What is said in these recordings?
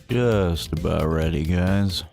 Just about ready, guys.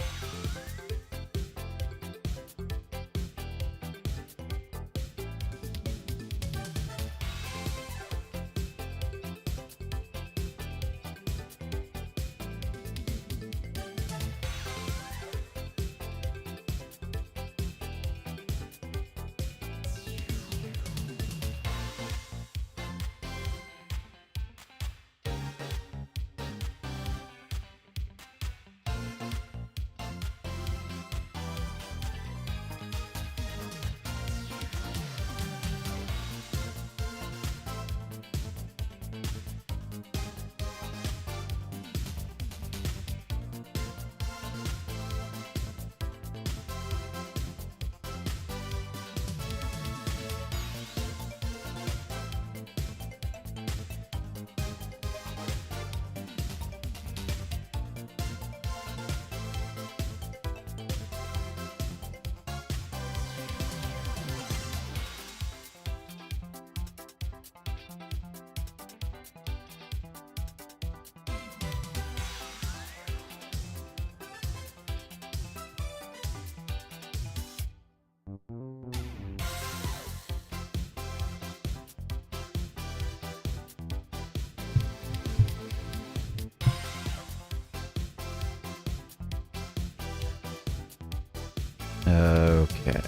Okay.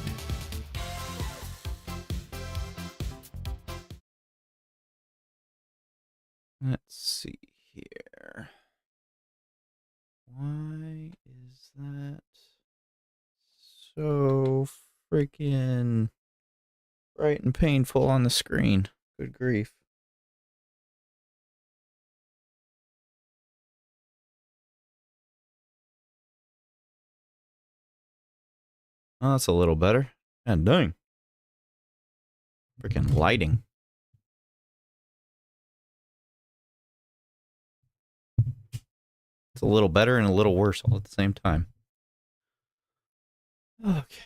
Let's see here. Why is that so freaking bright and painful on the screen? Good grief. Oh, that's a little better. And dang. Freaking lighting. It's a little better and a little worse all at the same time. Okay.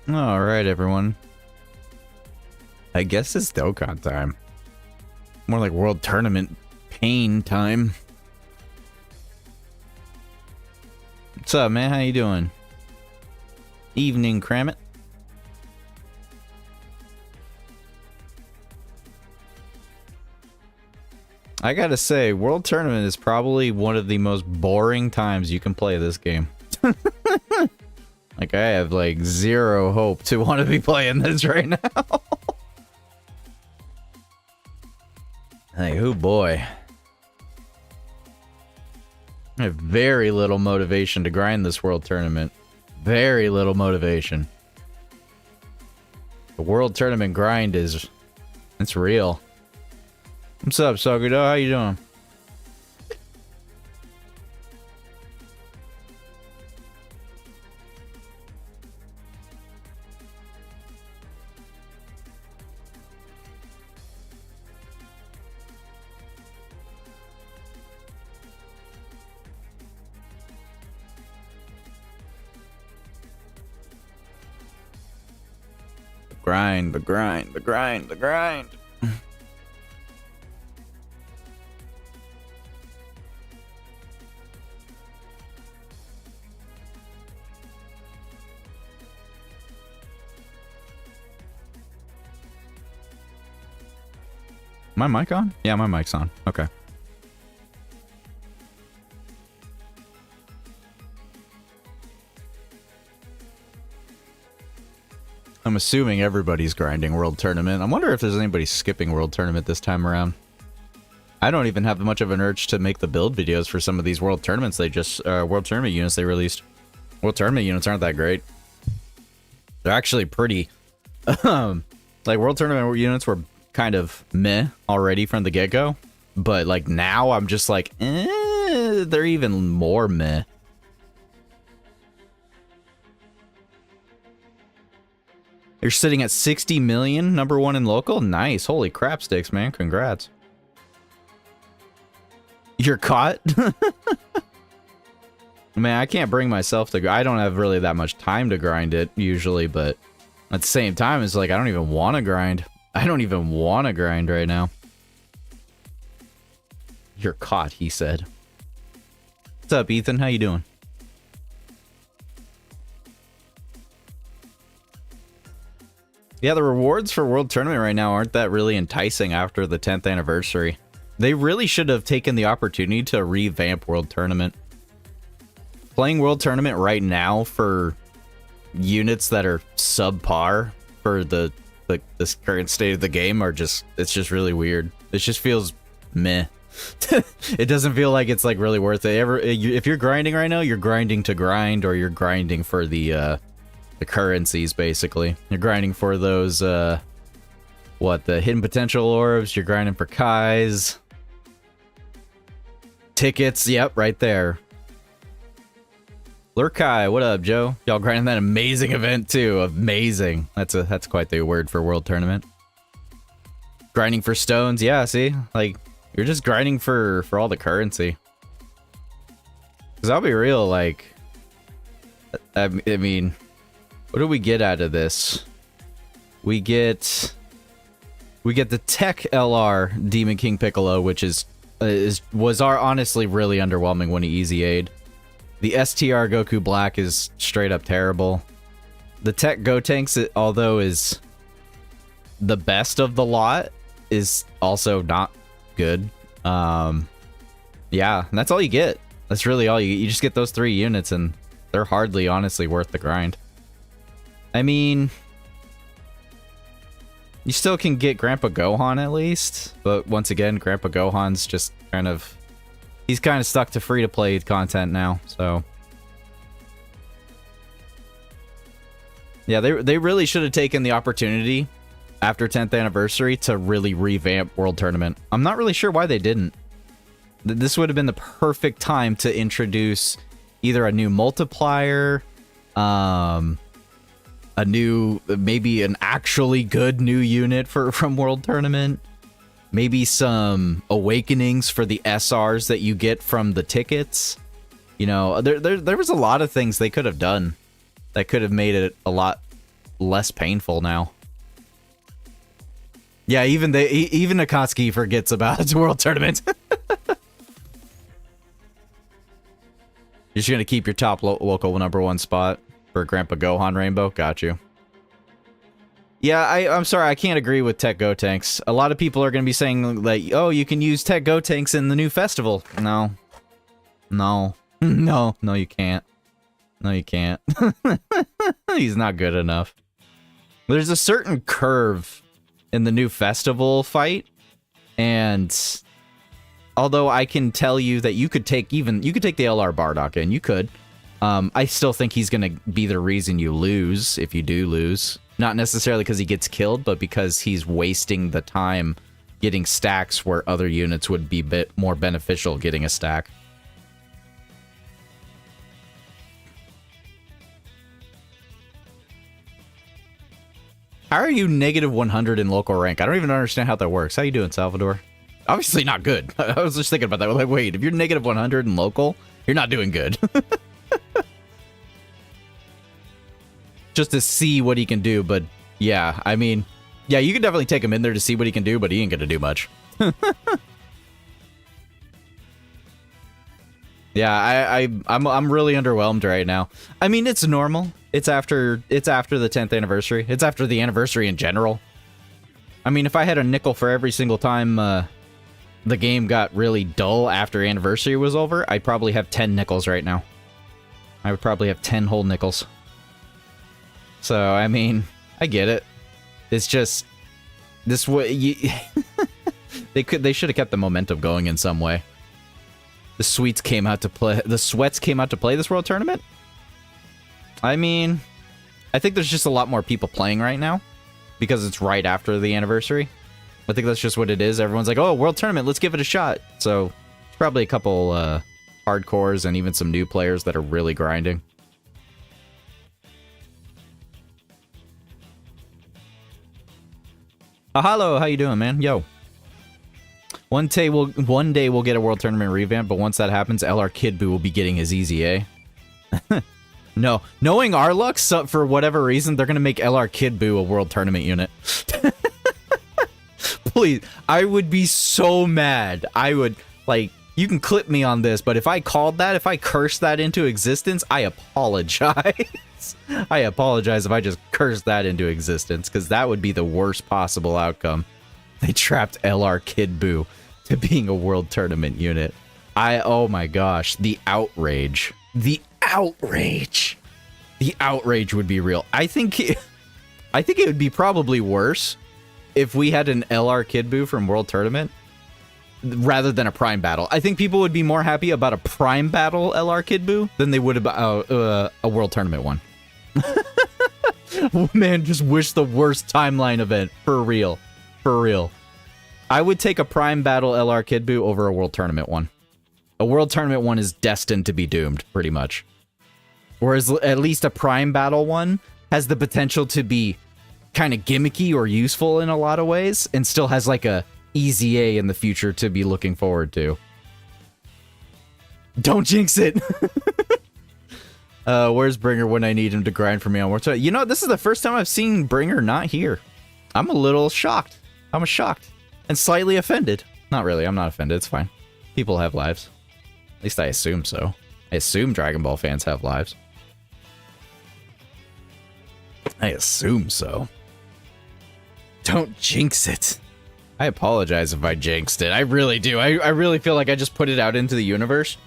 All right, everyone. I guess it's Dokkan time. More like World Tournament pain time. What's up, man? How you doing? Evening, Kramit. I gotta say, World Tournament is probably one of the most boring times you can play this game. Like, I have, like, zero hope to want to be playing this right now. Like, oh boy. I have very little motivation to grind this World Tournament. Very little motivation. The World Tournament grind is... it's real. What's up, Sogudo? How you doing? The grind. My mic on? Yeah, my mic's on. Okay. I'm assuming everybody's grinding World Tournament. I wonder if there's anybody skipping World Tournament this time around. I don't even have much of an urge to make the build videos for some of these World Tournaments they just... World Tournament units they released. World Tournament units aren't that great. They're actually pretty... like, World Tournament units were kind of meh already from the get-go. But, like, now I'm just like, they're even more meh. You're sitting at 60 million, number one in local? Nice. Holy crap sticks, man. Congrats. You're caught? Man, I can't bring myself to... I don't have really that much time to grind it, usually, but at the same time, it's like, I don't even want to grind. I don't even want to grind right now. You're caught, he said. What's up, Ethan? How you doing? Yeah, the rewards for World Tournament right now aren't that really enticing after the 10th anniversary. They really should have taken the opportunity to revamp World Tournament. Playing World Tournament right now for units that are subpar for this current state of the game are just... It's just really weird. It just feels meh. It doesn't feel like it's like really worth it. If you're grinding right now, you're grinding to grind, or you're grinding for the currencies, basically. You're grinding for those, the hidden potential orbs, you're grinding for Kais. Tickets, yep, right there. Lurkai, what up, Joe? Y'all grinding that amazing event, too. Amazing. That's quite the word for World Tournament. Grinding for stones, yeah, see? Like, you're just grinding for all the currency. Because I'll be real, like... I mean... What do we get out of this? We get the Tech LR Demon King Piccolo, which was honestly really underwhelming when he easy aid. The STR Goku Black is straight up terrible. The Tech Gotenks, although is the best of the lot, is also not good. Yeah, and that's all you get. That's really all you just get. Those 3 units, and they're hardly honestly worth the grind. I mean, you still can get Grandpa Gohan at least, but once again, Grandpa Gohan's just kind of... He's kind of stuck to free-to-play content now, so... Yeah, they really should have taken the opportunity after 10th anniversary to really revamp World Tournament. I'm not really sure why they didn't. This would have been the perfect time to introduce either a new multiplier, a new, maybe an actually good new unit from World Tournament. Maybe some awakenings for the SRs that you get from the tickets. You know, there was a lot of things they could have done that could have made it a lot less painful now. Yeah, even Akatsuki forgets about World Tournament. You're just gonna keep your top local number 1 spot for Grandpa Gohan Rainbow? Got you. Yeah, I'm sorry, I can't agree with Tech Gotenks. A lot of people are going to be saying, like, oh, you can use Tech Gotenks in the new festival. No. No. No, you can't. No, you can't. He's not good enough. There's a certain curve in the new festival fight, and although I can tell you that you could take the LR Bardock in, you could. I still think he's going to be the reason you lose, if you do lose. Not necessarily because he gets killed, but because he's wasting the time getting stacks where other units would be a bit more beneficial getting a stack. How are you negative 100 in local rank? I don't even understand how that works. How you doing, Salvador? Obviously not good. I was just thinking about that. Like, wait, if you're negative 100 in local, you're not doing good. Just to see what he can do, but yeah, I mean, yeah, you can definitely take him in there to see what he can do, but he ain't gonna do much. Yeah, I'm really underwhelmed right now. I mean, it's normal. It's after the 10th anniversary. It's after the anniversary in general. I mean, if I had a nickel for every single time the game got really dull after Anniversary was over, I'd probably have 10 nickels right now. I would probably have 10 whole nickels. So, I mean, I get it. It's just... This way... They should have kept the momentum going in some way. The sweets came out to play... The sweats came out to play this World Tournament? I mean... I think there's just a lot more people playing right now. Because it's right after the Anniversary. I think that's just what it is. Everyone's like, oh, World Tournament, let's give it a shot. So, there's probably a couple hardcores and even some new players that are really grinding. Hello, how you doing, man? Yo. One day we'll get a World Tournament revamp, but once that happens, LR Kid Buu will be getting his easy A. No. Knowing our luck, for whatever reason, they're gonna make LR Kid Buu a World Tournament unit. Please, I would be so mad. I would, like, you can clip me on this, but if I called that, if I cursed that into existence, I apologize. I apologize if I just cursed that into existence, because that would be the worst possible outcome. They trapped LR Kid Buu to being a World Tournament unit. Oh my gosh, the outrage. The outrage. The outrage would be real. I think it would be probably worse if we had an LR Kid Buu from World Tournament rather than a Prime Battle. I think people would be more happy about a Prime Battle LR Kid Buu than they would about a World Tournament one. Man, just wish the worst timeline event. For real. For real. I would take a Prime Battle LR Kid Buu over a World Tournament one. A World Tournament one is destined to be doomed, pretty much. Whereas at least a Prime Battle one has the potential to be kind of gimmicky or useful in a lot of ways, and still has like a easy A in the future to be looking forward to. Don't jinx it! Where's Bringer when I need him to grind for me on World Tournament? You know, this is the first time I've seen Bringer not here. I'm a little shocked. I'm shocked. And slightly offended. Not really, I'm not offended, it's fine. People have lives. At least I assume so. I assume Dragon Ball fans have lives. I assume so. Don't jinx it. I apologize if I jinxed it. I really do. I really feel like I just put it out into the universe.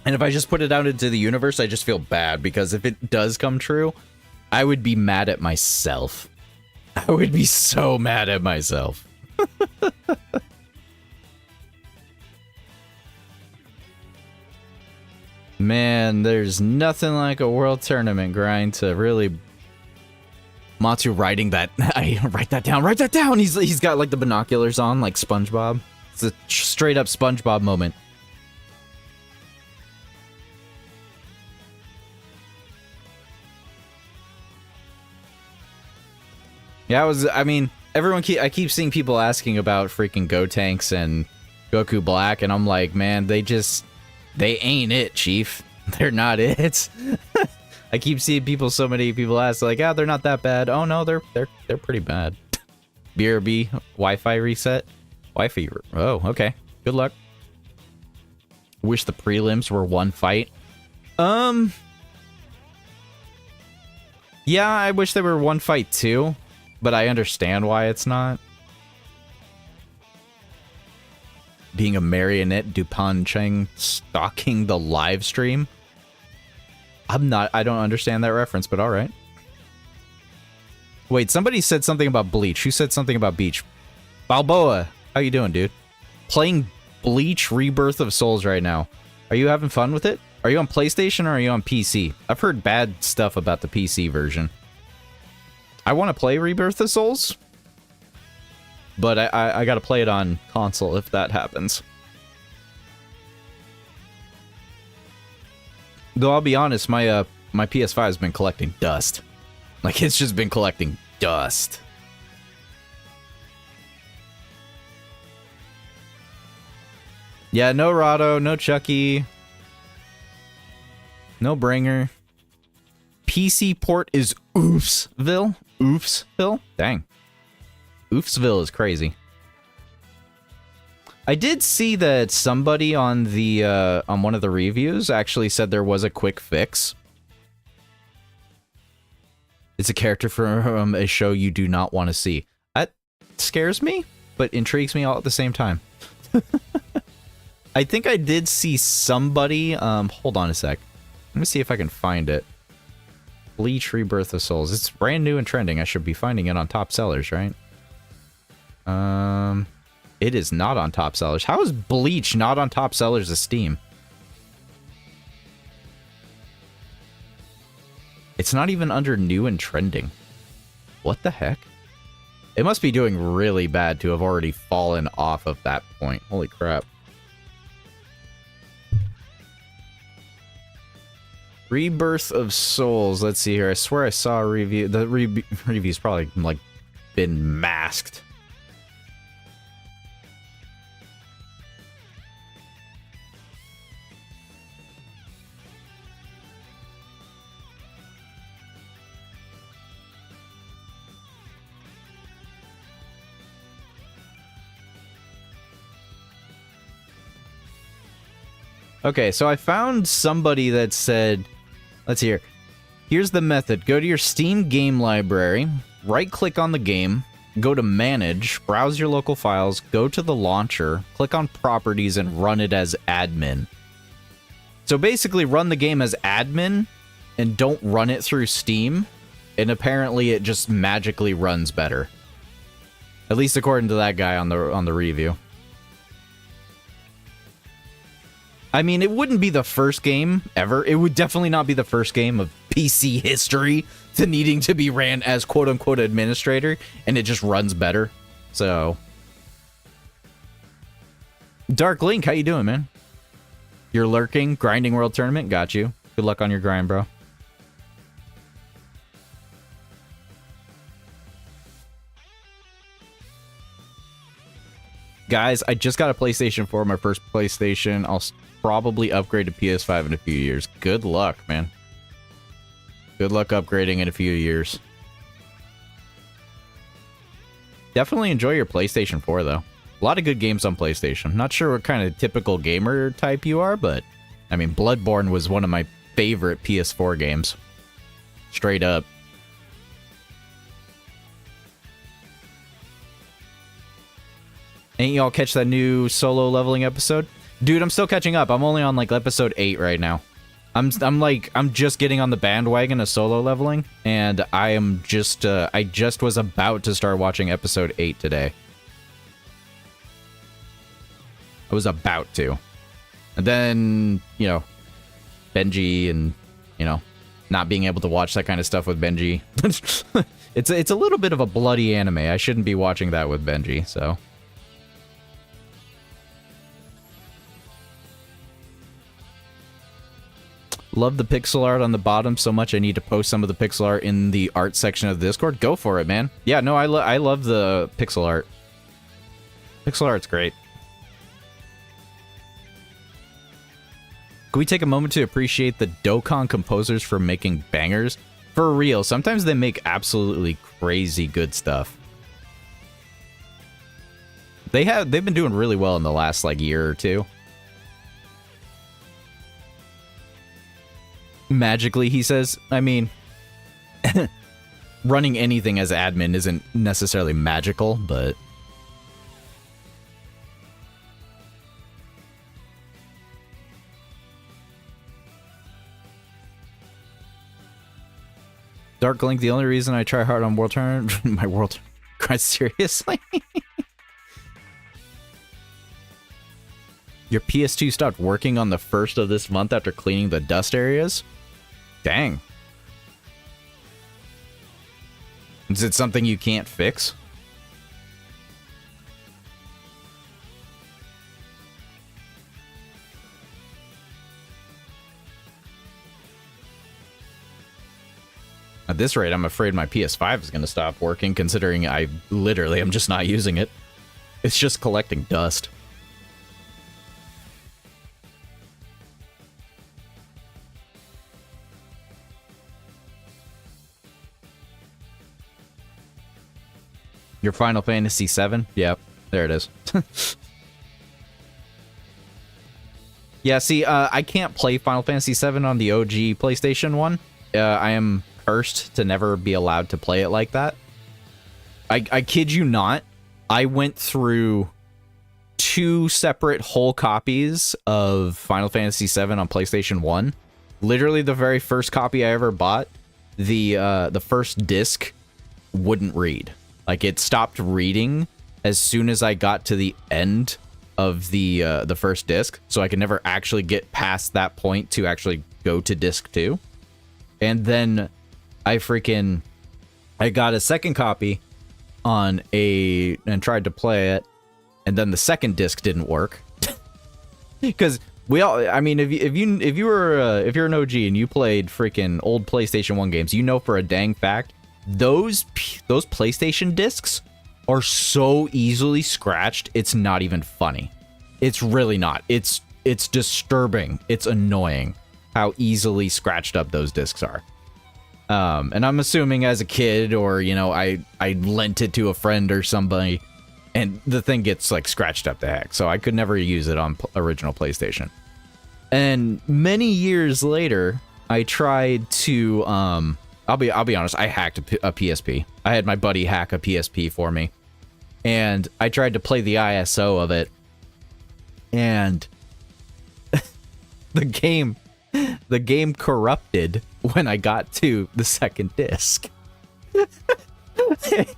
And if I just put it out into the universe, I just feel bad. Because if it does come true, I would be mad at myself. I would be so mad at myself. Man, there's nothing like a World Tournament grind to really... Matsu writing that... write that down, write that down! He's got like the binoculars on, like SpongeBob. It's a straight up SpongeBob moment. Yeah, I mean, I keep seeing people asking about freaking Gotenks and Goku Black, and I'm like, man, they ain't it, Chief. They're not it. I keep seeing so many people ask, like, they're not that bad. Oh no, they're pretty bad. BRB, Wi-Fi reset. Wi-Fi, oh, okay. Good luck. Wish the prelims were one fight. Yeah, I wish they were one fight too, but I understand why it's not. Being a marionette Dupont Cheng stalking the live stream. I don't understand that reference, but alright. Wait, somebody said something about Bleach. Who said something about Beach? Balboa, how you doing, dude? Playing Bleach Rebirth of Souls right now. Are you having fun with it? Are you on PlayStation or are you on PC? I've heard bad stuff about the PC version. I want to play Rebirth of Souls, but I gotta play it on console if that happens. Though I'll be honest, my PS5 has been collecting dust. Like, it's just been collecting dust. Yeah, no Rado, no Chucky. No Bringer. PC port is Oofsville? Oofsville? Dang. Oofsville is crazy. I did see that somebody on the on one of the reviews actually said there was a quick fix. It's a character from a show you do not want to see. scares me, but intrigues me all at the same time. I think I did see somebody, hold on a sec. Let me see if I can find it. Bleach Rebirth of Souls. It's brand new and trending. I should be finding it on top sellers, right? It is not on top sellers. How is Bleach not on top sellers of Steam? It's not even under new and trending. What the heck? It must be doing really bad to have already fallen off of that point. Holy crap. Rebirth of Souls. Let's see here. I swear I saw a review. The review's probably like been masked. Okay, so I found somebody that said, let's see here. Here's the method. Go to your Steam game library, right-click on the game, go to Manage, browse your local files, go to the launcher, click on Properties, and run it as admin. So basically, run the game as admin, and don't run it through Steam, and apparently it just magically runs better. At least according to that guy on the review. I mean, it wouldn't be the first game ever. It would definitely not be the first game of PC history to needing to be ran as quote-unquote administrator, and it just runs better. So, Dark Link, how you doing, man? You're lurking, grinding World Tournament, got you. Good luck on your grind, bro. Guys, I just got a PlayStation 4, my first PlayStation. I'll probably upgrade to PS5 in a few years. Good luck, man. Good luck upgrading in a few years. Definitely enjoy your PlayStation 4, though. A lot of good games on PlayStation. Not sure what kind of typical gamer type you are, but I mean, Bloodborne was one of my favorite PS4 games. Straight up. Ain't y'all catch that new solo leveling episode? Dude, I'm still catching up. I'm only on like episode 8 right now. I'm just getting on the bandwagon of solo leveling, and I just was about to start watching episode 8 today. I was about to. And then, you know, Benji and, you know, not being able to watch that kind of stuff with Benji. It's a little bit of a bloody anime. I shouldn't be watching that with Benji, so. Love the pixel art on the bottom so much I need to post some of the pixel art in the art section of the Discord. Go for it, man. Yeah, no, I love the pixel art. Pixel art's great. Can we take a moment to appreciate the Dokkan composers for making bangers? For real, sometimes they make absolutely crazy good stuff. They've been doing really well in the last like year or two. Magically, he says. I mean, running anything as admin isn't necessarily magical, but Dark Link, the only reason I try hard on World Tournament, my World Tournament, seriously? Your PS2 stopped working on the 1st of this month after cleaning the dust areas? Dang. Is it something you can't fix? At this rate, I'm afraid my PS5 is going to stop working, considering I literally am just not using it. It's just collecting dust. Your Final Fantasy VII? Yep, there it is. Yeah, see, I can't play Final Fantasy VII on the OG PlayStation 1. I am cursed to never be allowed to play it like that. I kid you not. I went through 2 separate whole copies of Final Fantasy VII on PlayStation 1. Literally the very first copy I ever bought, the first disc wouldn't read. Like, it stopped reading as soon as I got to the end of the first disc, so I could never actually get past that point to actually go to disc 2. And then I got a second copy and tried to play it, and then the second disc didn't work. Because I mean, if you're an OG and you played freaking old PlayStation 1 games, you know for a dang fact those PlayStation discs are so easily scratched, it's not even funny. It's really not. It's disturbing. It's annoying how easily scratched up those discs are. And I'm assuming as a kid, or, you know, I lent it to a friend or somebody, and the thing gets, like, scratched up the heck. So I could never use it on original PlayStation. And many years later, I tried to, I'll be honest, I hacked a PSP. I had my buddy hack a PSP for me. And I tried to play the ISO of it. And the game corrupted when I got to the second disc.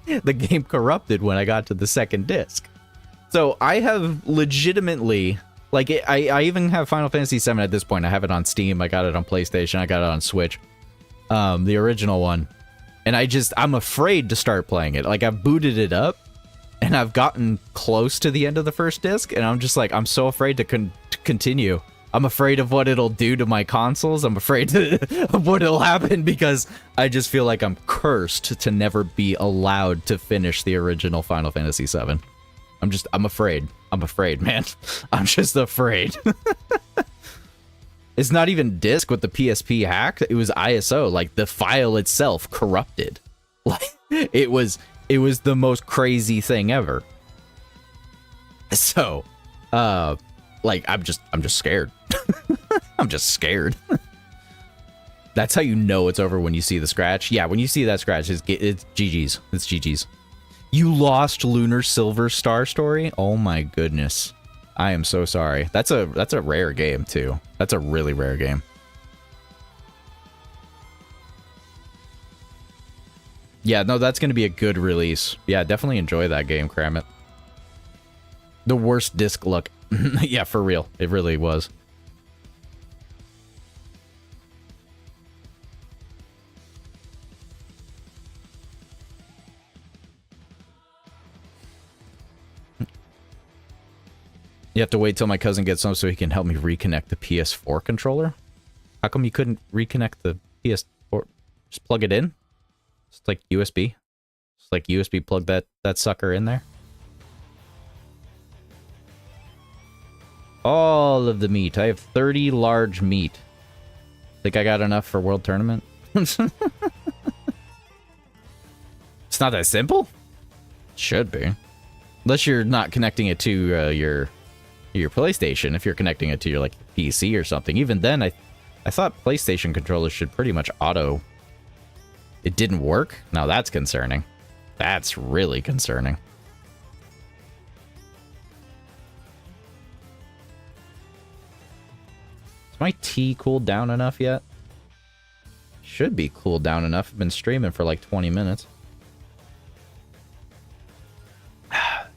The game corrupted when I got to the second disc. So I have legitimately, like, I even have Final Fantasy VII at this point. I have it on Steam. I got it on PlayStation. I got it on Switch. The original one. And I'm afraid to start playing it. Like, I've booted it up, and I've gotten close to the end of the first disc, and I'm just like, I'm so afraid to continue. I'm afraid of what it'll do to my consoles. I'm afraid of what will happen, because I just feel like I'm cursed to never be allowed to finish the original Final Fantasy VII. I'm afraid. I'm afraid, man. I'm just afraid. It's not even disc with the PSP hack. It was ISO. Like, the file itself corrupted. Like, it was the most crazy thing ever. So, like, I'm just scared. I'm just scared. That's how you know it's over, when you see the scratch. Yeah, when you see that scratch, it's GG's. It's GG's. You lost Lunar Silver Star Story? Oh my goodness. I am so sorry. That's a rare game too. That's a really rare game. Yeah, no, that's going to be a good release. Yeah, definitely enjoy that game, cram it. The worst disc luck. Yeah, for real. It really was. You have to wait till my cousin gets home so he can help me reconnect the PS4 controller? How come you couldn't reconnect the PS4? Just plug it in? It's like USB. Just like USB plug that sucker in there. All of the meat. I have 30 large meat. Think I got enough for World Tournament? It's not that simple? Should be. Unless you're not connecting it to your PlayStation. If you're connecting it to your, like, PC or something. Even then, I thought PlayStation controllers should pretty much auto. It didn't work? Now that's concerning. That's really concerning. Is my tea cooled down enough yet? Should be cooled down enough. I've been streaming for like 20 minutes.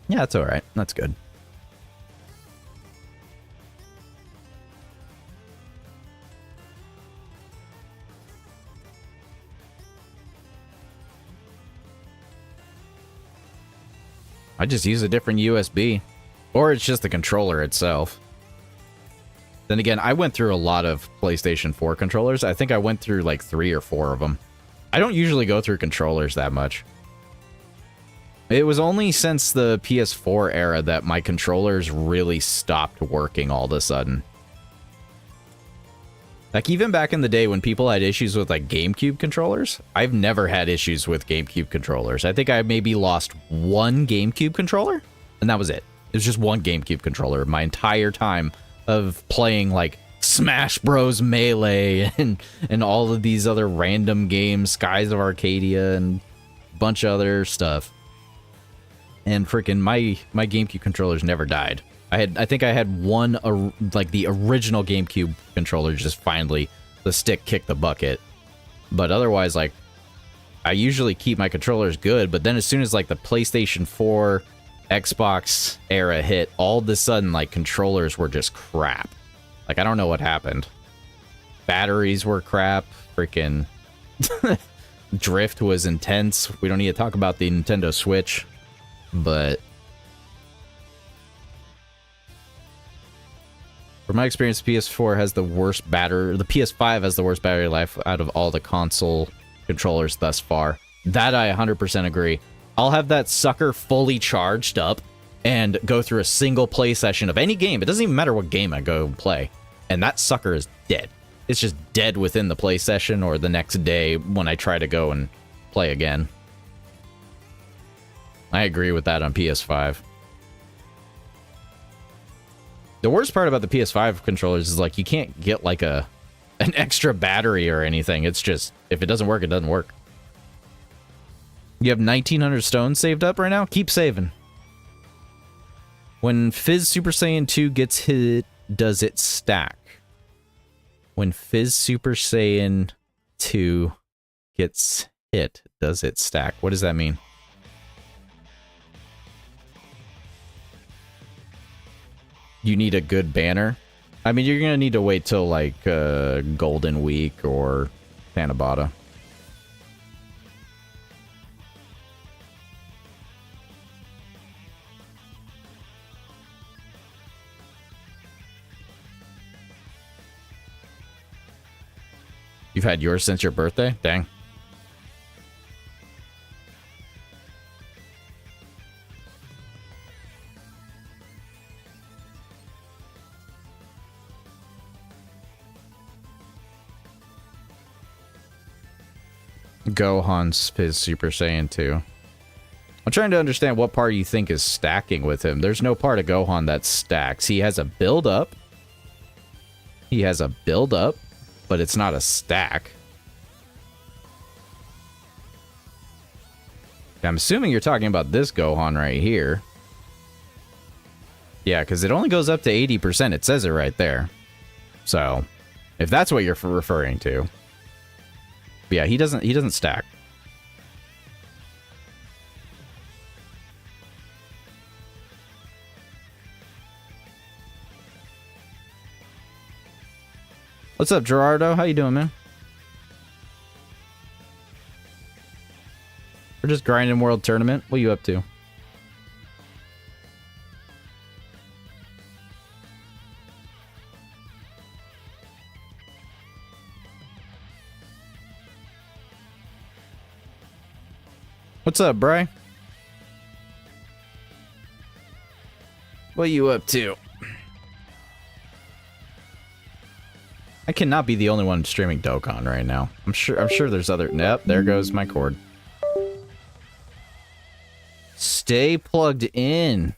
Yeah, that's alright. That's good. I just use a different USB. Or it's just the controller itself. Then again, I went through a lot of PlayStation 4 controllers. I think I went through like 3 or 4 of them. I don't usually go through controllers that much. It was only since the PS4 era that my controllers really stopped working all of a sudden. Like, even back in the day when people had issues with, like, GameCube controllers, I've never had issues with GameCube controllers. I think I maybe lost one GameCube controller, and that was it. It was just one GameCube controller my entire time of playing, like, Smash Bros. Melee and all of these other random games, Skies of Arcadia, and a bunch of other stuff. And freaking my GameCube controllers never died. I think I had one, like the original GameCube controller just finally, the stick kicked the bucket. But otherwise, like, I usually keep my controllers good, but then as soon as like the PlayStation 4, Xbox era hit, all of a sudden like controllers were just crap. Like, I don't know what happened. Batteries were crap, freaking drift was intense. We don't need to talk about the Nintendo Switch, but from my experience, the PS4 has the worst battery, the PS5 has the worst battery life out of all the console controllers thus far. That I 100% agree. I'll have that sucker fully charged up and go through a single play session of any game. It doesn't even matter what game I go and play. And that sucker is dead. It's just dead within the play session or the next day when I try to go and play again. I agree with that on PS5. The worst part about the PS5 controllers is like you can't get like an extra battery or anything. It's just, if it doesn't work, it doesn't work. You have 1,900 stones saved up right now? Keep saving. When Fizz Super Saiyan 2 gets hit, does it stack? When Fizz Super Saiyan 2 gets hit, does it stack? What does that mean? You need a good banner? I mean, you're going to need to wait till, like, Golden Week or Tanabata. You've had yours since your birthday? Dang. Gohan's Fizz Super Saiyan 2. I'm trying to understand what part you think is stacking with him. There's no part of Gohan that stacks. He has a build-up. He has a build-up, but it's not a stack. I'm assuming you're talking about this Gohan right here. Yeah, because it only goes up to 80%. It says it right there. So, if that's what you're referring to. But yeah, he doesn't stack. What's up, Gerardo? How you doing, man? We're just grinding World Tournament. What are you up to? What's up, Bri? What are you up to? I cannot be the only one streaming Dokkan right now. I'm sure there's other. Yep, there goes my cord. Stay plugged in.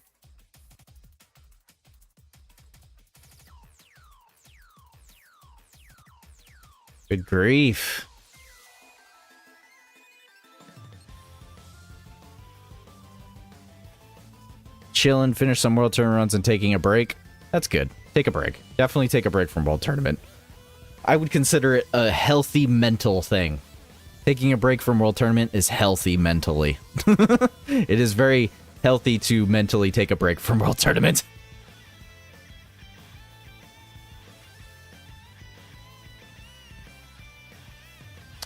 Good grief. Chilling, finish some World Tournament runs and taking a break. That's good. Take a break. Definitely take a break from World Tournament. I would consider it a healthy mental thing. Taking a break from World Tournament is healthy mentally. It is very healthy to mentally take a break from World Tournament.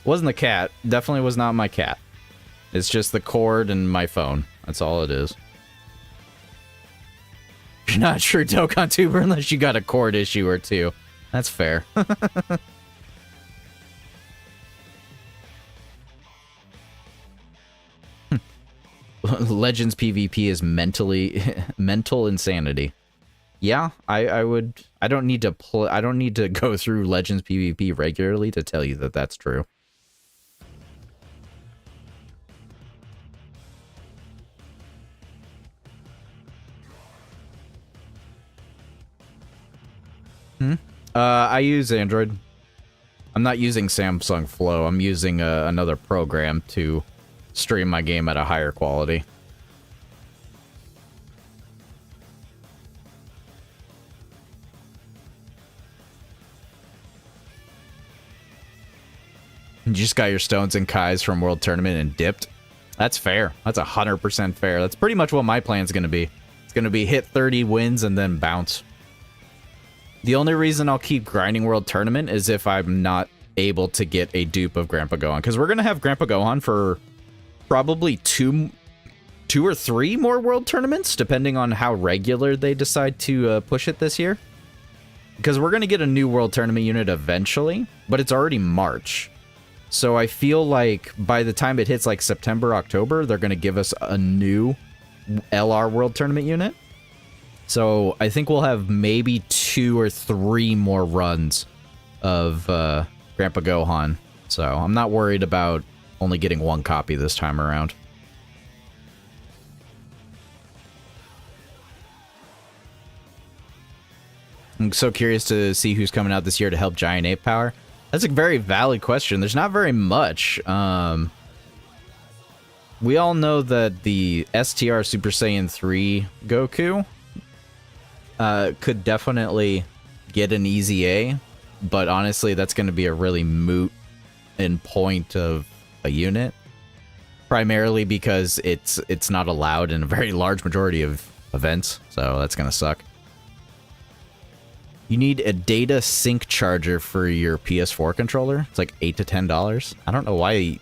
Wasn't the cat. Definitely was not my cat. It's just the cord and my phone. That's all it is. You're not a true Dokkan tuber unless you got a cord issue or two. That's fair. Legends PvP is mental insanity. Yeah, I don't need to go through Legends PvP regularly to tell you that that's true. I use Android. I'm not using Samsung Flow. I'm using another program to stream my game at a higher quality. You just got your stones and Kais from World Tournament and dipped. That's fair. That's 100% fair. That's pretty much what my plan's going to be. It's going to be hit 30 wins and then bounce. The only reason I'll keep grinding World Tournament is if I'm not able to get a dupe of Grandpa Gohan. Because we're going to have Grandpa Gohan for probably two or three more World Tournaments, depending on how regular they decide to push it this year. Because we're going to get a new World Tournament unit eventually, but it's already March. So I feel like by the time it hits like September, October, they're going to give us a new LR World Tournament unit. So I think we'll have maybe 2 or 3 more runs of Grandpa Gohan. So I'm not worried about only getting 1 copy this time around. I'm so curious to see who's coming out this year to help Giant Ape Power. That's a very valid question. There's not very much. We all know that the STR Super Saiyan 3 Goku could definitely get an easy A, but honestly, that's going to be a really moot and point of a unit. Primarily because it's not allowed in a very large majority of events, so that's going to suck. You need a data sync charger for your PS4 controller. It's like $8 to $10. I don't know why.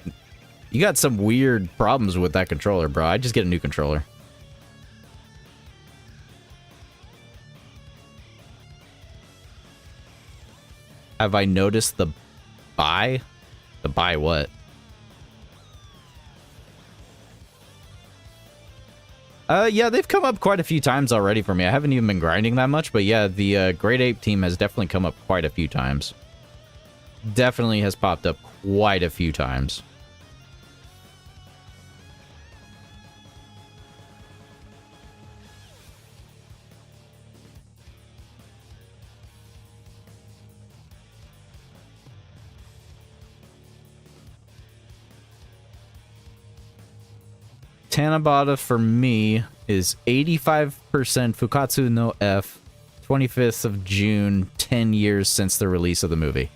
You got some weird problems with that controller, bro. I just get a new controller. Have I noticed the buy? The buy what? Yeah, they've come up quite a few times already for me. I haven't even been grinding that much, but yeah, the Great Ape team has definitely come up quite a few times. Definitely has popped up quite a few times. Tanabata for me is 85% Fukatsu no F, 25th of June, 10 years since the release of the movie.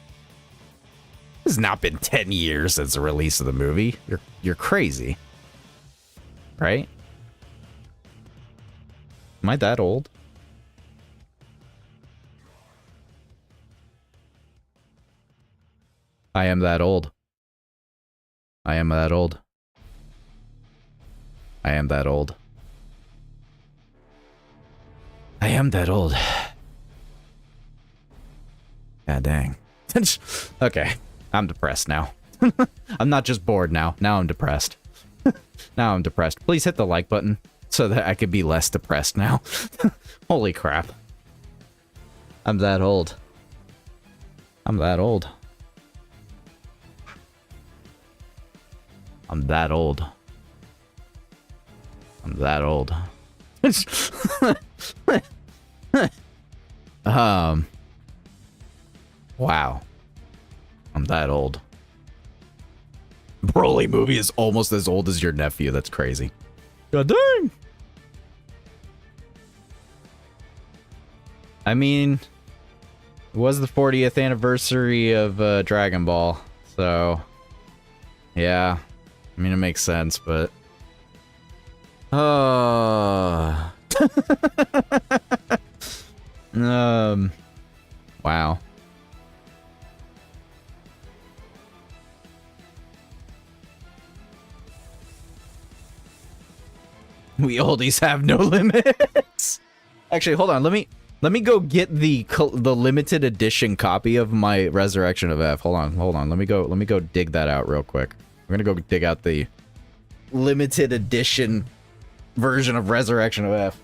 It's not been 10 years since the release of the movie. You're crazy. Right? Am I that old? I am that old. I am that old. I am that old. I am that old. God dang. Okay, I'm depressed now. I'm not just bored now. Now I'm depressed. Now I'm depressed. Please hit the like button so that I could be less depressed now. Holy crap. I'm that old. I'm that old. I'm that old. I'm that old. Wow. I'm that old. Broly movie is almost as old as your nephew. That's crazy. God dang. I mean, it was the 40th anniversary of Dragon Ball, so yeah. I mean, it makes sense, but wow. We oldies have no limits. Actually, hold on. Let me go get the limited edition copy of my Resurrection of F. Hold on. Let me go dig that out real quick. I'm gonna go dig out the limited edition version of Resurrection of F.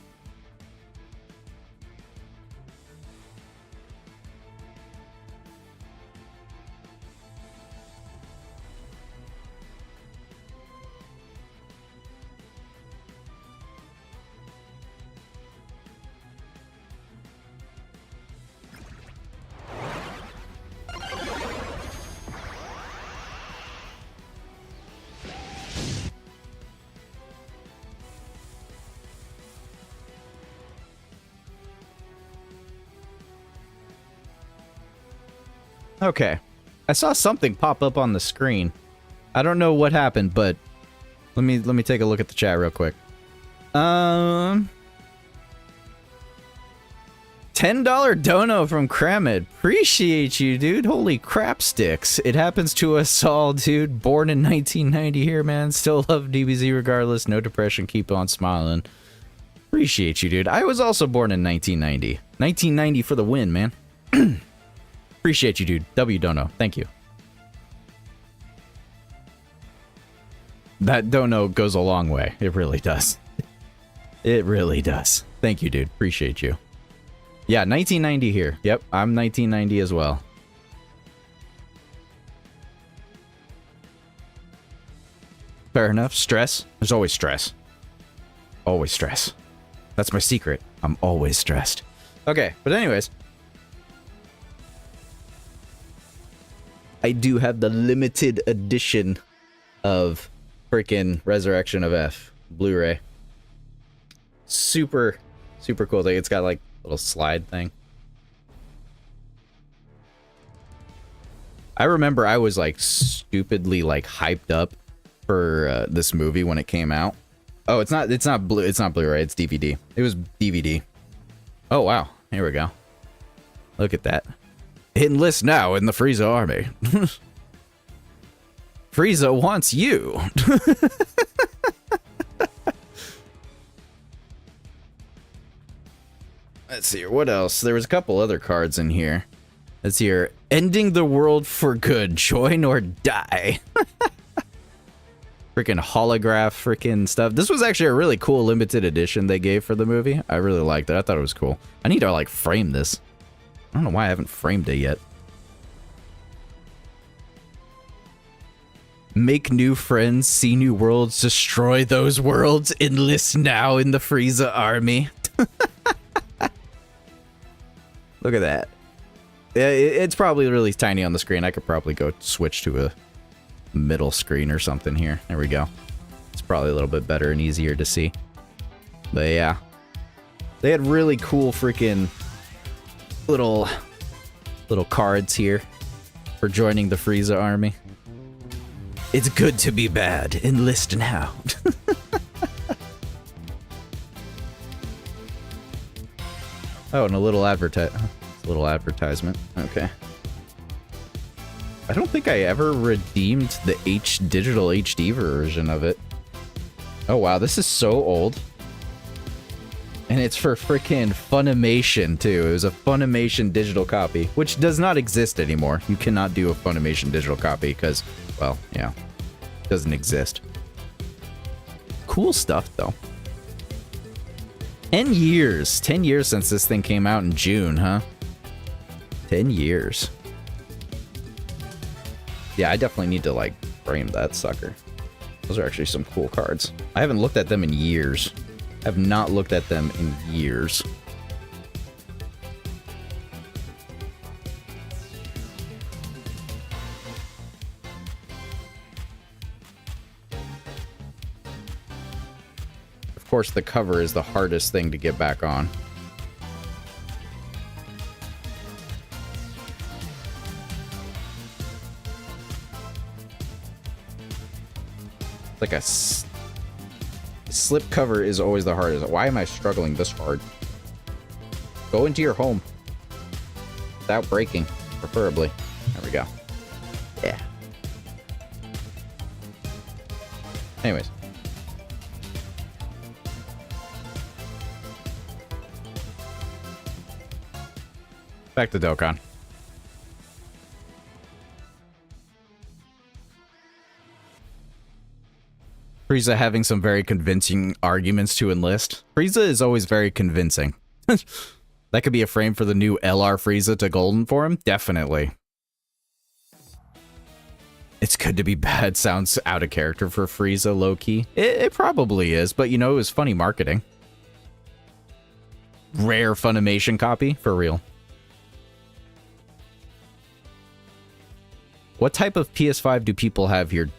Okay. I saw something pop up on the screen. I don't know what happened, but let me take a look at the chat real quick. $10 dono from Kramid. Appreciate you, dude. Holy crap sticks. It happens to us all, dude. Born in 1990 here, man. Still love DBZ regardless. No depression. Keep on smiling. Appreciate you, dude. I was also born in 1990. 1990 for the win, man. Appreciate you, dude. W dono. Thank you. That dono goes a long way. It really does. It really does. Thank you, dude. Appreciate you. Yeah, 1990 here. Yep, I'm 1990 as well. Fair enough. Stress? There's always stress. Always stress. That's my secret. I'm always stressed. Okay, but anyways. I do have the limited edition of freaking Resurrection of F Blu-ray. Super cool thing. It's got like a little slide thing. I remember I was like stupidly like hyped up for this movie when it came out. Oh, it's not Blu-ray, it's DVD. It was DVD. Oh wow, here we go. Look at that. Enlist now in the Frieza army. Frieza wants you. Let's see here. What else? There was a couple other cards in here. Let's see here. Ending the world for good. Join or die. Freaking holograph freaking stuff. This was actually a really cool limited edition they gave for the movie. I really liked it. I thought it was cool. I need to like frame this. I don't know why I haven't framed it yet. Make new friends, see new worlds, destroy those worlds, enlist now in the Frieza army. Look at that. It's probably really tiny on the screen. I could probably go switch to a middle screen or something here. There we go. It's probably a little bit better and easier to see. But yeah. They had really cool freaking little cards here for joining the Frieza army. It's good to be bad. Enlist now. Oh, and a little advertisement. Okay. I don't think I ever redeemed the digital HD version of it. Oh wow, this is so old. And it's for freaking Funimation too. It was a Funimation digital copy, which does not exist anymore. You cannot do a Funimation digital copy because, well, yeah, it doesn't exist. Cool stuff though. 10 years. 10 years since this thing came out in June, huh? 10 years. Yeah, I definitely need to, like, frame that sucker. Those are actually some cool cards. I haven't looked at them in years. I have not looked at them in years. Of course, the cover is the hardest thing to get back on. Like a slip cover is always the hardest. Why am I struggling this hard? Go into your home without breaking, preferably. There we go. Yeah. Anyways. Back to Dokkan. Frieza having some very convincing arguments to enlist. Frieza is always very convincing. That could be a frame for the new LR Frieza to Golden form? Definitely. It's good to be bad sounds out of character for Frieza, low-key. It probably is, but you know, it was funny marketing. Rare Funimation copy, for real. What type of PS5 do people have here?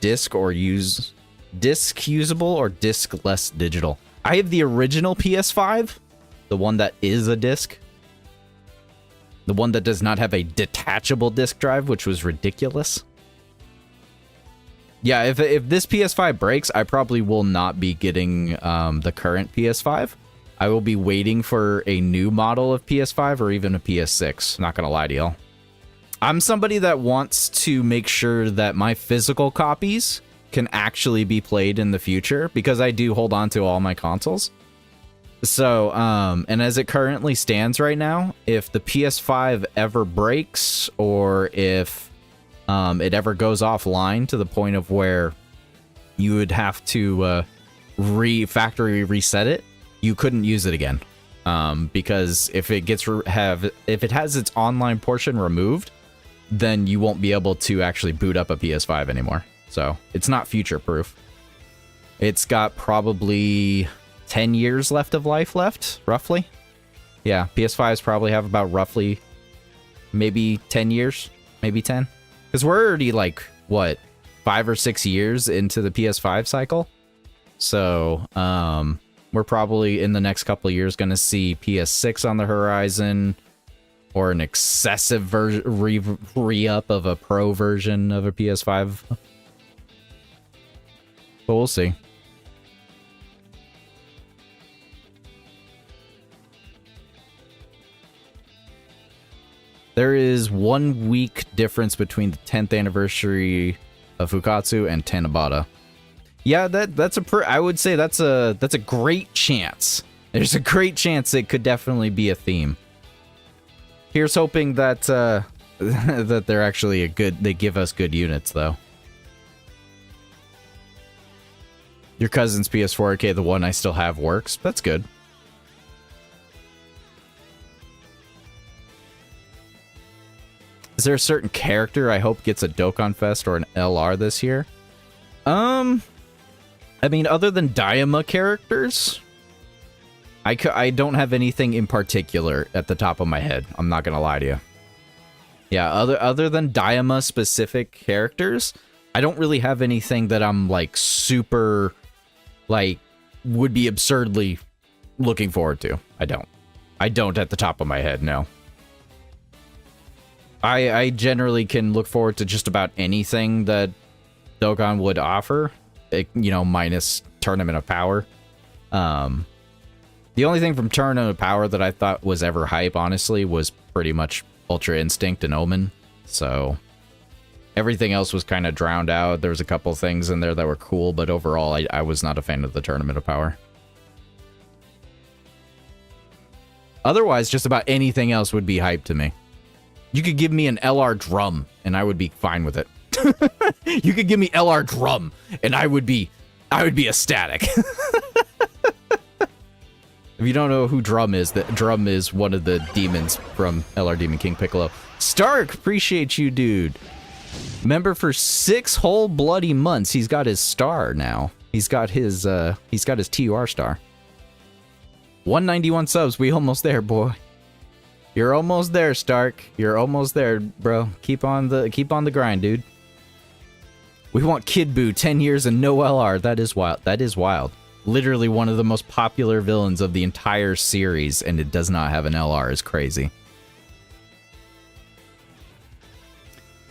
Disc usable or disc-less digital? I have the original PS5, the one that is a disc. The one that does not have a detachable disk drive, which was ridiculous. Yeah, if this PS5 breaks, I probably will not be getting the current PS5. I will be waiting for a new model of PS5 or even a PS6. Not gonna lie to y'all. I'm somebody that wants to make sure that my physical copies can actually be played in the future because I do hold on to all my consoles. So, and as it currently stands right now, if the PS5 ever breaks or if it ever goes offline to the point of where you would have to factory reset it, you couldn't use it again. Because if it gets if it has its online portion removed, then you won't be able to actually boot up a PS5 anymore. So it's not future proof. It's got probably 10 years left of life left, roughly. Yeah, PS5s probably have about roughly maybe 10 years, maybe 10. Because we're already like, what, 5 or 6 years into the PS5 cycle? So, we're probably in the next couple of years going to see PS6 on the horizon, or an excessive re-up of a pro version of a PS5. But we'll see. There is 1 week difference between the 10th anniversary of Fukatsu and Tanabata. Yeah, that's I would say that's a great chance. There's a great chance it could definitely be a theme. Here's hoping that that they're actually they give us good units though. Your cousin's PS4, okay, the one I still have works. That's good. Is there a certain character I hope gets a Dokkan Fest or an LR this year? I mean, other than Daima characters, I don't have anything in particular at the top of my head. I'm not gonna lie to you. Yeah, other than Daima specific characters, I don't really have anything that I'm like super, like, would be absurdly looking forward to. I don't at the top of my head, no. I generally can look forward to just about anything that Dokkan would offer, you know, minus Tournament of Power. The only thing from Tournament of Power that I thought was ever hype, honestly, was pretty much Ultra Instinct and Omen. So everything else was kind of drowned out. There was a couple things in there that were cool, but overall, I was not a fan of the Tournament of Power. Otherwise, just about anything else would be hype to me. You could give me an LR drum, and I would be fine with it. You could give me LR drum, and I would be ecstatic. If you don't know who Drum is, that Drum is one of the demons from LR Demon King Piccolo. Stark, appreciate you, dude. Member for 6 whole bloody months. He's got his star now. He's got his TUR star. 191 subs. We almost there, boy. You're almost there, Stark. You're almost there, bro. Keep on the grind, dude. We want Kid Buu 10 years and no LR. That is wild. That is wild. Literally one of the most popular villains of the entire series, and it does not have an LR, is crazy.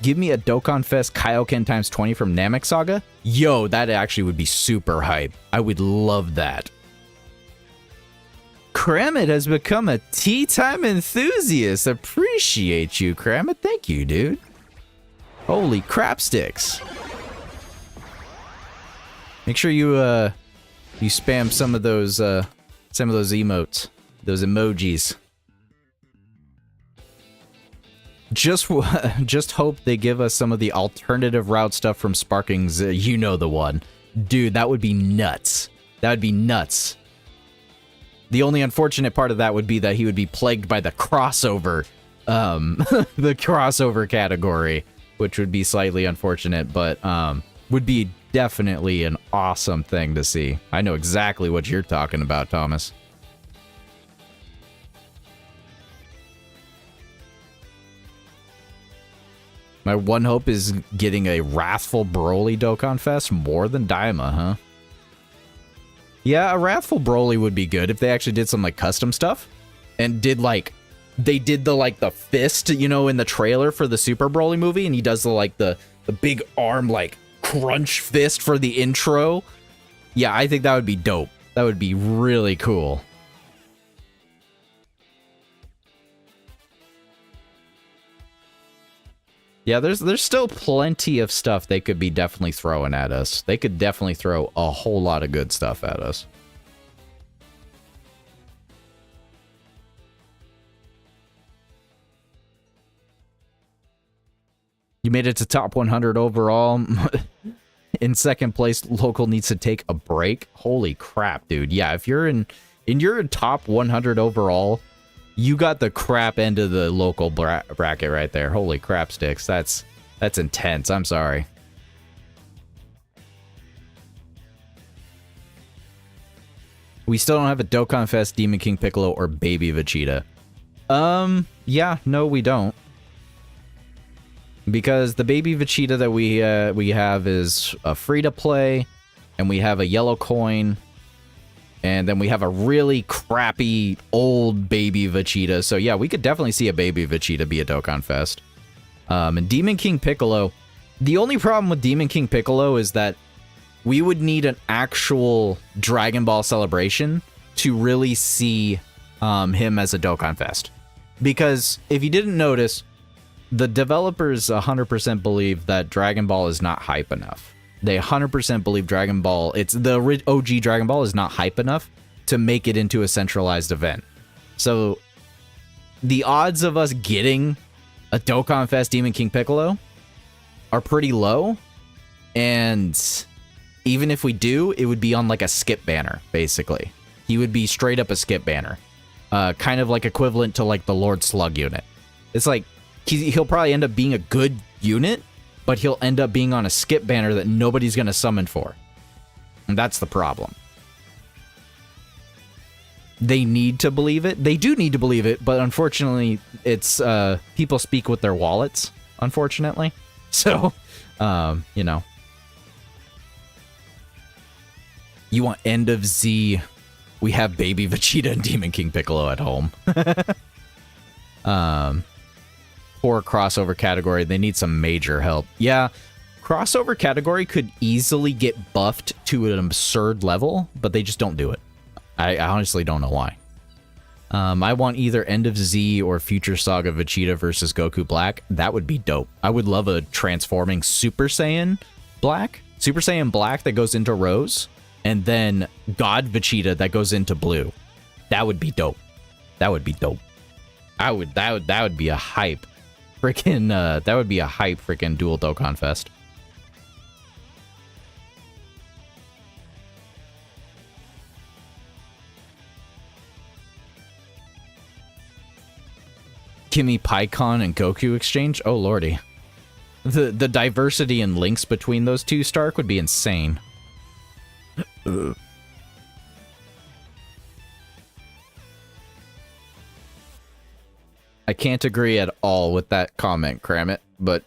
Give me a Dokkan Fest Kaioken times 20 from Namek Saga? Yo, that actually would be super hype. I would love that. Kramit has become a tea time enthusiast. Appreciate you, Kramit. Thank you, dude. Holy crap sticks. Make sure you spam some of those emotes, those emojis. Just hope they give us some of the alternative route stuff from Sparking's, you know the one. Dude, that would be nuts. That would be nuts. The only unfortunate part of that would be that he would be plagued by the crossover, the crossover category, which would be slightly unfortunate, but would be definitely an awesome thing to see. I know exactly what you're talking about, Thomas. My one hope is getting a Wrathful Broly Dokkan Fest more than Daima, huh? Yeah, a Wrathful Broly would be good if they actually did some like custom stuff and did like they did the fist, you know, in the trailer for the Super Broly movie, and he does the big arm like crunch fist for the intro. Yeah, I think that would be dope. That would be really cool. Yeah, there's still plenty of stuff they could be definitely throwing at us. They could definitely throw a whole lot of good stuff at us. You made it to top 100 overall. In second place, local needs to take a break. Holy crap, dude. Yeah, if you're in your top 100 overall, you got the crap end of the local bracket right there. Holy crap sticks. That's intense. I'm sorry. We still don't have a Dokkan Fest, Demon King Piccolo, or Baby Vegeta. Yeah, no, we don't. Because the Baby Vegeta that we have is a free-to-play, and we have a yellow coin, and then we have a really crappy old Baby Vegeta. So yeah, we could definitely see a Baby Vegeta be a Dokkan Fest. And Demon King Piccolo, the only problem with Demon King Piccolo is that we would need an actual Dragon Ball celebration to really see him as a Dokkan Fest. Because if you didn't notice, the developers 100% believe that Dragon Ball is not hype enough. They 100% believe Dragon Ball, the OG Dragon Ball is not hype enough to make it into a centralized event. So the odds of us getting a Dokkan Fest Demon King Piccolo are pretty low. And even if we do, it would be on like a skip banner, basically. He would be straight up a skip banner. Kind of like equivalent to like the Lord Slug unit. It's like, he'll probably end up being a good unit, but he'll end up being on a skip banner that nobody's going to summon for. And that's the problem. They need to believe it. They do need to believe it, but unfortunately, it's people speak with their wallets, unfortunately. So, you know. You want End of Z. We have Baby Vegeta and Demon King Piccolo at home. For crossover category, they need some major help. Yeah, crossover category could easily get buffed to an absurd level, but they just don't do it. I honestly don't know why. I want either End of Z or Future Saga Vegeta versus Goku Black. That would be dope. I would love a transforming Super Saiyan Black. Super Saiyan Black that goes into Rose, and then God Vegeta that goes into Blue. That would be dope. That would be dope. That would be a hype. Freaking that would be a hype freaking dual Dokkan Fest. Kimmy Pycon and Goku exchange? Oh lordy. The diversity and links between those two Stark would be insane. I can't agree at all with that comment, Kramit, but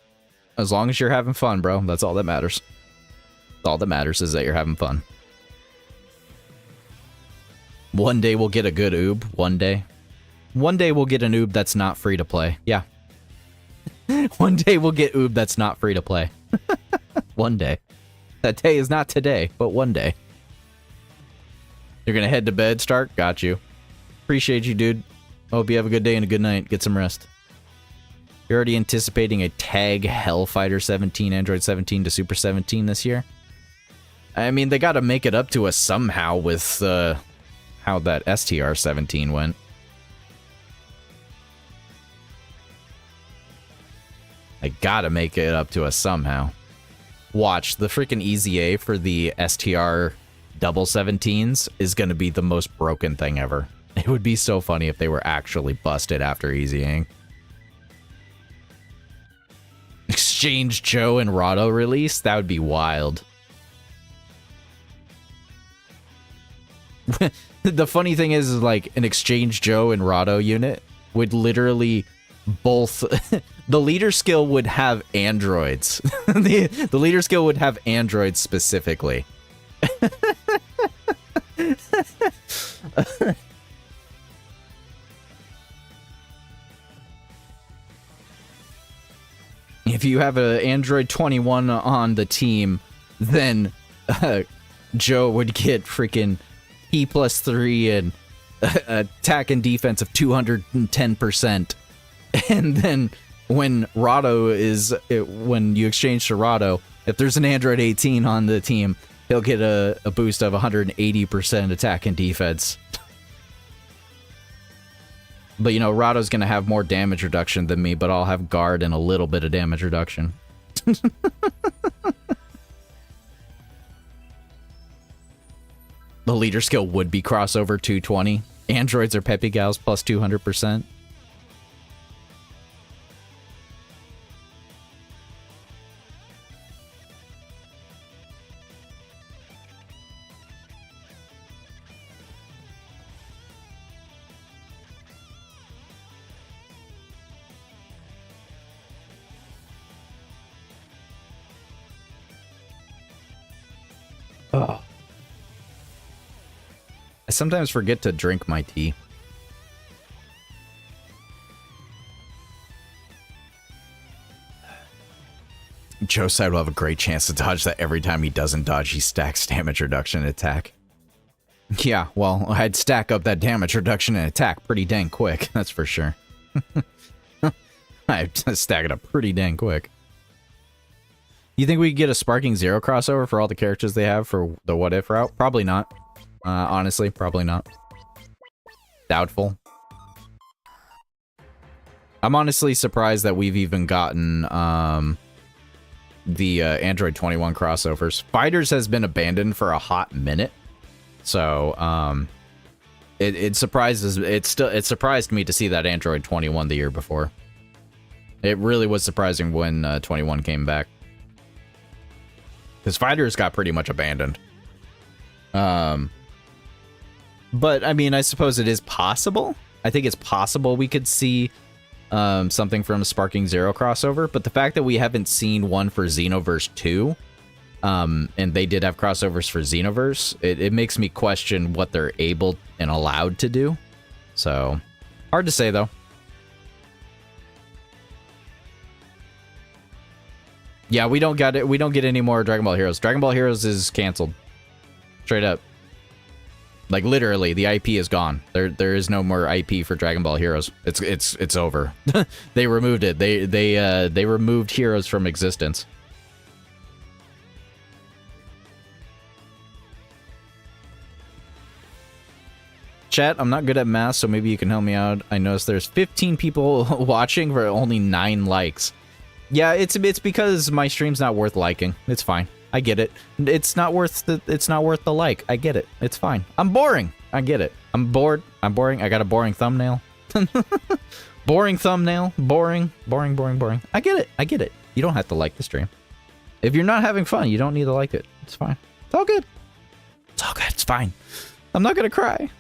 as long as you're having fun, bro, that's all that matters. All that matters is that you're having fun. One day we'll get a good oob. One day. One day we'll get an oob that's not free to play. Yeah. One day we'll get oob that's not free to play. One day. That day is not today, but one day. You're gonna head to bed, Stark? Got you. Appreciate you, dude. Hope you have a good day and a good night. Get some rest. You're already anticipating a tag Hellfighter 17, Android 17 to Super 17 this year? I mean, they gotta make it up to us somehow with how that STR 17 went. They gotta make it up to us somehow. Watch, the freaking EZA for the STR double 17s is gonna be the most broken thing ever. It would be so funny if they were actually busted after EZAing. Exchange Joe and Rado release? That would be wild. The funny thing is like, an Exchange Joe and Rado unit would literally both... the leader skill would have androids. The leader skill would have androids specifically. If you have an Android 21 on the team, then Joe would get freaking P+3 and attack and defense of 210%. And then when when you exchange to Rado, if there's an Android 18 on the team, he'll get a boost of 180% attack and defense. But, you know, Rado's going to have more damage reduction than me, but I'll have guard and a little bit of damage reduction. The leader skill would be crossover 220. Androids are Peppy Gals plus 200%. Oh. I sometimes forget to drink my tea. Joe side will have a great chance to dodge that. Every time he doesn't dodge, he stacks damage reduction and attack. Yeah, well, I'd stack up that damage reduction and attack pretty dang quick, that's for sure. I'd stack it up pretty dang quick. You think we could get a Sparking Zero crossover for all the characters they have for the What If route? Probably not. Honestly, probably not. Doubtful. I'm honestly surprised that we've even gotten the Android 21 crossovers. Fighters has been abandoned for a hot minute, so it surprised me to see that Android 21 the year before. It really was surprising when 21 came back. Because Fighters got pretty much abandoned. But, I mean, I suppose it is possible. I think it's possible we could see something from Sparking Zero crossover. But the fact that we haven't seen one for Xenoverse 2, and they did have crossovers for Xenoverse, it makes me question what they're able and allowed to do. So, hard to say, though. Yeah, we don't get it. We don't get any more Dragon Ball Heroes. Dragon Ball Heroes is canceled. Straight up. Like literally, the IP is gone. There is no more IP for Dragon Ball Heroes. It's over. They removed it. They removed Heroes from existence. Chat, I'm not good at math, so maybe you can help me out. I noticed there's 15 people watching for only 9 likes. Yeah, it's because my stream's not worth liking. It's fine. I get it. It's not worth the like. I get it. It's fine. I'm boring. I get it. I'm bored. I'm boring. I got a boring thumbnail. Boring thumbnail. Boring. I get it. I get it. You don't have to like the stream. If you're not having fun, you don't need to like it. It's fine. It's all good. It's all good. It's fine. I'm not gonna cry.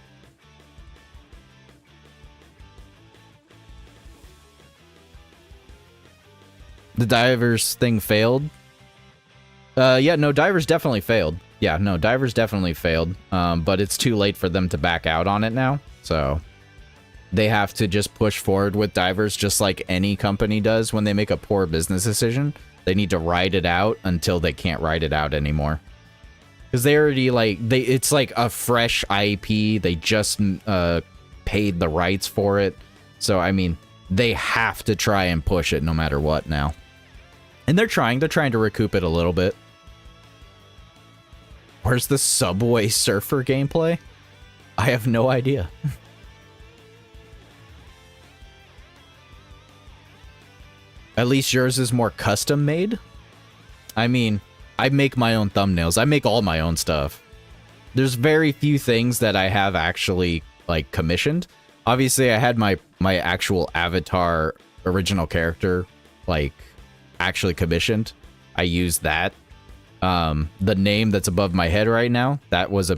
The divers thing failed. Yeah, no, divers definitely failed. Yeah, no, divers definitely failed. But it's too late for them to back out on it now. So they have to just push forward with divers just like any company does when they make a poor business decision. They need to ride it out until they can't ride it out anymore. Because they already, like, it's like a fresh IP. They just paid the rights for it. So, I mean, they have to try and push it no matter what now. And they're trying to recoup it a little bit. Where's the Subway Surfer gameplay? I have no idea. At least yours is more custom made. I mean, I make my own thumbnails. I make all my own stuff. There's very few things that I have actually, like, commissioned. Obviously, I had my actual avatar original character, like, actually commissioned. I used that. The name that's above my head right now, that was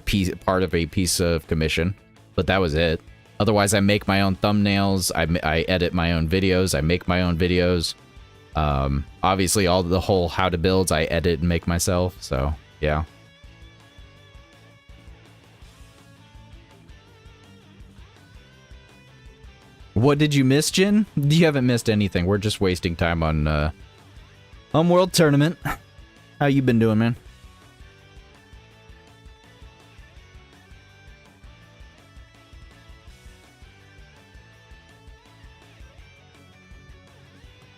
part of a piece of commission, but that was it. Otherwise, I make my own thumbnails. I edit my own videos. I make my own videos. Obviously, the whole how to builds, I edit and make myself. So yeah. What did you miss, Jin? You haven't missed anything. We're just wasting time on World Tournament. How you been doing, man?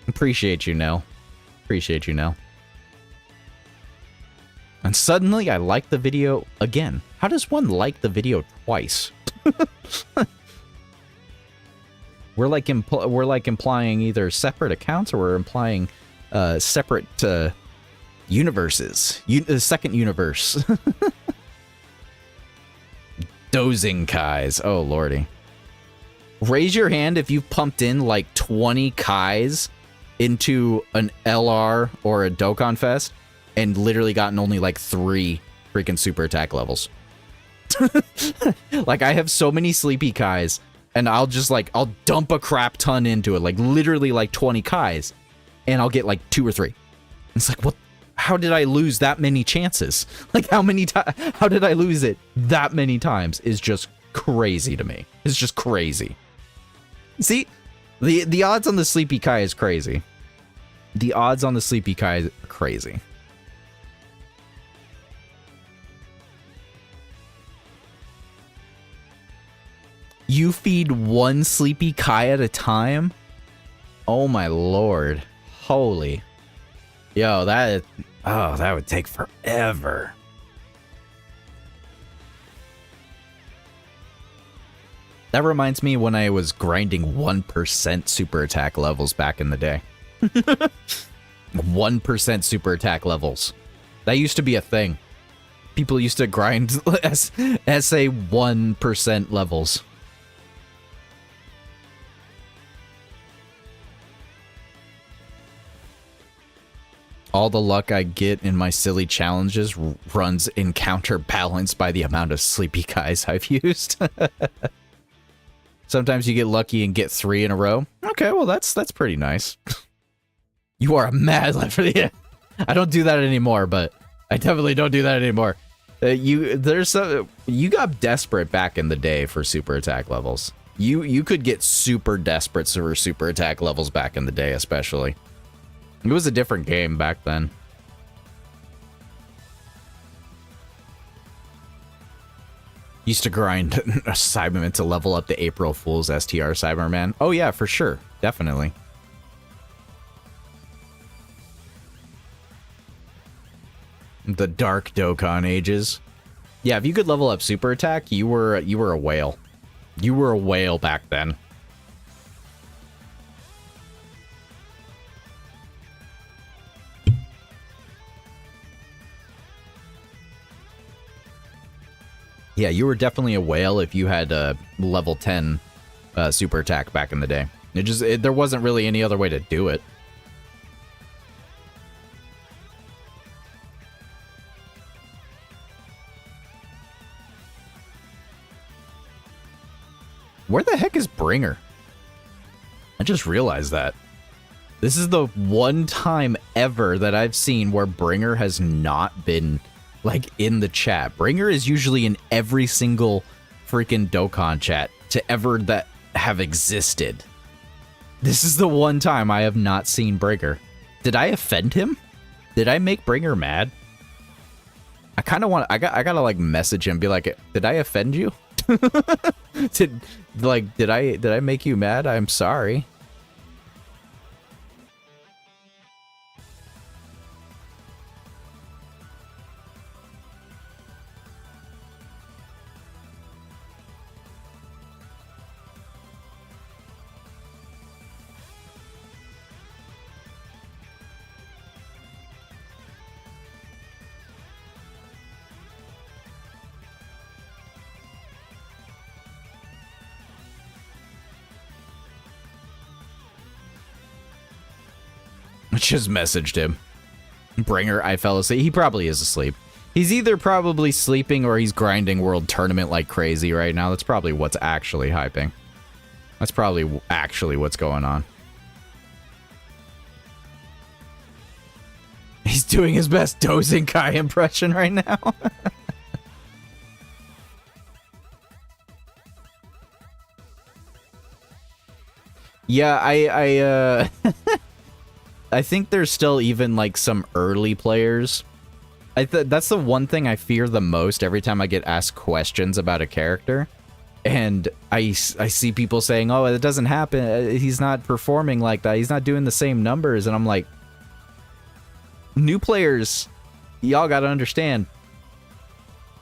Appreciate you, Nell. Appreciate you, Nell. And suddenly I like the video again. How does one like the video twice? We're like implying either separate accounts or we're implying separate universes. Second universe. Dozing Kais. Oh, lordy. Raise your hand if you've pumped in like 20 Kais into an LR or a Dokkan Fest and literally gotten only like 3 freaking super attack levels. Like, I have so many sleepy Kais, and I'll just like, I'll dump a crap ton into it, like literally like 20 Kais, and I'll get like 2 or 3. It's like, what? How did I lose that many chances? Like, how did I lose it that many times is just crazy to me. It's just crazy. See, the odds on the Sleepy Kai is crazy. The odds on the Sleepy Kai are crazy. You feed one Sleepy Kai at a time? Oh my lord. Holy. Yo, that would take forever. That reminds me when I was grinding 1% super attack levels back in the day. 1% super attack levels. That used to be a thing. People used to grind SA 1% levels. All the luck I get in my silly challenges runs in counterbalanced by the amount of sleepy Kais I've used. Sometimes you get lucky and get 3 in a row. Okay, well that's pretty nice. You are a mad leper. Yeah. I don't do that anymore, but I definitely don't do that anymore. You got desperate back in the day for super attack levels. You could get super desperate for super attack levels back in the day, especially. It was a different game back then. Used to grind a Cyberman to level up the April Fool's STR Cyberman. Oh yeah, for sure. Definitely. The dark Dokkan ages. Yeah, if you could level up super attack, you were a whale. You were a whale back then. Yeah, you were definitely a whale if you had a level 10 super attack back in the day. There wasn't really any other way to do it. Where the heck is Bringer? I just realized that. This is the one time ever that I've seen where Bringer has not been, like, in the chat. Bringer is usually in every single freaking Dokkan chat to ever that have existed. This is the one time I have not seen Bringer. Did I offend him? Did I make Bringer mad? I kind of want. I gotta like message him, be like, did I offend you? did I make you mad? I'm sorry. Just messaged him. Bringer, I fell asleep. He probably is asleep. He's either probably sleeping or he's grinding World Tournament like crazy right now. That's probably what's actually hyping. That's probably actually what's going on. He's doing his best Dozing Kai impression right now. Yeah, I think there's still even like some early players. That's the one thing I fear the most every time I get asked questions about a character. And I see people saying, oh, it doesn't happen. He's not performing like that. He's not doing the same numbers. And I'm like, new players, y'all got to understand.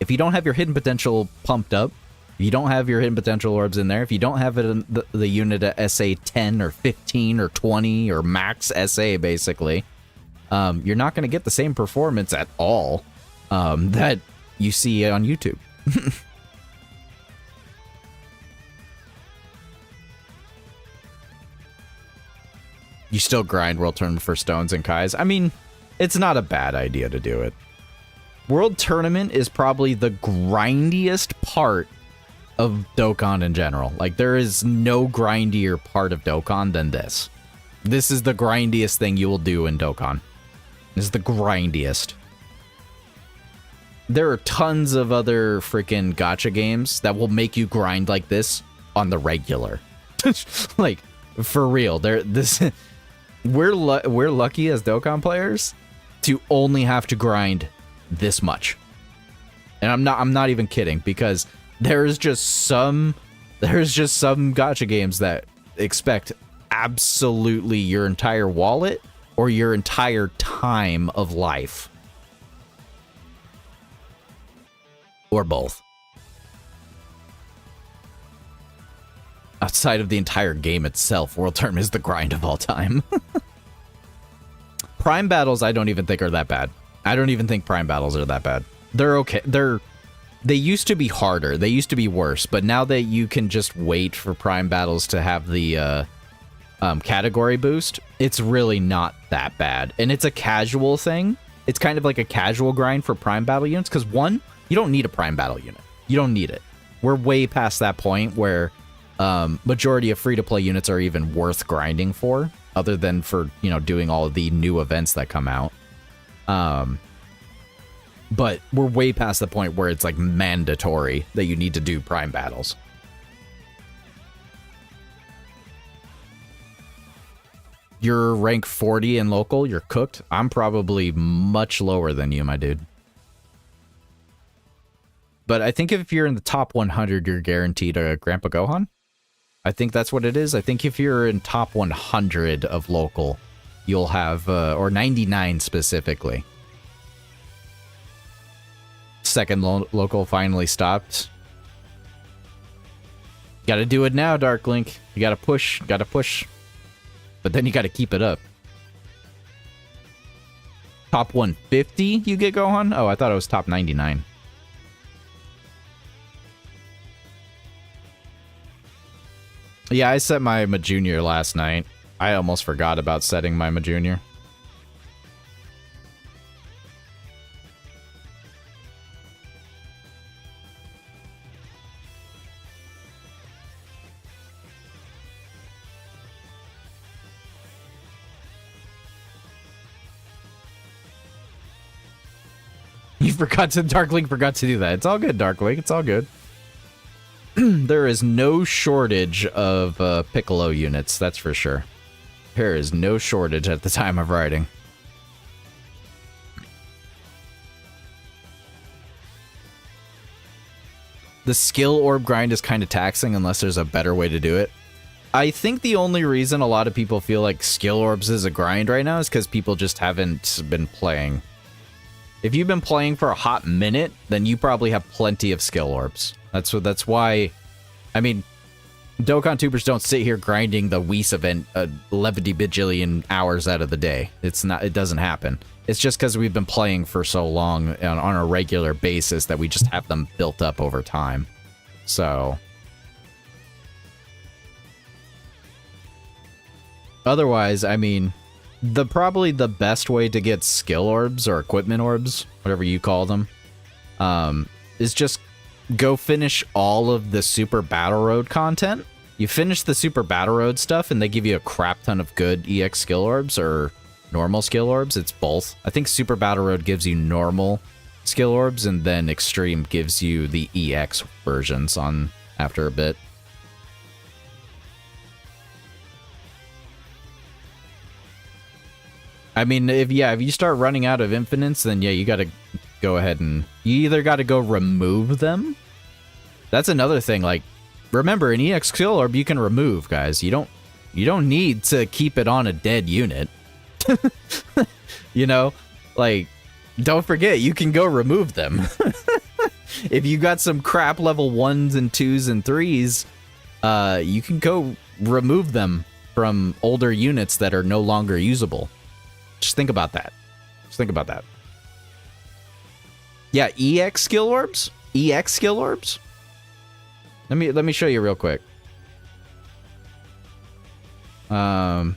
If you don't have your hidden potential pumped up, if you don't have your hidden potential orbs in there, if you don't have it in the unit at SA 10 or 15 or 20 or max SA, basically, you're not going to get the same performance at all that you see on YouTube. You still grind World Tournament for stones and Kais. I mean, it's not a bad idea to do it. World Tournament is probably the grindiest part of Dokkan in general. Like, there is no grindier part of Dokkan than this. This is the grindiest thing you will do in Dokkan. This is the grindiest. There are tons of other freaking gacha games that will make you grind like this on the regular. Like, for real. We're lucky as Dokkan players to only have to grind this much. And I'm not even kidding, because there's just some gacha games that expect absolutely your entire wallet or your entire time of life. Or both. Outside of the entire game itself, World Tournament is the grind of all time. Prime battles, I don't even think are that bad. I don't even think prime battles are that bad. They're okay. They used to be harder. They used to be worse. But now that you can just wait for prime battles to have the category boost, it's really not that bad. And it's a casual thing. It's kind of like a casual grind for prime battle units. Because one, you don't need a prime battle unit. You don't need it. We're way past that point where majority of free-to-play units are even worth grinding for, other than for, you know, doing all of the new events that come out. But we're way past the point where it's like mandatory that you need to do prime battles. You're rank 40 in local, you're cooked. I'm probably much lower than you, my dude. But I think if you're in the top 100, you're guaranteed a Grandpa Gohan. I think that's what it is. I think if you're in top 100 of local, you'll have, or 99 specifically. Second local finally stopped. Gotta do it now, Dark Link. You gotta push, But then you gotta keep it up. Top 150, you get Gohan? Oh, I thought it was top 99. Yeah, I set my Majunior last night. I almost forgot about setting my Majunior. Darklink forgot to do that. It's all good, Darklink. It's all good. There is no shortage of Piccolo units, that's for sure. There is no shortage at the time of writing. The skill orb grind is kind of taxing unless there's a better way to do it. I think the only reason a lot of people feel like skill orbs is a grind right now is because people just haven't been playing. If you've been playing for a hot minute, then you probably have plenty of skill orbs. That's why, I mean, Dokkan tubers don't sit here grinding the Whis event 11 bajillion hours out of the day. It doesn't happen. It's just because we've been playing for so long on a regular basis that we just have them built up over time. So otherwise, I mean, probably the best way to get skill orbs or equipment orbs, whatever you call them, is just go finish all of the Super Battle Road content. You finish the Super Battle Road stuff and they give you a crap ton of good EX skill orbs or normal skill orbs. It's both. I think Super Battle Road gives you normal skill orbs and then Extreme gives you the EX versions on after a bit. I mean, if you start running out of infinites, then yeah, you gotta go ahead and... You either gotta go remove them. That's another thing, like, remember, an EX skill orb you can remove, guys. You don't need to keep it on a dead unit. You know? Like, don't forget, you can go remove them. If you got some crap level 1s and 2s and 3s, you can go remove them from older units that are no longer usable. Just think about that. Just think about that. Yeah, EX skill orbs? EX skill orbs? Let me show you real quick. So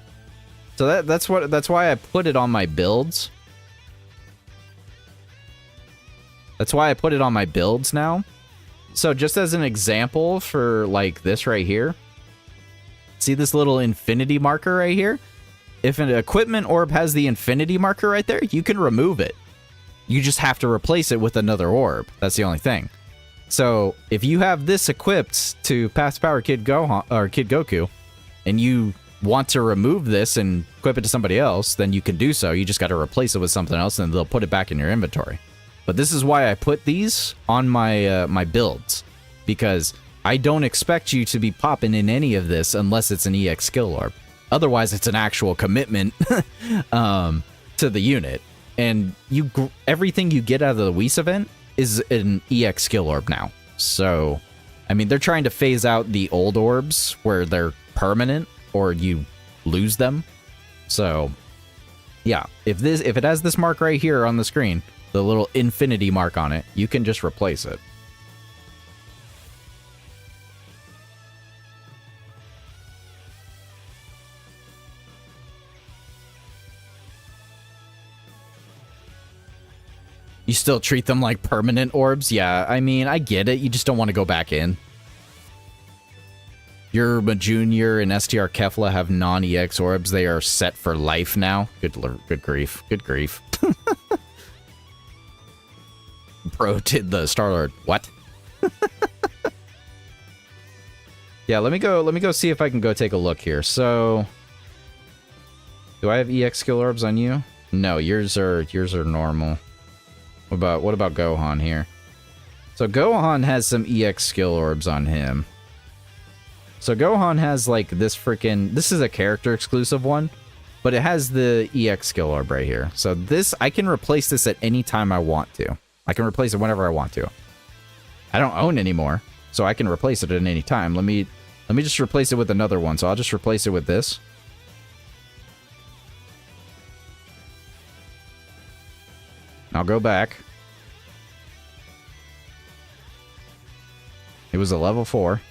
that's why I put it on my builds. That's why I put it on my builds now. So just as an example for like this right here. See this little infinity marker right here? If an equipment orb has the infinity marker right there, you can remove it. You just have to replace it with another orb. That's the only thing. So if you have this equipped to Past Power Kid Gohan or Kid Goku, and you want to remove this and equip it to somebody else, then you can do so. You just got to replace it with something else, and they'll put it back in your inventory. But this is why I put these on my my builds, because I don't expect you to be popping in any of this unless it's an EX skill orb. Otherwise, it's an actual commitment to the unit. And everything you get out of the Whis event is an EX skill orb now. So, I mean, they're trying to phase out the old orbs where they're permanent or you lose them. So, yeah, if it has this mark right here on the screen, the little infinity mark on it, you can just replace it. You still treat them like permanent orbs? Yeah, I mean, I get it. You just don't want to go back in. Yerma Jr. and STR Kefla have non-EX orbs. They are set for life now. Good grief. Good grief. Bro did the Star-Lord. What? Yeah, let me go see if I can go take a look here. So, do I have EX skill orbs on you? No, yours are normal. What about Gohan here? So Gohan has some EX skill orbs on him. So Gohan has like this is a character exclusive one, but it has the EX skill orb right here. So this, I can replace this at any time I want to. I can replace it whenever I want to. I don't own anymore, so I can replace it at any time. Let me just replace it with another one. So I'll just replace it with this. I'll go back. It was a level 4.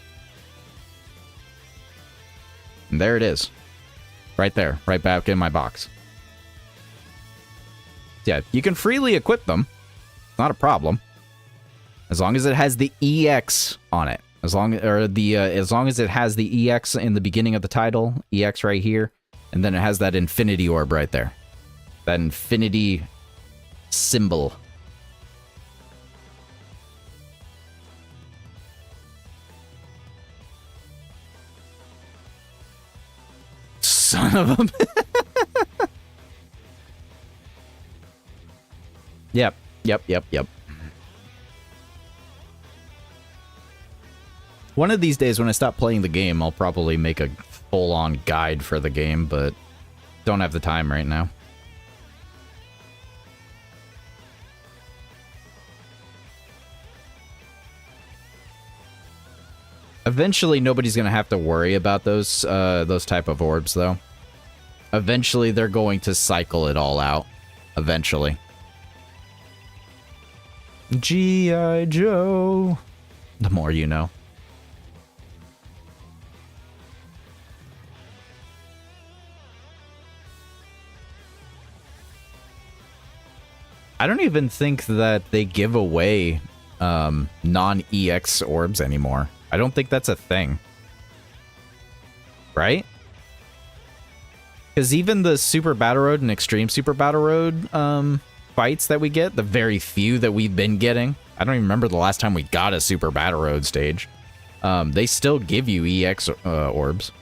And there it is. Right there. Right back in my box. Yeah, you can freely equip them. Not a problem. As long as it has the EX on it. As long as it has the EX in the beginning of the title. EX right here. And then it has that infinity orb right there. That infinity symbol. Son of a... Yep. One of these days when I stop playing the game, I'll probably make a full-on guide for the game, but don't have the time right now. Eventually, nobody's going to have to worry about those type of orbs, though. Eventually, they're going to cycle it all out. Eventually. G.I. Joe. The more you know. I don't even think that they give away non-EX orbs anymore. I don't think that's a thing. Right? Because even the Super Battle Road and Extreme Super Battle Road fights that we get, the very few that we've been getting, I don't even remember the last time we got a Super Battle Road stage. They still give you EX orbs.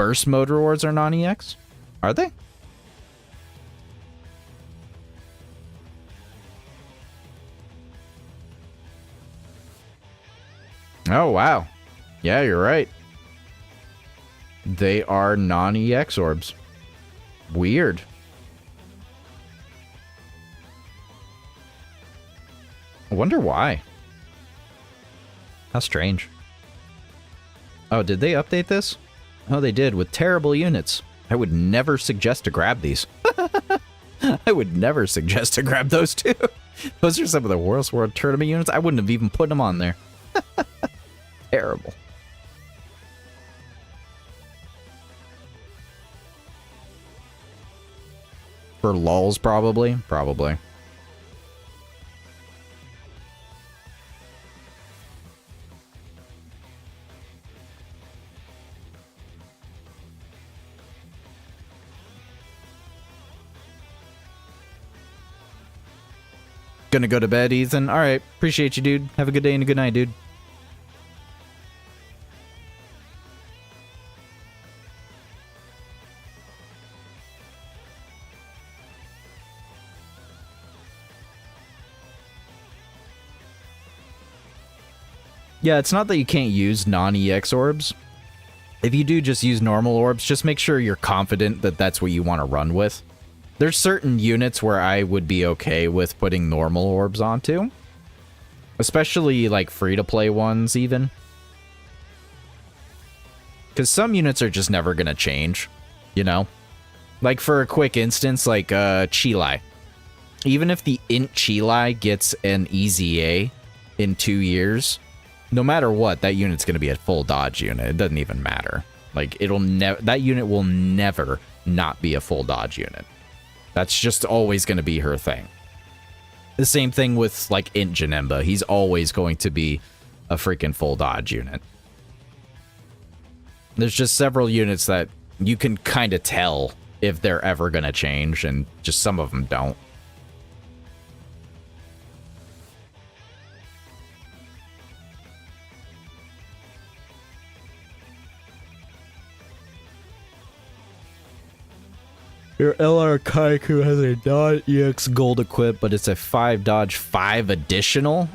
burst mode rewards are non-EX? Are they? Oh, wow. Yeah, you're right. They are non-EX orbs. Weird. I wonder why. How strange. Oh, did they update this? Oh, they did, with terrible units. I would never suggest to grab these. I would never suggest to grab those two. Those are some of the worst World Tournament units. I wouldn't have even put them on there. Terrible. For lulz, probably. Probably. Gonna go to bed, Ethan. Alright, appreciate you, dude. Have a good day and a good night, dude. Yeah, it's not that you can't use non-EX orbs. If you do just use normal orbs, just make sure you're confident that that's what you want to run with. There's certain units where I would be okay with putting normal orbs onto. Especially, like, free-to-play ones, even. Because some units are just never going to change, you know? Like, for a quick instance, like, Chilai. Even if the Int Chilai gets an EZA in 2 years, no matter what, that unit's going to be a full dodge unit. It doesn't even matter. Like, it'll never... That unit will never not be a full dodge unit. That's just always going to be her thing. The same thing with, like, Int Janemba. He's always going to be a freaking full dodge unit. There's just several units that you can kind of tell if they're ever going to change, and just some of them don't. Your LR Kaiku has a non-EX gold equip, but it's a 5 dodge, 5 additional?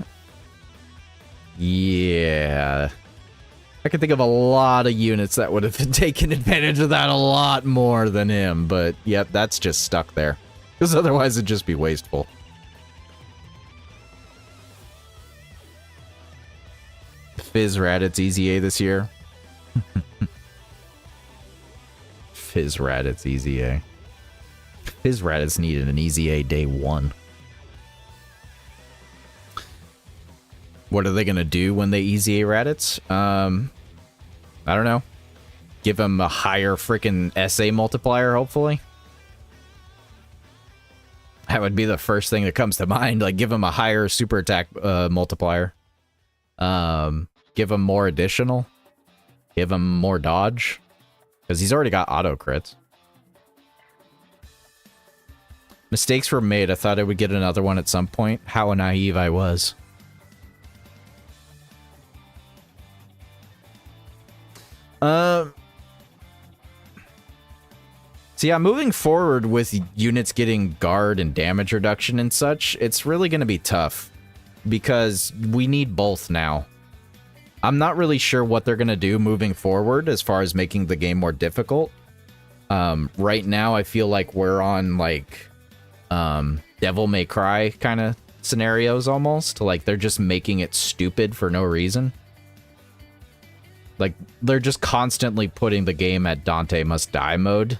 Yeah. I can think of a lot of units that would have taken advantage of that a lot more than him, but yep, that's just stuck there. Because otherwise it'd just be wasteful. Fizz Raditz EZA this year. Fizz Raditz EZA. His Raditz needed an EZA day 1. What are they going to do when they EZA Raditz? I don't know. Give him a higher freaking SA multiplier, hopefully. That would be the first thing that comes to mind. Like, give him a higher super attack multiplier. Give him more additional. Give him more dodge. Because he's already got auto crits. Mistakes were made. I thought I would get another one at some point. How naive I was. So yeah, moving forward with units getting guard and damage reduction and such, it's really going to be tough. Because we need both now. I'm not really sure what they're going to do moving forward as far as making the game more difficult. Right now, I feel like we're on, like... Devil May Cry kind of scenarios almost. Like, they're just making it stupid for no reason. Like, they're just constantly putting the game at Dante Must Die mode,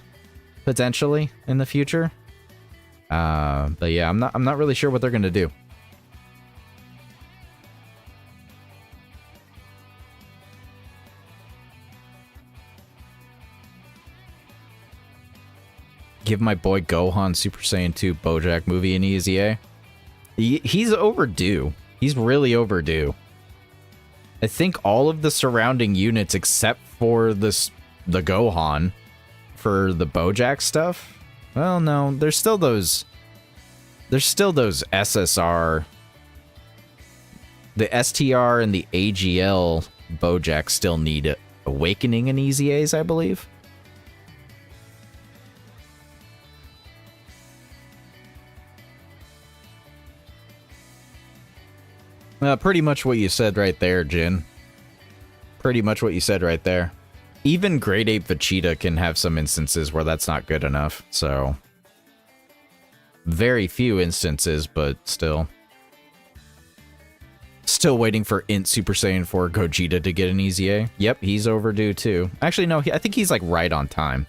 potentially, in the future. But yeah, I'm not really sure what they're gonna do. Give my boy Gohan Super Saiyan 2 Bojack movie in EZA. He's overdue. He's really overdue. I think all of the surrounding units except for the Gohan for the Bojack stuff. Well, no, there's still those SSR, the STR and the AGL Bojack still need awakening in EZAs, I believe. Pretty much what you said right there, Jin. Pretty much what you said right there. Even Grade 8 Vegeta can have some instances where that's not good enough, so... Very few instances, but still. Still waiting for Int Super Saiyan 4 Gogeta to get an easy A. Yep, he's overdue too. Actually, no, I think he's like right on time.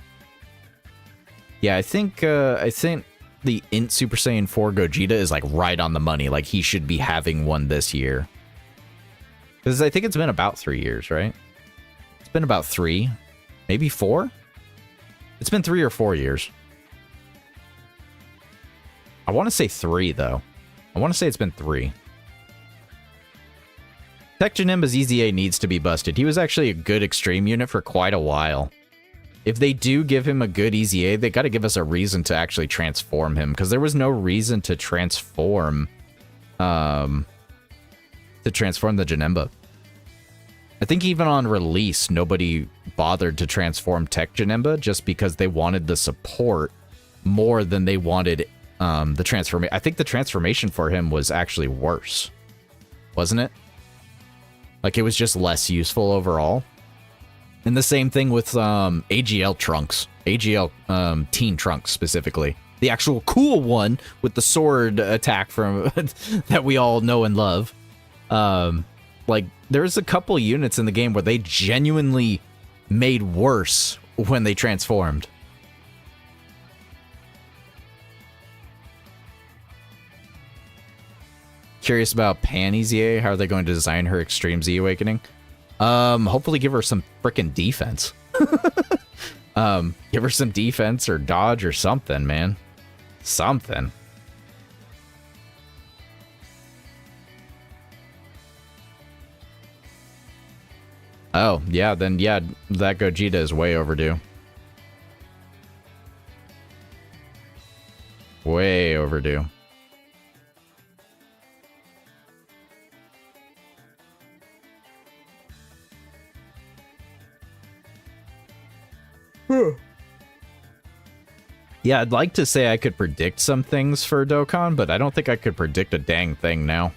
Yeah, I think the Int Super Saiyan 4 Gogeta is like right on the money. Like he should be having one this year. Because I think it's been about 3 years, right? It's been about 3, maybe 4? It's been 3 or 4 years. I want to say 3, though. I want to say it's been 3. Tech Janemba's EZA needs to be busted. He was actually a good extreme unit for quite a while. If they do give him a good EZA, they got to give us a reason to actually transform him, because there was no reason to transform the Janemba. I think even on release, nobody bothered to transform Tech Janemba just because they wanted the support more than they wanted the transformation. I think the transformation for him was actually worse, wasn't it? Like, it was just less useful overall. And the same thing with AGL Trunks. AGL Teen Trunks, specifically. The actual cool one with the sword attack from that we all know and love. Like, there's a couple units in the game where they genuinely made worse when they transformed. Curious about Pan EZA. How are they going to design her Extreme Z Awakening? Hopefully give her some frickin' defense. Give her some defense or dodge or something, man. Something. Oh, yeah, then yeah, that Gogeta is way overdue. Way overdue. Yeah, I'd like to say I could predict some things for Dokkan, but I don't think I could predict a dang thing now.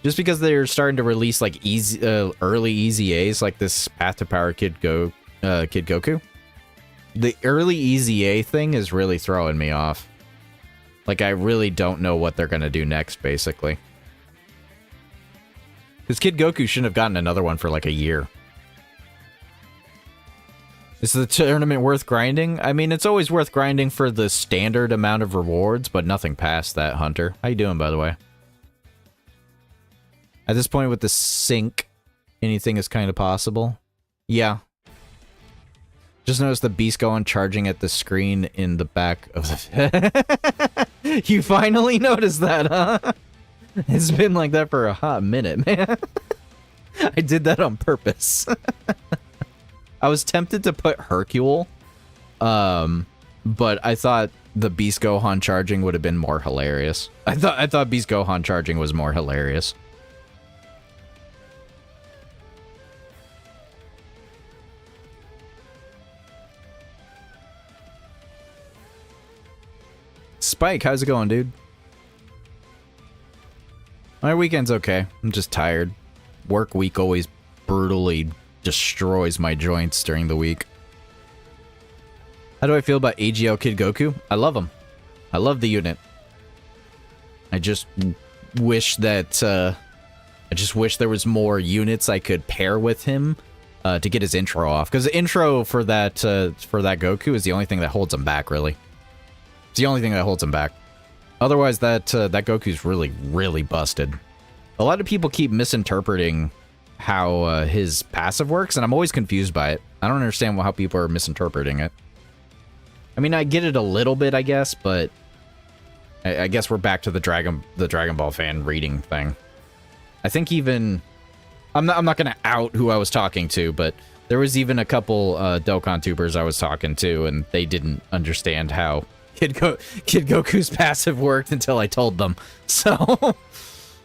Just because they're starting to release like early EZAs, like this Path to Power Kid Goku. The early EZA thing is really throwing me off. Like, I really don't know what they're gonna do next, basically. Because Kid Goku shouldn't have gotten another one for like a year. Is the tournament worth grinding? I mean, it's always worth grinding for the standard amount of rewards, but nothing past that, Hunter. How you doing, by the way? At this point with the sync, anything is kind of possible. Yeah. Just noticed the beast go on charging at the screen in the back of the... You finally noticed that, huh? It's been like that for a hot minute, man. I did that on purpose. I was tempted to put Hercule, but I thought the Beast Gohan charging would have been more hilarious. I thought Beast Gohan charging was more hilarious. Spike, how's it going, dude? My weekend's okay. I'm just tired. Work week always brutally destroys my joints during the week. How do I feel about AGL Kid Goku? I love him. I love the unit. I just wish that there was more units I could pair with him to get his intro off. Because the intro for that Goku is the only thing that holds him back, really. It's the only thing that holds him back. Otherwise, that Goku's really, really busted. A lot of people keep misinterpreting how his passive works, and I'm always confused by it. I don't understand how people are misinterpreting it. I mean, I get it a little bit, I guess, but I guess we're back to the Dragon Ball fan reading thing. I think even I'm not gonna out who I was talking to, but there was even a couple Dokkan tubers I was talking to, and they didn't understand how Kid Goku's passive worked until I told them. So,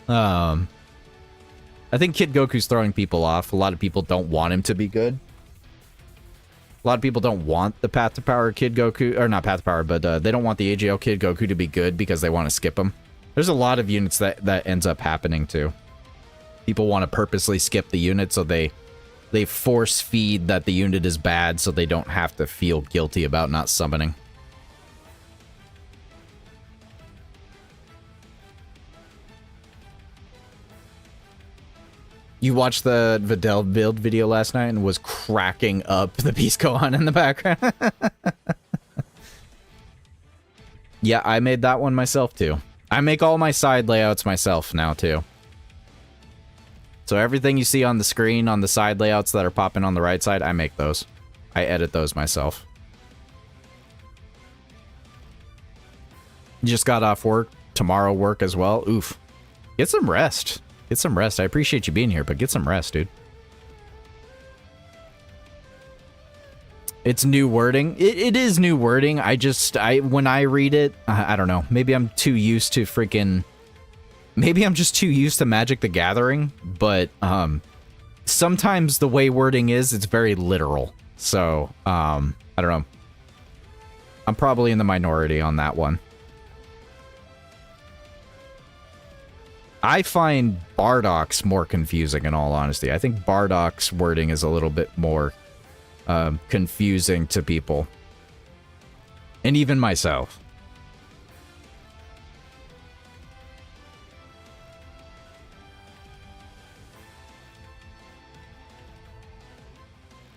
I think Kid Goku's throwing people off. A lot of people don't want him to be good. A lot of people don't want the Path to Power Kid Goku, or not Path to Power, but they don't want the AGL Kid Goku to be good because they want to skip him. There's a lot of units that ends up happening too. People want to purposely skip the unit, so they force feed that the unit is bad so they don't have to feel guilty about not summoning. You watched the Videl build video last night and was cracking up the Beast Gohan in the background. Yeah, I made that one myself too. I make all my side layouts myself now too. So everything you see on the screen on the side layouts that are popping on the right side, I make those. I edit those myself. You just got off work. Tomorrow work as well. Oof. Get some rest. Get some rest. I appreciate you being here, but get some rest, dude. It's new wording. It is new wording. When I read it, I don't know. Maybe I'm too used to freaking... Maybe I'm just too used to Magic the Gathering, but sometimes the way wording is, it's very literal. So, I don't know. I'm probably in the minority on that one. I find Bardock's more confusing, in all honesty. I think Bardock's wording is a little bit more confusing to people. And even myself.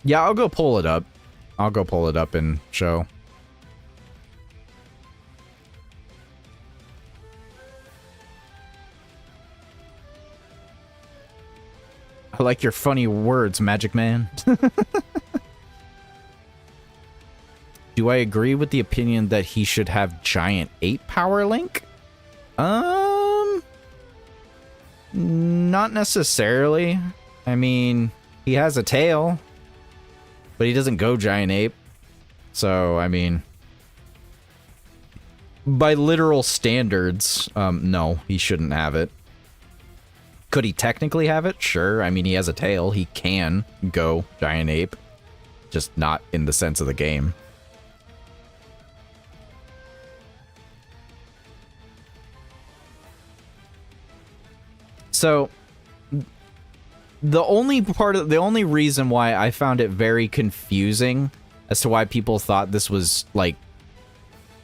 Yeah, I'll go pull it up. I'll go pull it up and show. I like your funny words, Magic Man. Do I agree with the opinion that he should have Giant 8 Power Link? Not necessarily. I mean, he has a tail, but he doesn't go Giant Ape. So, I mean, by literal standards, no, he shouldn't have it. Could he technically have it? Sure. I mean, he has a tail. He can go Giant Ape. Just not in the sense of the game. So, the only reason why I found it very confusing as to why people thought this was, like,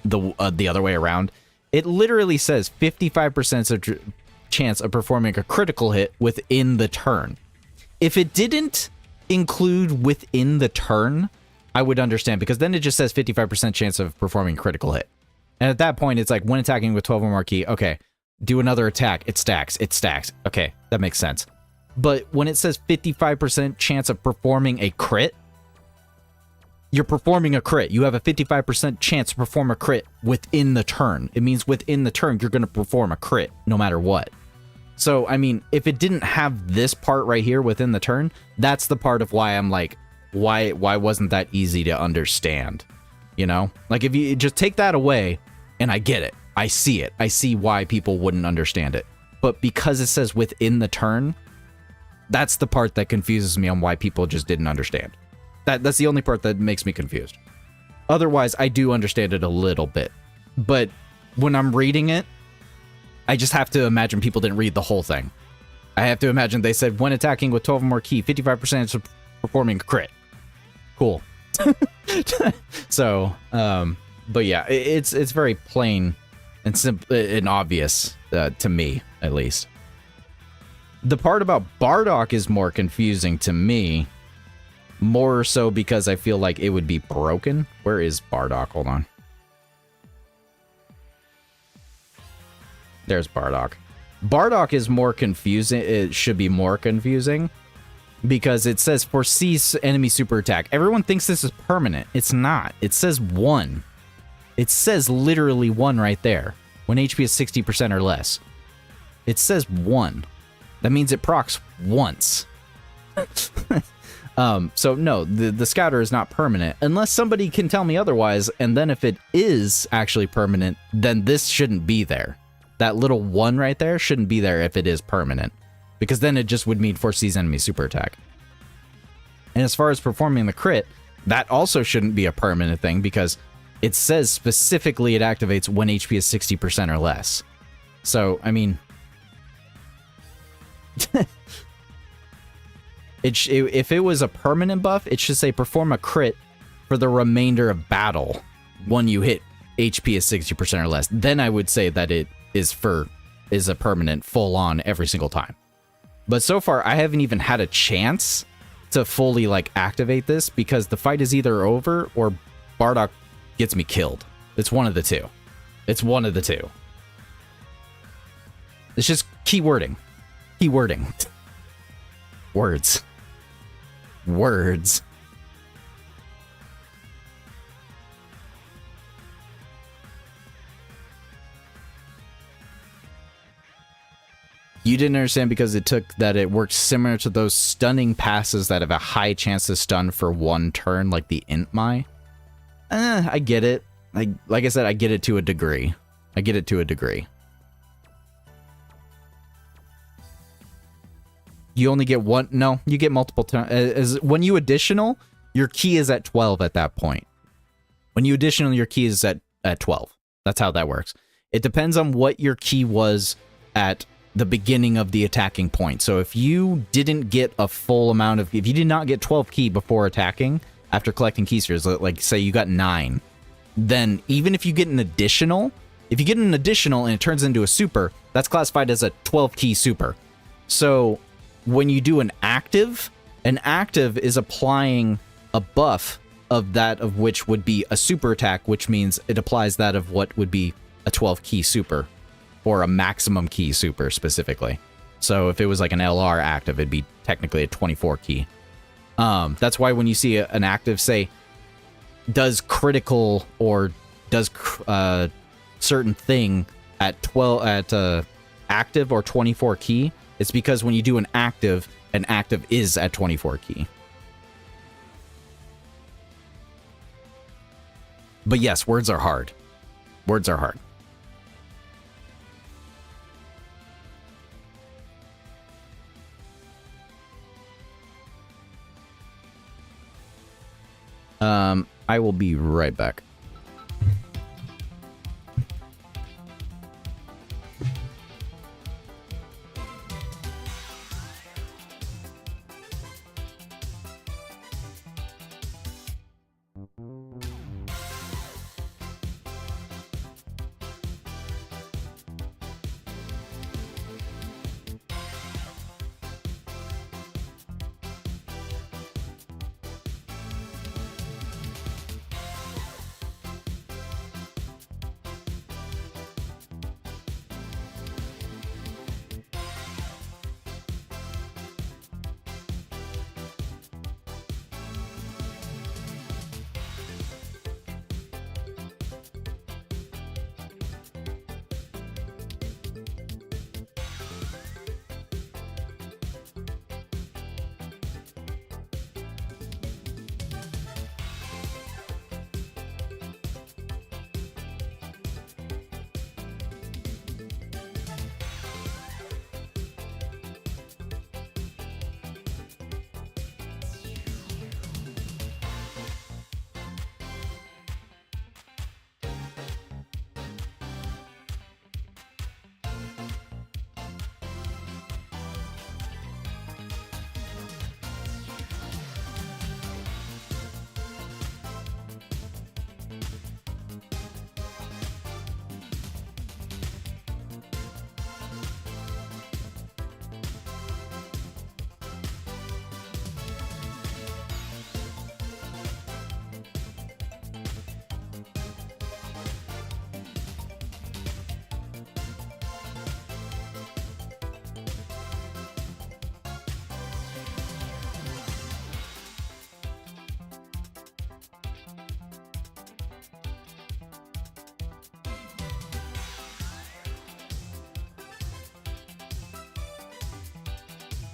the other way around, it literally says 55% chance of performing a critical hit within the turn. If it didn't include within the turn, I would understand, because then it just says 55% chance of performing a critical hit. And at that point, it's like, when attacking with 12 or more ki, okay, do another attack, it stacks. Okay, that makes sense. But when it says 55% chance of performing a crit, you're performing a crit. You have a 55% chance to perform a crit within the turn. It means within the turn, you're going to perform a crit no matter what. So, I mean, if it didn't have this part right here within the turn, that's the part of why I'm like, why wasn't that easy to understand? You know? Like, if you just take that away, and I get it. I see it. I see why people wouldn't understand it. But because it says within the turn, that's the part that confuses me on why people just didn't understand. That's the only part that makes me confused. Otherwise, I do understand it a little bit. But when I'm reading it, I just have to imagine people didn't read the whole thing. I have to imagine they said, when attacking with 12 or more ki, 55% of performing a crit. Cool. So, but yeah, it's very plain and simple and obvious to me, at least. The part about Bardock is more confusing to me, more so because I feel like it would be broken. Where is Bardock? Hold on. There's Bardock. Bardock is more confusing. It should be more confusing because it says foresees enemy super attack. Everyone thinks this is permanent. It's not. It says 1. It says literally 1 right there. When HP is 60% or less. It says 1. That means it procs once. So no, the scouter is not permanent unless somebody can tell me otherwise. And then if it is actually permanent, then this shouldn't be there. That little 1 right there shouldn't be there if it is permanent, because then it just would mean foresees enemy super attack. And as far as performing the crit, that also shouldn't be a permanent thing because it says specifically it activates when HP is 60% or less. So, I mean... if it was a permanent buff, it should say perform a crit for the remainder of battle when you hit HP is 60% or less. Then I would say that it is a permanent full-on every single time. But so far, I haven't even had a chance to fully, like, activate this because the fight is either over or Bardock gets me killed. It's one of the two. It's one of the two. It's just keywording. Keywording. Words. Words. You didn't understand because it works similar to those stunning passes that have a high chance to stun for one turn, like the Int My. I get it. Like I said, I get it to a degree. I get it to a degree. You only get one. No, you get multiple times. When you additional, your key is at 12 at that point. When you additional, your key is at 12. That's how that works. It depends on what your key was at the beginning of the attacking point. So if you didn't get a full amount of, if you did not get 12 key before attacking, after collecting key spheres, like say you got 9, then even if you get an additional, if you get an additional and it turns into a super, that's classified as a 12 key super. So when you do an active is applying a buff of that of which would be a super attack, which means it applies that of what would be a 12 key super. Or a maximum key super specifically. So if it was like an LR active, it'd be technically a 24 key. That's why when you see an active, say, does critical or does certain thing at 12 at active or 24 key, it's because when you do an active is at 24 key. But yes, words are hard. Words are hard. I will be right back.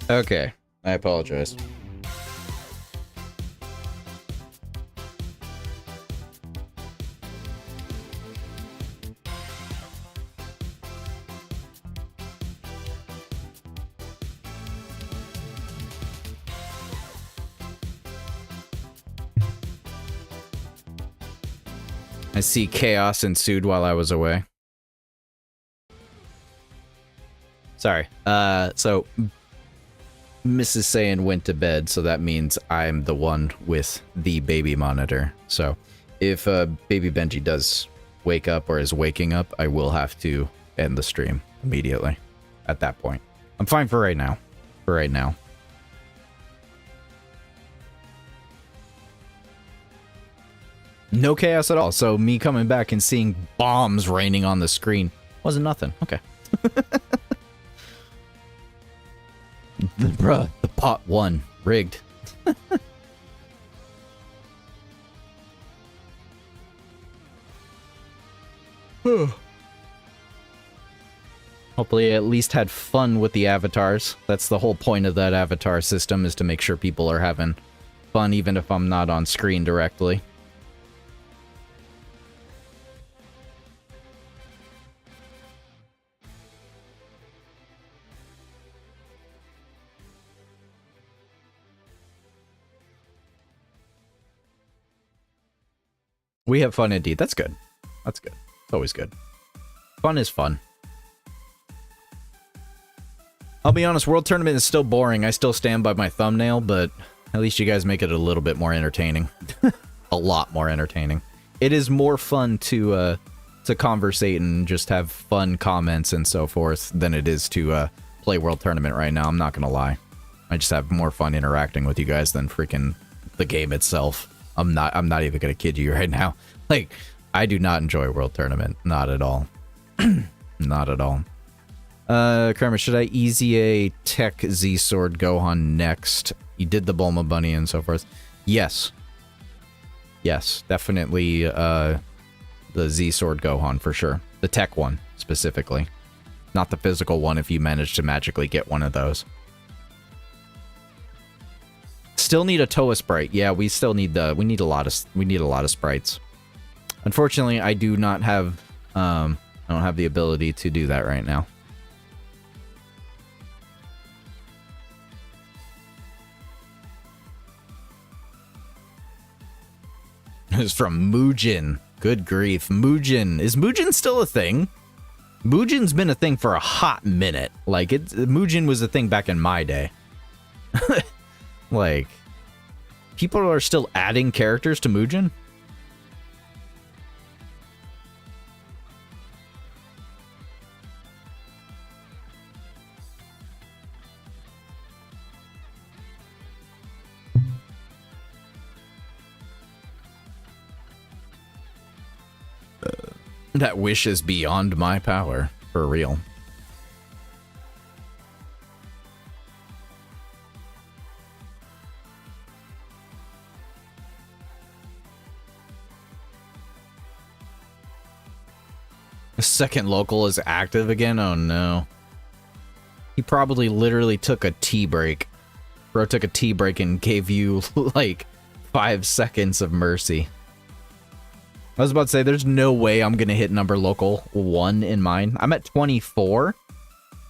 Okay, I apologize. I see chaos ensued while I was away. Sorry. So Mrs. Saiyan went to bed, so that means I'm the one with the baby monitor. So if baby Benji does wake up or is waking up, I will have to end the stream immediately at that point. I'm fine for right now. For right now. No chaos at all. So me coming back and seeing bombs raining on the screen wasn't nothing. Okay. Bruh, the pot won. Rigged. Hopefully I at least had fun with the avatars. That's the whole point of that avatar system, is to make sure people are having fun even if I'm not on screen directly. We have fun indeed. That's good. That's good. It's always good. Fun is fun. I'll be honest, World Tournament is still boring. I still stand by my thumbnail, but at least you guys make it a little bit more entertaining. A lot more entertaining. It is more fun to conversate and just have fun comments and so forth than it is to play World Tournament right now. I'm not gonna lie. I just have more fun interacting with you guys than freaking the game itself. I'm not even gonna kid you right now. Like, I do not enjoy World Tournament. Not at all. Not at all. Kermit, should I easy a Tech Z-Sword Gohan next? You did the Bulma Bunny and so forth. Yes. Yes, definitely the Z-Sword Gohan for sure. The Tech one, specifically. Not the physical one if you manage to magically get one of those. Still need a Toa sprite. Yeah, we still need we need a lot of sprites. Unfortunately, I do not have I don't have the ability to do that right now. It was from Muujin. Good grief. Muujin. Is Muujin still a thing? Muujin's been a thing for a hot minute. Like, Muujin was a thing back in my day. Like, people are still adding characters to Muujin? That wish is beyond my power, for real. The second local is active again? Oh no. He probably literally took a tea break. Bro took a tea break and gave you, like, 5 seconds of mercy. I was about to say, there's no way I'm gonna hit number local 1 in mine. I'm at 24,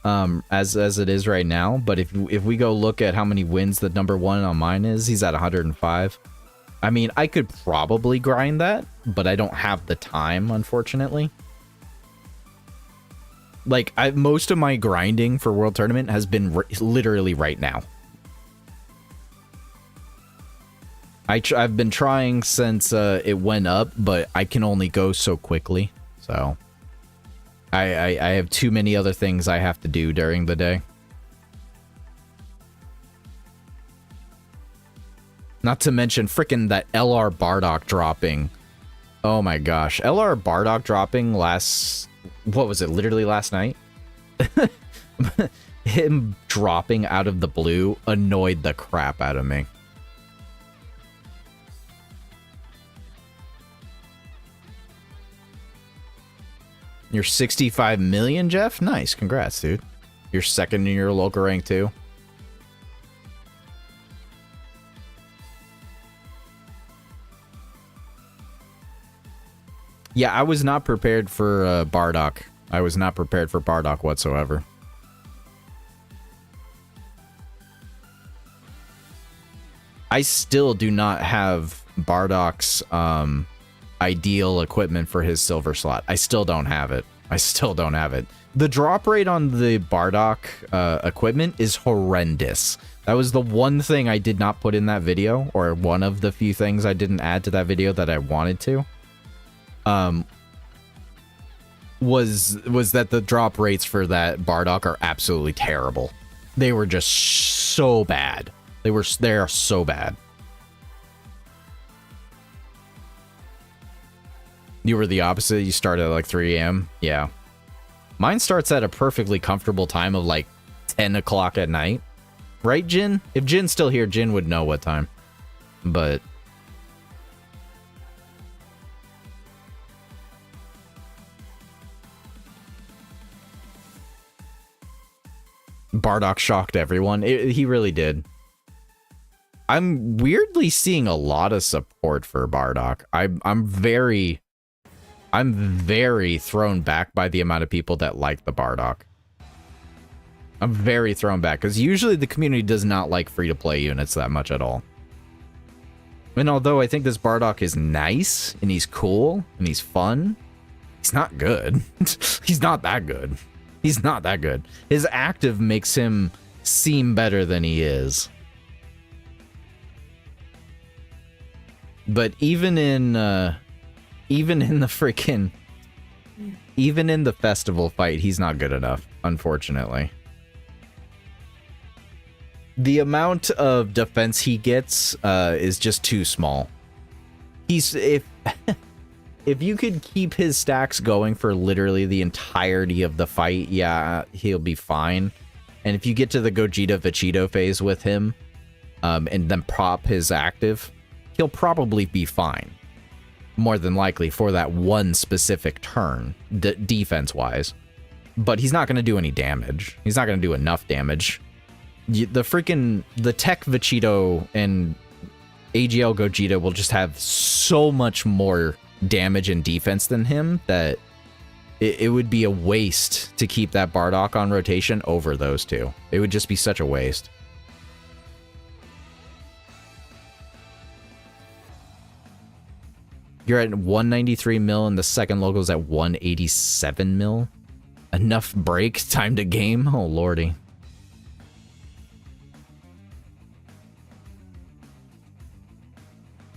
as it is right now. But if we go look at how many wins the number 1 on mine is, he's at 105. I mean, I could probably grind that, but I don't have the time, unfortunately. Like, most of my grinding for World Tournament has been literally right now. I've been trying since it went up, but I can only go so quickly. So I have too many other things I have to do during the day. Not to mention frickin' that LR Bardock dropping. Oh my gosh. LR Bardock dropping last... What was it? Literally last night? Him dropping out of the blue annoyed the crap out of me. You're 65 million, Jeff? Nice. Congrats, dude. You're second in your local rank, too. Yeah, I was not prepared for Bardock. I was not prepared for Bardock whatsoever. I still do not have Bardock's ideal equipment for his silver slot. I still don't have it. I still don't have it. The drop rate on the Bardock equipment is horrendous. That was the one thing I did not put in that video, or one of the few things I didn't add to that video that I wanted to. Was that the drop rates for that Bardock are absolutely terrible. They were just so bad. They are so bad. You were the opposite. You started at like 3 a.m. Yeah. Mine starts at a perfectly comfortable time of like 10 o'clock at night. Right, Jin? If Jin's still here, Jin would know what time. But... Bardock shocked everyone. He really did. I'm weirdly seeing a lot of support for Bardock. I'm very thrown back by the amount of people that like the Bardock. I'm very thrown back, because usually the community does not like free-to-play units that much at all. And although I think this Bardock is nice, and he's cool, and he's fun, he's not good. He's not that good. He's not that good. His active makes him seem better than he is. But even in the festival fight, he's not good enough, unfortunately. The amount of defense he gets is just too small. If you could keep his stacks going for literally the entirety of the fight, yeah, he'll be fine. And if you get to the Gogeta Vegito phase with him, and then prop his active, he'll probably be fine. More than likely for that one specific turn, defense-wise. But he's not going to do any damage. He's not going to do enough damage. The Tech Vegito and AGL Gogeta will just have so much more damage and defense than him that it would be a waste to keep that Bardock on rotation over those two. It would just be such a waste. You're at 193 mil and the second logo's at 187 mil. Enough break time to game? Oh lordy.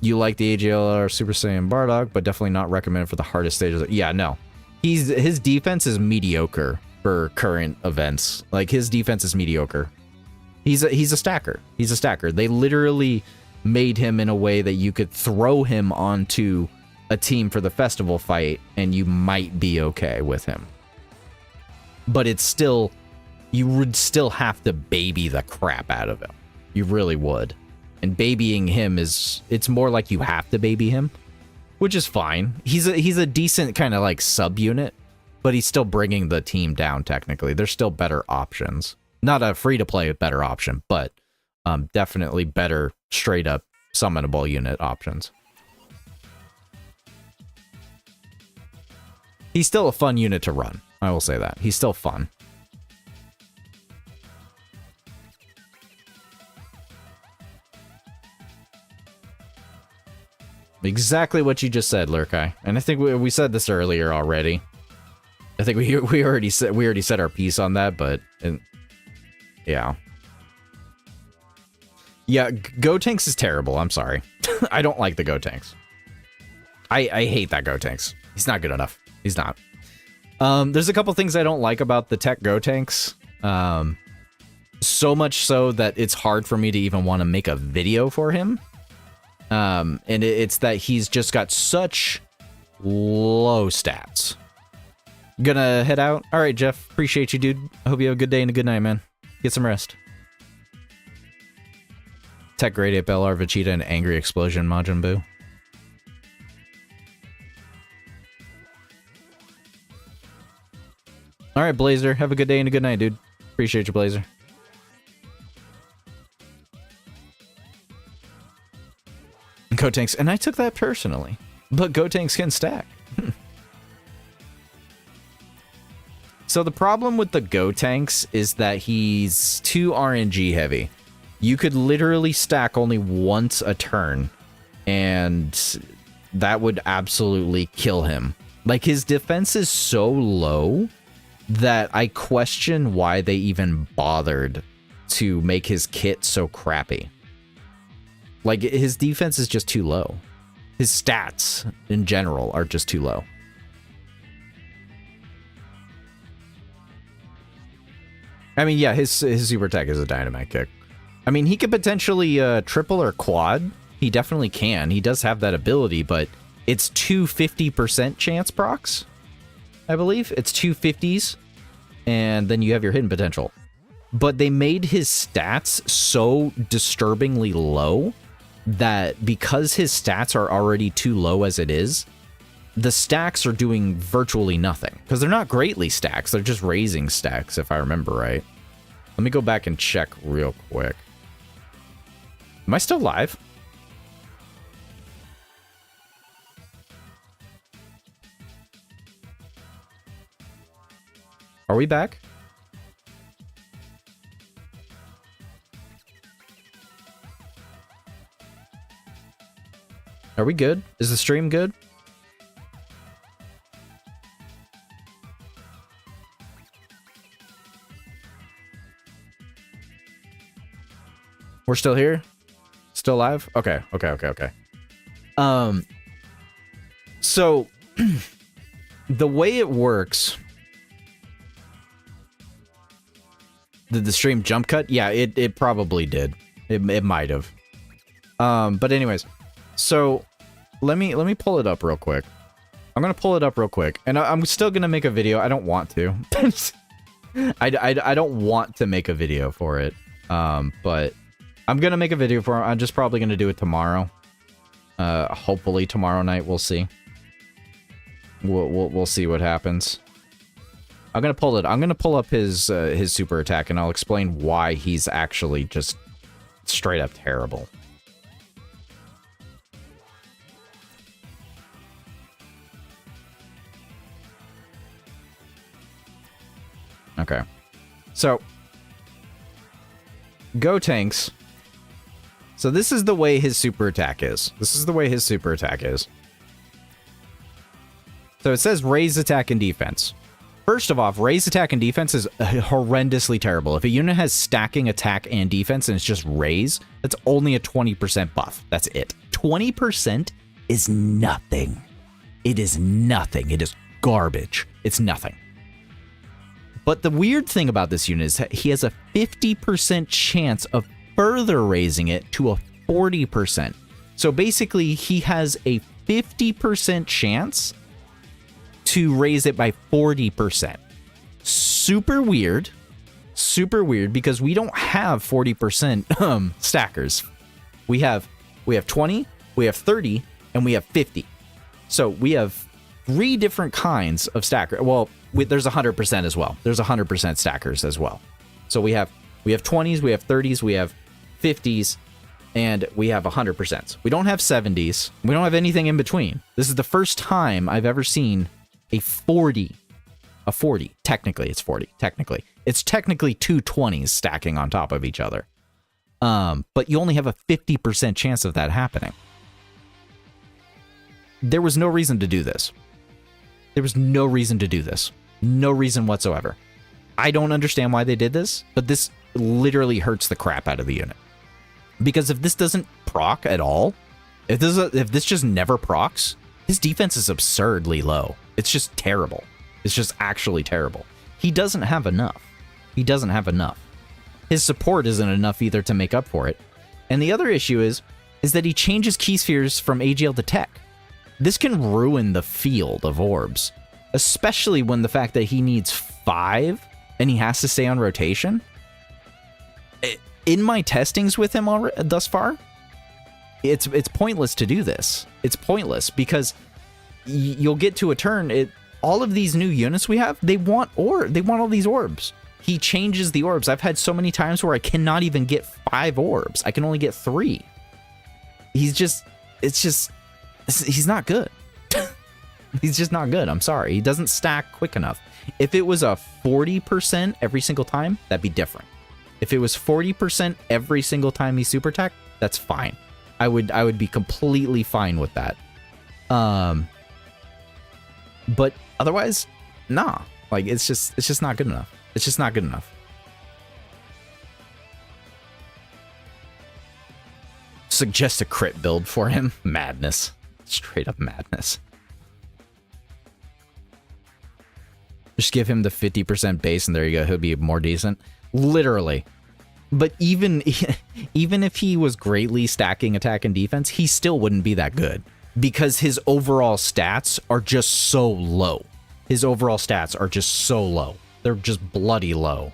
You like the AGLR Super Saiyan Bardock, but definitely not recommended for the hardest stages. Yeah, no. His defense is mediocre for current events. Like, his defense is mediocre. He's a stacker. He's a stacker. They literally made him in a way that you could throw him onto a team for the festival fight and you might be okay with him. But it's still, you would still have to baby the crap out of him. You really would. And babying him it's more like you have to baby him, which is fine. He's a decent kind of like sub-unit, but he's still bringing the team down technically. There's still better options. Not a free-to-play better option, but definitely better straight-up summonable unit options. He's still a fun unit to run. I will say that. He's still fun. Exactly what you just said, Lurkai. And I think we said this earlier already. I think we already said our piece on that, but yeah. Yeah, Gotenks is terrible. I'm sorry. I don't like the Gotenks. I hate that Gotenks. He's not good enough. He's not. There's a couple things I don't like about the tech Gotenks. So much so that it's hard for me to even want to make a video for him. And it's that he's just got such low stats. Gonna head out? Alright, Jeff. Appreciate you, dude. I hope you have a good day and a good night, man. Get some rest. Tech Grade Ape LR Vegeta and Angry Explosion Majin Buu. Alright, Blazer. Have a good day and a good night, dude. Appreciate you, Blazer. Gotenks, and I took that personally. But Gotenks can stack. So the problem with the Gotenks is that he's too RNG heavy. You could literally stack only once a turn, and that would absolutely kill him. Like, his defense is so low that I question why they even bothered to make his kit so crappy. Like, his defense is just too low. His stats, in general, are just too low. I mean, yeah, his super attack is a dynamite kick. I mean, he could potentially triple or quad. He definitely can. He does have that ability, but it's 250% chance procs, I believe. It's 250s, and then you have your hidden potential. But they made his stats so disturbingly low that because his stats are already too low as it is, the stacks are doing virtually nothing. Because they're not greatly stacks, they're just raising stacks, if I remember right. Let me go back and check real quick. Am I still live? Are we back? Are we good? Is the stream good? We're still here? Still live? Okay. So the way it works. Did the stream jump cut? Yeah, it probably did. It might have. But anyways, so let me pull it up real quick. I'm gonna pull it up real quick, and I'm still gonna make a video. I don't want to. I don't want to make a video for it. But I'm gonna make a video for it. I'm just probably gonna do it tomorrow. Hopefully tomorrow night. We'll see. We'll see what happens. I'm gonna pull up his super attack, and I'll explain why he's actually just straight up terrible. Okay, so Go Tanks. So this is the way his super attack is. So it says raise attack and defense. First of all, raise attack and defense is horrendously terrible. If a unit has stacking attack and defense and it's just raise, that's only a 20% buff. That's it. 20% is nothing. It is nothing. It is garbage. It's nothing. But the weird thing about this unit is that he has a 50% chance of further raising it to a 40%. So basically, he has a 50% chance to raise it by 40%. Super weird because we don't have 40% stackers. We have 20, we have 30, and we have 50. So we have 3 different kinds of stacker. Well, there's 100% as well. There's 100% stackers as well. So we have 20s, we have 30s, we have 50s, and we have 100%. We don't have 70s. We don't have anything in between. This is the first time I've ever seen a 40. Technically, it's 40. It's technically 2 20s stacking on top of each other. But you only have a 50% chance of that happening. There was no reason to do this. No reason whatsoever. I don't understand why they did this, but this literally hurts the crap out of the unit. Because if this doesn't proc at all, if this just never procs, his defense is absurdly low. It's just terrible. It's just actually terrible. He doesn't have enough. His support isn't enough either to make up for it. And the other issue is that he changes key spheres from AGL to tech. This can ruin the field of orbs, especially when the fact that he needs 5 and he has to stay on rotation. In my testings with him thus far, it's pointless to do this. It's pointless because you'll get to a turn. All of these new units we have, they want all these orbs. He changes the orbs. I've had so many times where I cannot even get 5 orbs. I can only get 3. He's not good. He's just not good. I'm sorry. He doesn't stack quick enough. If it was a 40% every single time, that'd be different. If it was 40% every single time he super attack, that's fine. I would be completely fine with that. But otherwise, nah. Like, it's just not good enough. It's just not good enough. Suggest a crit build for him. Madness. Straight up madness. Just give him the 50% base and there you go. He'll be more decent. Literally. But even if he was greatly stacking attack and defense, he still wouldn't be that good. Because his overall stats are just so low. His overall stats are just so low. They're just bloody low.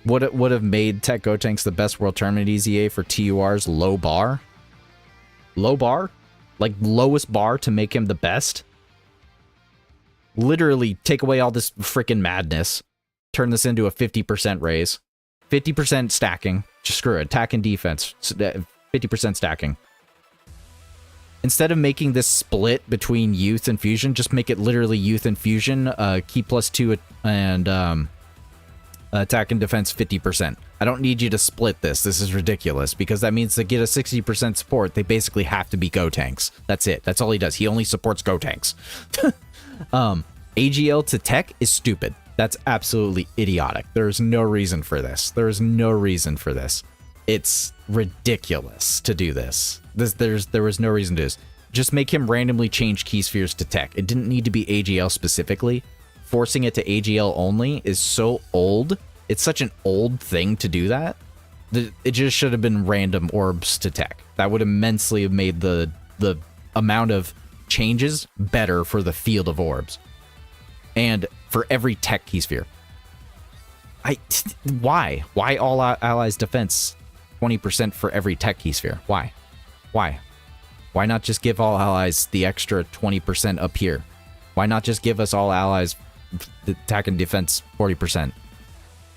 What would have made Tech Gotenks the best World Tournament EZA for TUR's low bar? Low bar? Like lowest bar to make him the best? Literally take away all this freaking madness. Turn this into a 50% raise. 50% stacking. Just screw it. Attack and defense. 50% stacking. Instead of making this split between youth and fusion, just make it literally youth and fusion. Key +2 and attack and defense 50%. I don't need you to split this. This is ridiculous because that means to get a 60% support, they basically have to be Gotenks. That's it. That's all he does. He only supports Gotenks. AGL to tech is stupid. That's absolutely idiotic. There's no reason for this. There's no reason for this. It's ridiculous to do this. There was no reason to do this. Just make him randomly change key spheres to tech. It didn't need to be AGL specifically. Forcing it to AGL only is so old. It's such an old thing to do that. It just should have been random orbs to tech. That would immensely have made the amount of changes better for the field of orbs. And for every tech key sphere. Why? Why all allies defense 20% for every tech key sphere? Why? Why? Why not just give all allies the extra 20% up here? Why not just give us all allies the attack and defense 40%?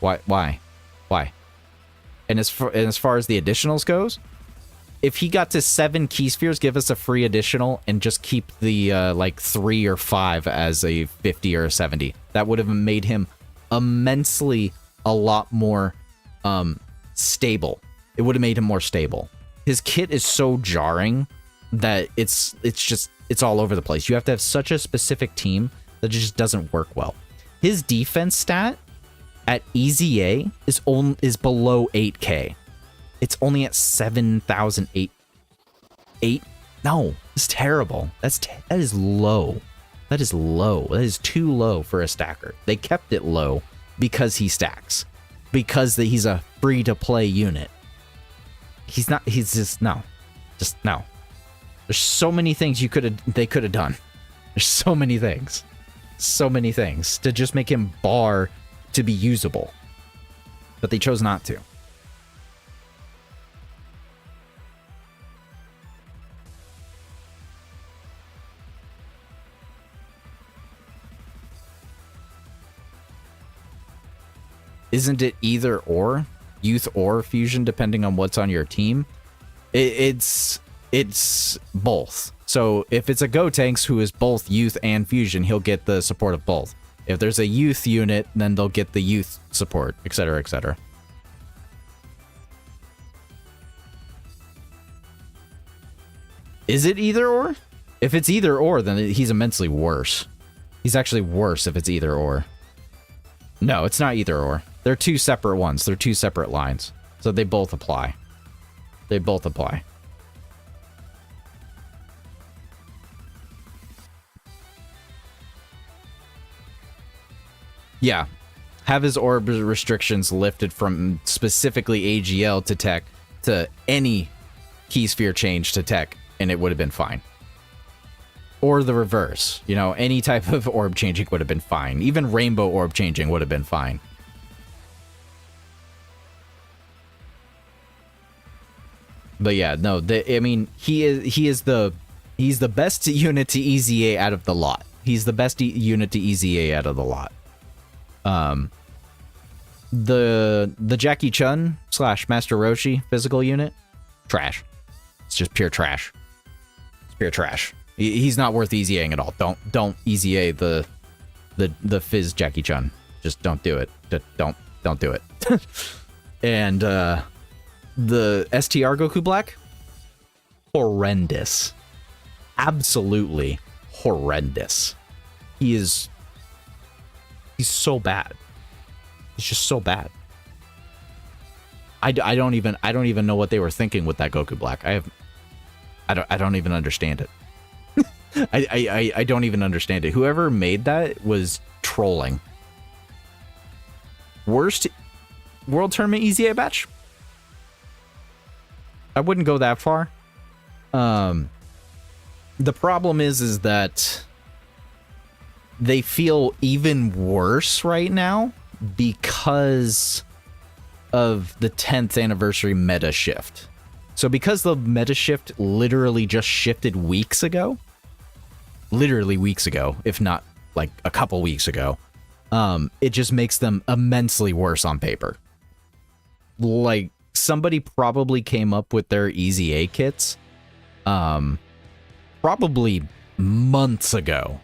Why? And as far as the additionals goes, if he got to 7 key spheres, give us a free additional and just keep the like 3 or 5 as a 50 or a 70. That would have made him immensely a lot more stable. It would have made him more stable. His kit is so jarring that it's all over the place. You have to have such a specific team that it just doesn't work well. His defense stat at EZA is below 8k. It's only at 7,008. 8? No, it's terrible. That is low. That is low. That is too low for a stacker. They kept it low because he stacks. Because he's a free-to-play unit. He's not. He's just no. Just no. There's so many things they could have done. There's so many things. So many things to just make him bar to be usable. But they chose not to. Isn't it either or? Youth or fusion, depending on what's on your team? It's both. So if it's a Gotenks who is both youth and fusion, he'll get the support of both. If there's a youth unit, then they'll get the youth support, etc., etc. Is it either or? If it's either or, then he's immensely worse. He's actually worse if it's either or. No, it's not either or. They're two separate ones. They're two separate lines. So they both apply. They both apply. Yeah. Have his orb restrictions lifted from specifically AGL to tech to any key sphere change to tech, and it would have been fine. Or the reverse. You know, any type of orb changing would have been fine. Even rainbow orb changing would have been fine. But yeah, no, I mean, he's the best unit to EZA out of the lot. He's the best unit to EZA out of the lot. The Jackie Chun / Master Roshi physical unit, trash. It's just pure trash. It's pure trash. He's not worth EZAing at all. Don't EZA the Fizz Jackie Chun. Just don't do it. Don't do it. And the STR Goku Black, horrendous. Absolutely horrendous. He's so bad. He's just so bad. I don't even know what they were thinking with that Goku Black. I don't even understand it. I don't even understand it. Whoever made that was trolling. Worst World Tournament EZA batch? I wouldn't go that far. The problem is that they feel even worse right now because of the 10th anniversary meta shift. So because the meta shift literally just shifted weeks ago, literally weeks ago, if not like a couple weeks ago, it just makes them immensely worse on paper. Like, somebody probably came up with their EZA kits probably months ago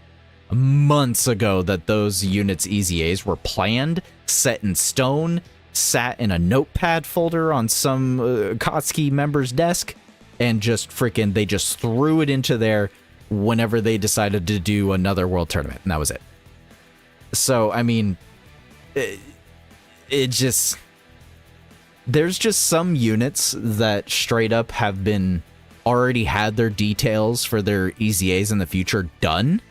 that those units EZAs were planned, set in stone, sat in a notepad folder on some Kotsky member's desk, and just freaking they just threw it into there whenever they decided to do another world tournament, and that was it. So I mean, it just, there's just some units that straight up have been already had their details for their EZAs in the future done,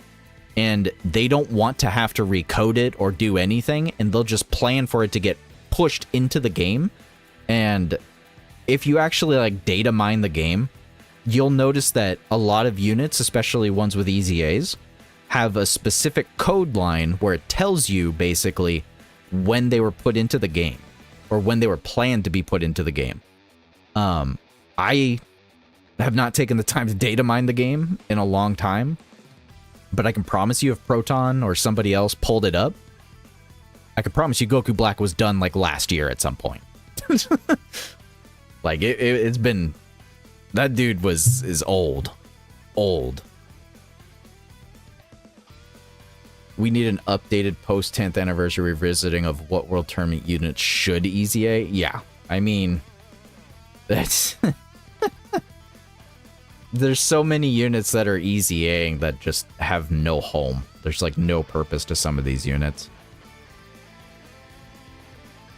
and they don't want to have to recode it or do anything, and they'll just plan for it to get pushed into the game. And if you actually like data mine the game, you'll notice that a lot of units, especially ones with EZAs, have a specific code line where it tells you basically when they were put into the game or when they were planned to be put into the game. I have not taken the time to data mine the game in a long time, but I can promise you if Proton or somebody else pulled it up, I can promise you Goku Black was done like last year at some point. Like it's been, that dude is old. We need an updated post 10th anniversary revisiting of what World Tournament units should EZA. Yeah, I mean, that's there's so many units that are EZAing that just have no home. There's like no purpose to some of these units.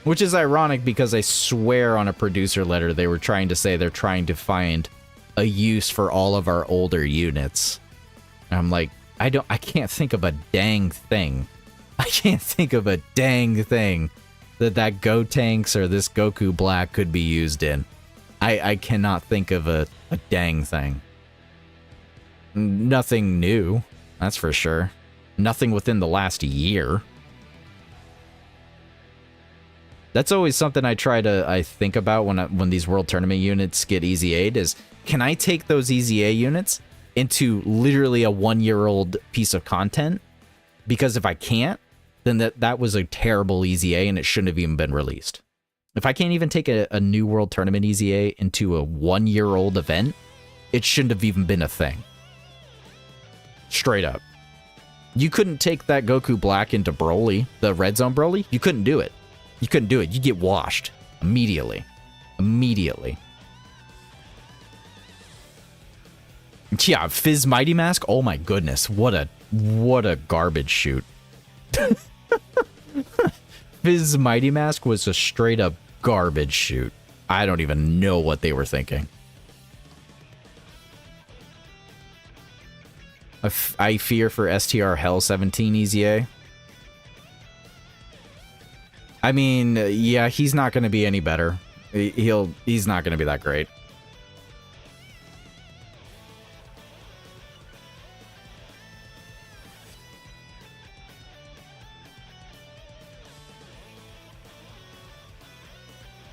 Which is ironic because I swear on a producer letter they were trying to say they're trying to find a use for all of our older units. And I'm like, I can't think of a dang thing. I can't think of a dang thing that Gotenks or this Goku Black could be used in. I cannot think of a dang thing. Nothing new, that's for sure. Nothing within the last year. That's always something I think about when these World Tournament units get EZA'd is, can I take those EZA units into literally a 1-year-old piece of content? Because if I can't, then that was a terrible EZA and it shouldn't have even been released. If I can't even take a new World Tournament EZA into a 1-year-old event, it shouldn't have even been a thing. Straight up. You couldn't take that Goku Black into Broly, the Red Zone Broly. You couldn't do it. You couldn't do it. You get washed immediately. Immediately. Yeah, Fizz Mighty Mask. Oh my goodness, what a garbage shoot. Fizz Mighty Mask was a straight up garbage shoot. I don't even know what they were thinking. I fear for STR Hell 17 EZA. I mean, yeah, he's not going to be any better. He's not going to be that great.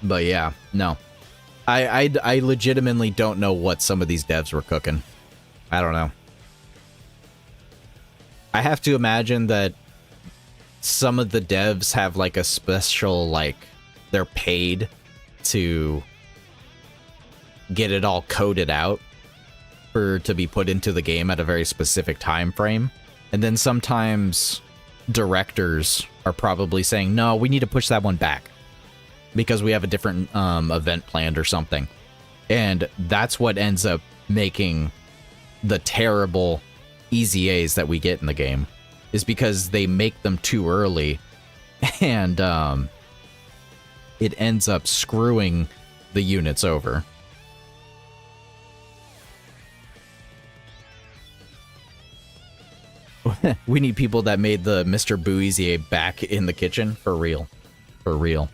But yeah, no. I legitimately don't know what some of these devs were cooking. I don't know. I have to imagine that some of the devs have like a special, like, they're paid to get it all coded out to be put into the game at a very specific time frame. And then sometimes directors are probably saying, no, we need to push that one back because we have a different event planned or something. And that's what ends up making the terrible easy A's that we get in the game is because they make them too early, and it ends up screwing the units over. We need people that made the Mr. Boo Easy A back in the kitchen. For real. For real.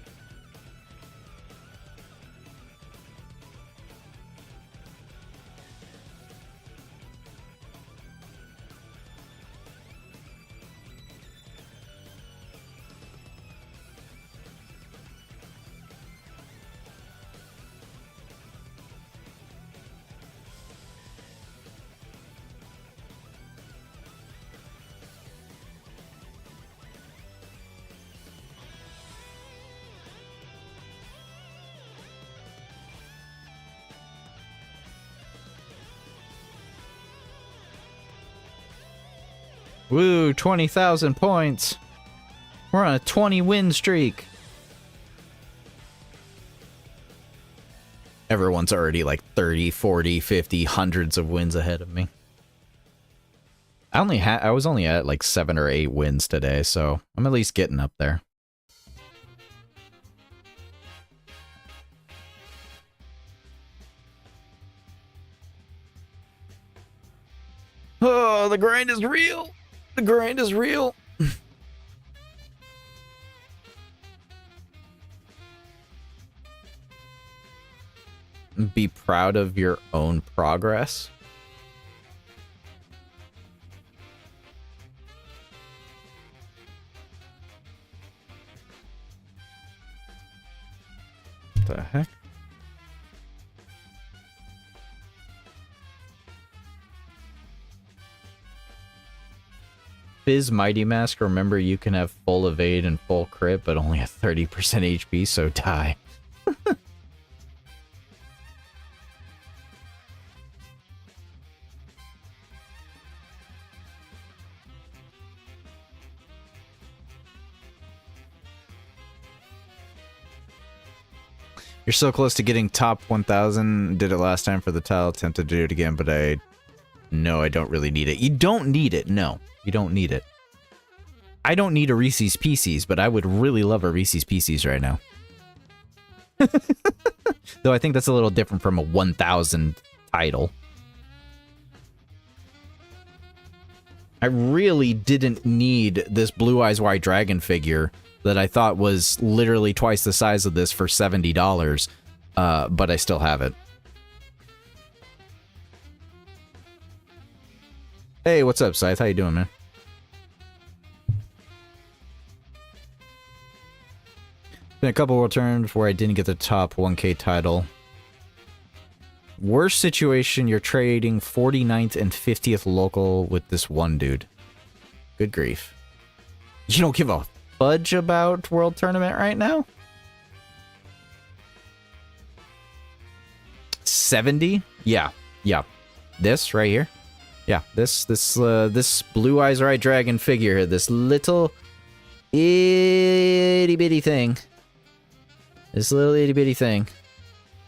Woo, 20,000 points. We're on a 20-win streak. Everyone's already like 30, 40, 50, hundreds of wins ahead of me. I was only at like 7 or 8 wins today, so I'm at least getting up there. Oh, the grind is real. The grind is real. Be proud of your own progress. What the heck? Fizz Mighty Mask, remember you can have full evade and full crit, but only a 30% HP, so die. You're so close to getting top 1,000. Did it last time for the tile. Attempted to do it again, but I don't really need it. You don't need it. No, you don't need it. I don't need a Reese's Pieces, but I would really love a Reese's Pieces right now. Though I think that's a little different from a 1,000 title. I really didn't need this Blue Eyes White Dragon figure that I thought was literally twice the size of this for $70, but I still have it. Hey, what's up, Scythe? How you doing, man? Been a couple returns where I didn't get the top 1K title. Worst situation, you're trading 49th and 50th local with this one dude. Good grief. You don't give a fudge about World Tournament right now? 70? Yeah. This right here? Yeah, this Blue Eyes White Dragon figure, this little itty bitty thing. This little itty bitty thing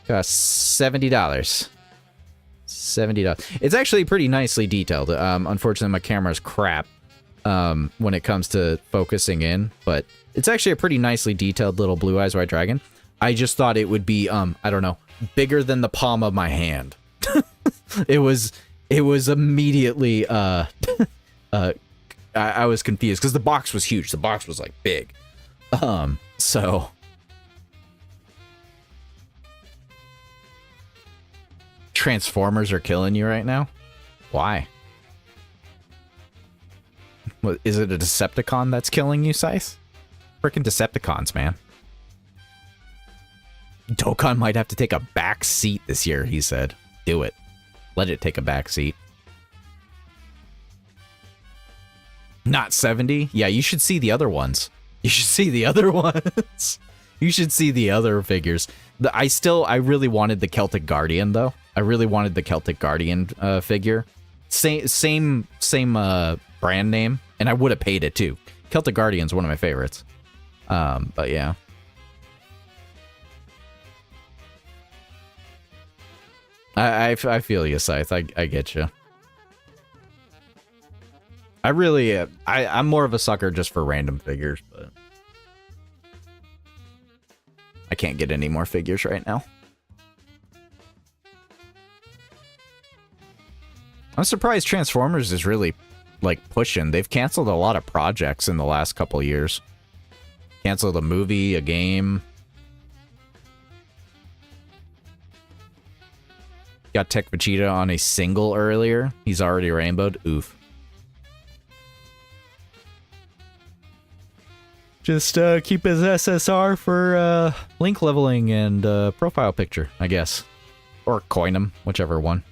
costs $70. $70. It's actually pretty nicely detailed. Unfortunately, my camera's crap when it comes to focusing in, but it's actually a pretty nicely detailed little Blue Eyes White Dragon. I just thought it would be, I don't know, bigger than the palm of my hand. It was immediately, I was confused because the box was huge. The box was like big. So. Transformers are killing you right now? Why? What, is it a Decepticon that's killing you, Scythe? Frickin' Decepticons, man. Dokkan might have to take a back seat this year, he said. Do it. Let it take a back seat. Not 70? Yeah, you should see the other ones. You should see the other ones. You should see the other figures. I really wanted the Celtic Guardian, though. I really wanted the Celtic Guardian figure. Same brand name, and I would have paid it, too. Celtic Guardian's one of my favorites. But yeah. I feel you, Scythe. I get you. I really, I'm more of a sucker just for random figures, but I can't get any more figures right now. I'm surprised Transformers is really, like, pushing. They've canceled a lot of projects in the last couple years. Canceled a movie, a game. Got Tech Vegeta on a single earlier. He's already rainbowed. Oof. Just keep his SSR for link leveling and profile picture, I guess. Or coin him, whichever one.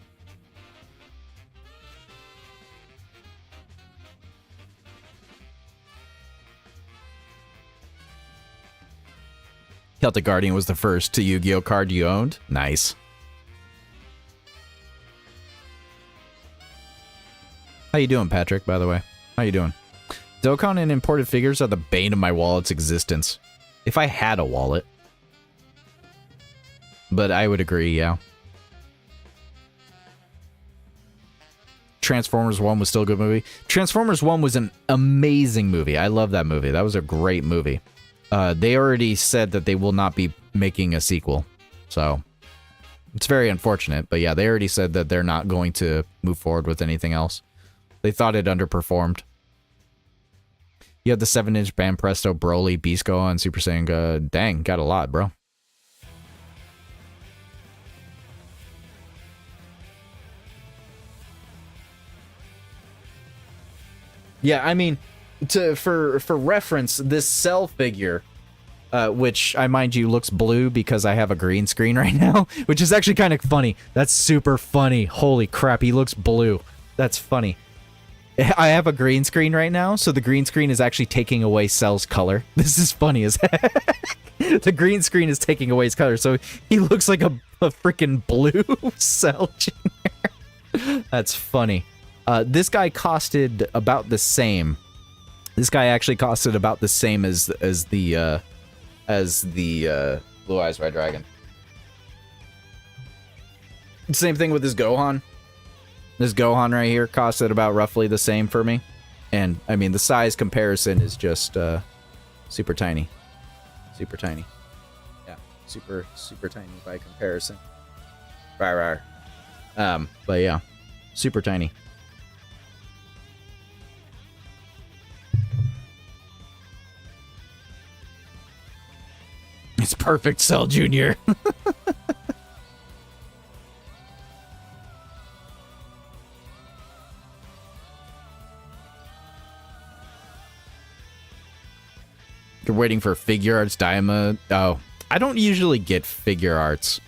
Celtic Guardian was the first Yu-Gi-Oh card you owned. Nice. How you doing, Patrick, by the way? How you doing? Dokkan and imported figures are the bane of my wallet's existence. If I had a wallet. But I would agree, yeah. Transformers 1 was still a good movie. Transformers 1 was an amazing movie. I love that movie. That was a great movie. They already said that they will not be making a sequel. So, it's very unfortunate. But yeah, they already said that they're not going to move forward with anything else. They thought it underperformed. You had the 7-inch Bam Presto, Broly, Beastgo, and Super Saiyan. Dang, got a lot, bro. Yeah, I mean, for reference, this Cell figure, which I mind you looks blue because I have a green screen right now, which is actually kind of funny. That's super funny. Holy crap, he looks blue. That's funny. I have a green screen right now, so the green screen is actually taking away Cell's color. This is funny as heck. The green screen is taking away his color, so he looks like a freaking blue Cell Jr. That's funny. This guy costed about the same. This guy actually costed about the same as the Blue Eyes Red Dragon. Same thing with this Gohan. This Gohan right here costed about roughly the same for me. And, I mean, the size comparison is just super tiny. Super tiny. Yeah, super tiny by comparison. Rawr. But yeah, super tiny. It's perfect, Cell Jr. You're waiting for figure arts, Daima. Oh, I don't usually get figure arts.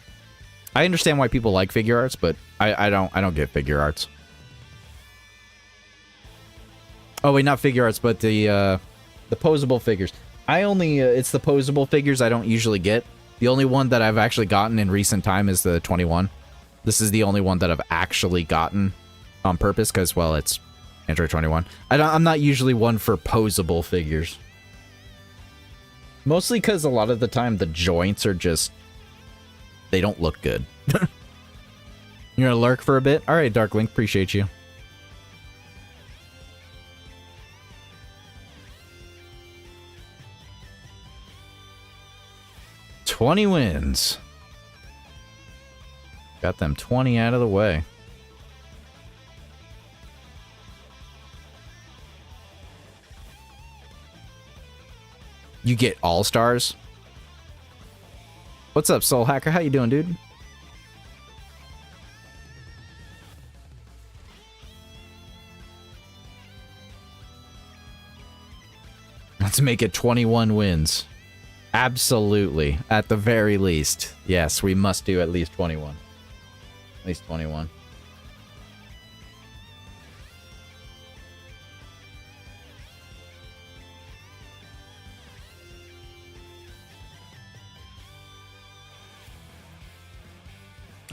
I understand why people like figure arts, but I don't get figure arts. Oh wait, not figure arts, but the posable figures. I only it's the posable figures I don't usually get. The only one that I've actually gotten in recent time is the 21. This is the only one that I've actually gotten on purpose because, well, it's Android 21. I'm not usually one for posable figures. Mostly because a lot of the time the joints are just, they don't look good. You're gonna lurk for a bit? Alright, Dark Link, appreciate you. $20 wins. Got them 20 out of the way. You get all-stars? What's up, Soul Hacker? How you doing, dude? Let's make it 21 wins. Absolutely. At the very least. Yes, we must do at least 21. At least 21.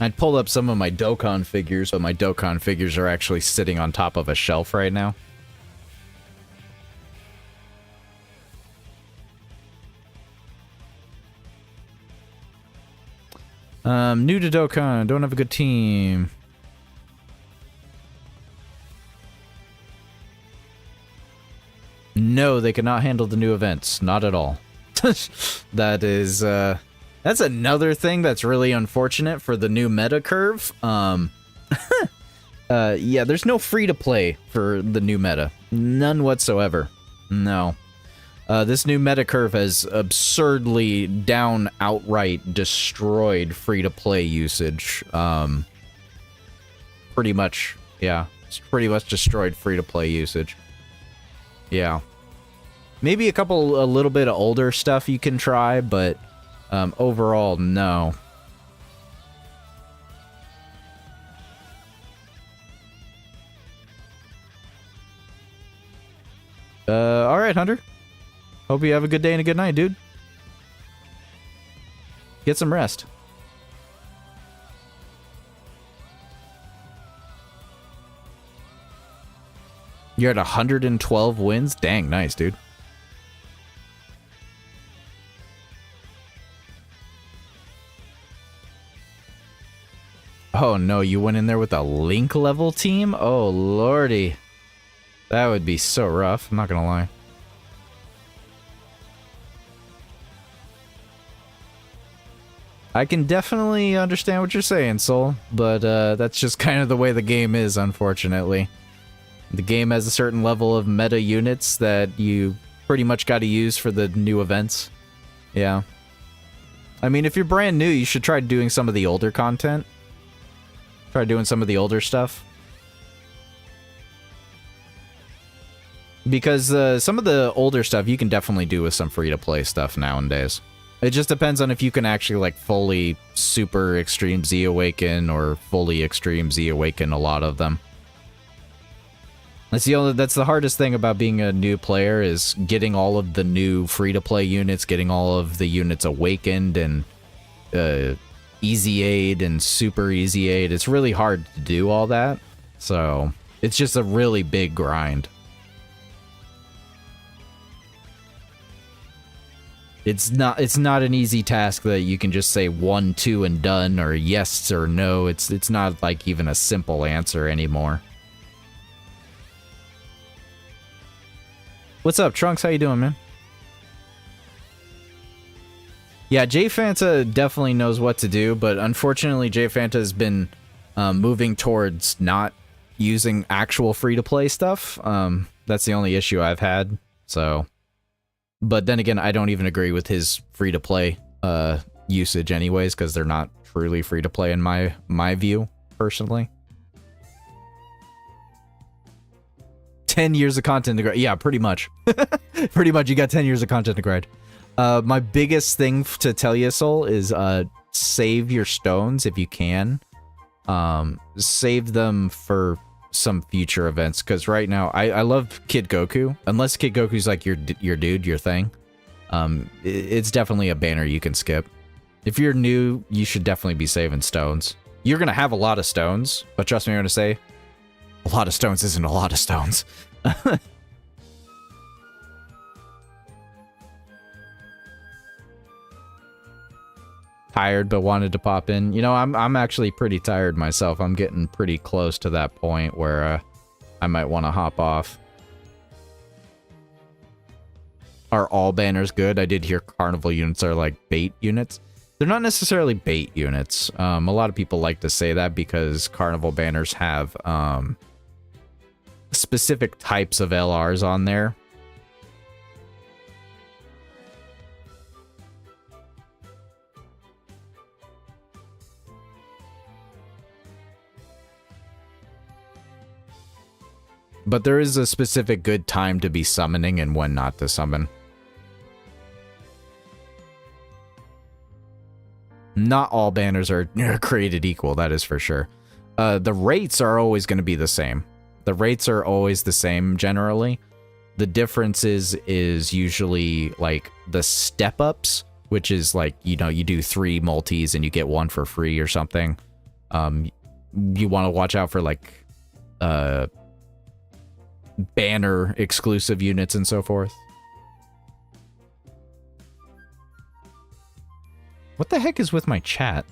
I'd pulled up some of my Dokkan figures, but my Dokkan figures are actually sitting on top of a shelf right now. New to Dokkan, don't have a good team. No, they cannot handle the new events. Not at all. That is, that's another thing that's really unfortunate for the new meta curve. Yeah, there's no free-to-play for the new meta. None whatsoever. No. This new meta curve has absurdly outright destroyed free-to-play usage. Pretty much, yeah. It's pretty much destroyed free-to-play usage. Yeah. Maybe a little bit of older stuff you can try, but overall, no. Alright, Hunter. Hope you have a good day and a good night, dude. Get some rest. You're at 112 wins? Dang, nice, dude. Oh no, you went in there with a Link level team? Oh lordy. That would be so rough, I'm not gonna lie. I can definitely understand what you're saying, Soul, but that's just kind of the way the game is, unfortunately. The game has a certain level of meta units that you pretty much got to use for the new events. Yeah. I mean, if you're brand new, you should try doing some of the older content. Try doing some of the older stuff. Because some of the older stuff you can definitely do with some free-to-play stuff nowadays. It just depends on if you can actually, like, fully super extreme Z Awaken or fully extreme Z Awaken a lot of them. That's the hardest thing about being a new player, is getting all of the new free-to-play units, getting all of the units awakened and easy aid and super easy aid. It's really hard to do all that, so it's just a really big grind. It's not an easy task that you can just say 1, 2 and done, or yes or no. It's not like even a simple answer anymore. What's up, Trunks? How you doing, man? Yeah, J Fanta definitely knows what to do, but unfortunately J Fanta has been moving towards not using actual free-to-play stuff. That's the only issue I've had, so... But then again, I don't even agree with his free-to-play usage anyways, because they're not truly free-to-play in my view, personally. 10 years of content to grind. Yeah, pretty much. Pretty much, you got 10 years of content to grind. My biggest thing to tell you, Soul, is save your stones if you can. Save them for some future events, because right now I love Kid Goku. Unless Kid Goku's like your dude, your thing, it's definitely a banner you can skip. If you're new, you should definitely be saving stones. You're gonna have a lot of stones, but trust me, I'm gonna say a lot of stones isn't a lot of stones. Tired but wanted to pop in. You know, I'm actually pretty tired myself. I'm getting pretty close to that point where I might want to hop off. Are all banners good? I did hear carnival units are like bait units. They're not necessarily bait units. A lot of people like to say that because carnival banners have specific types of LRs on there. But there is a specific good time to be summoning and when not to summon. Not all banners are created equal, that is for sure. The rates are always going to be the same. The rates are always the same generally. The difference is usually like the step-ups, which is like, you know, you do 3 multis and you get 1 for free or something. You want to watch out for like... banner exclusive units and so forth. What the heck is with my chat?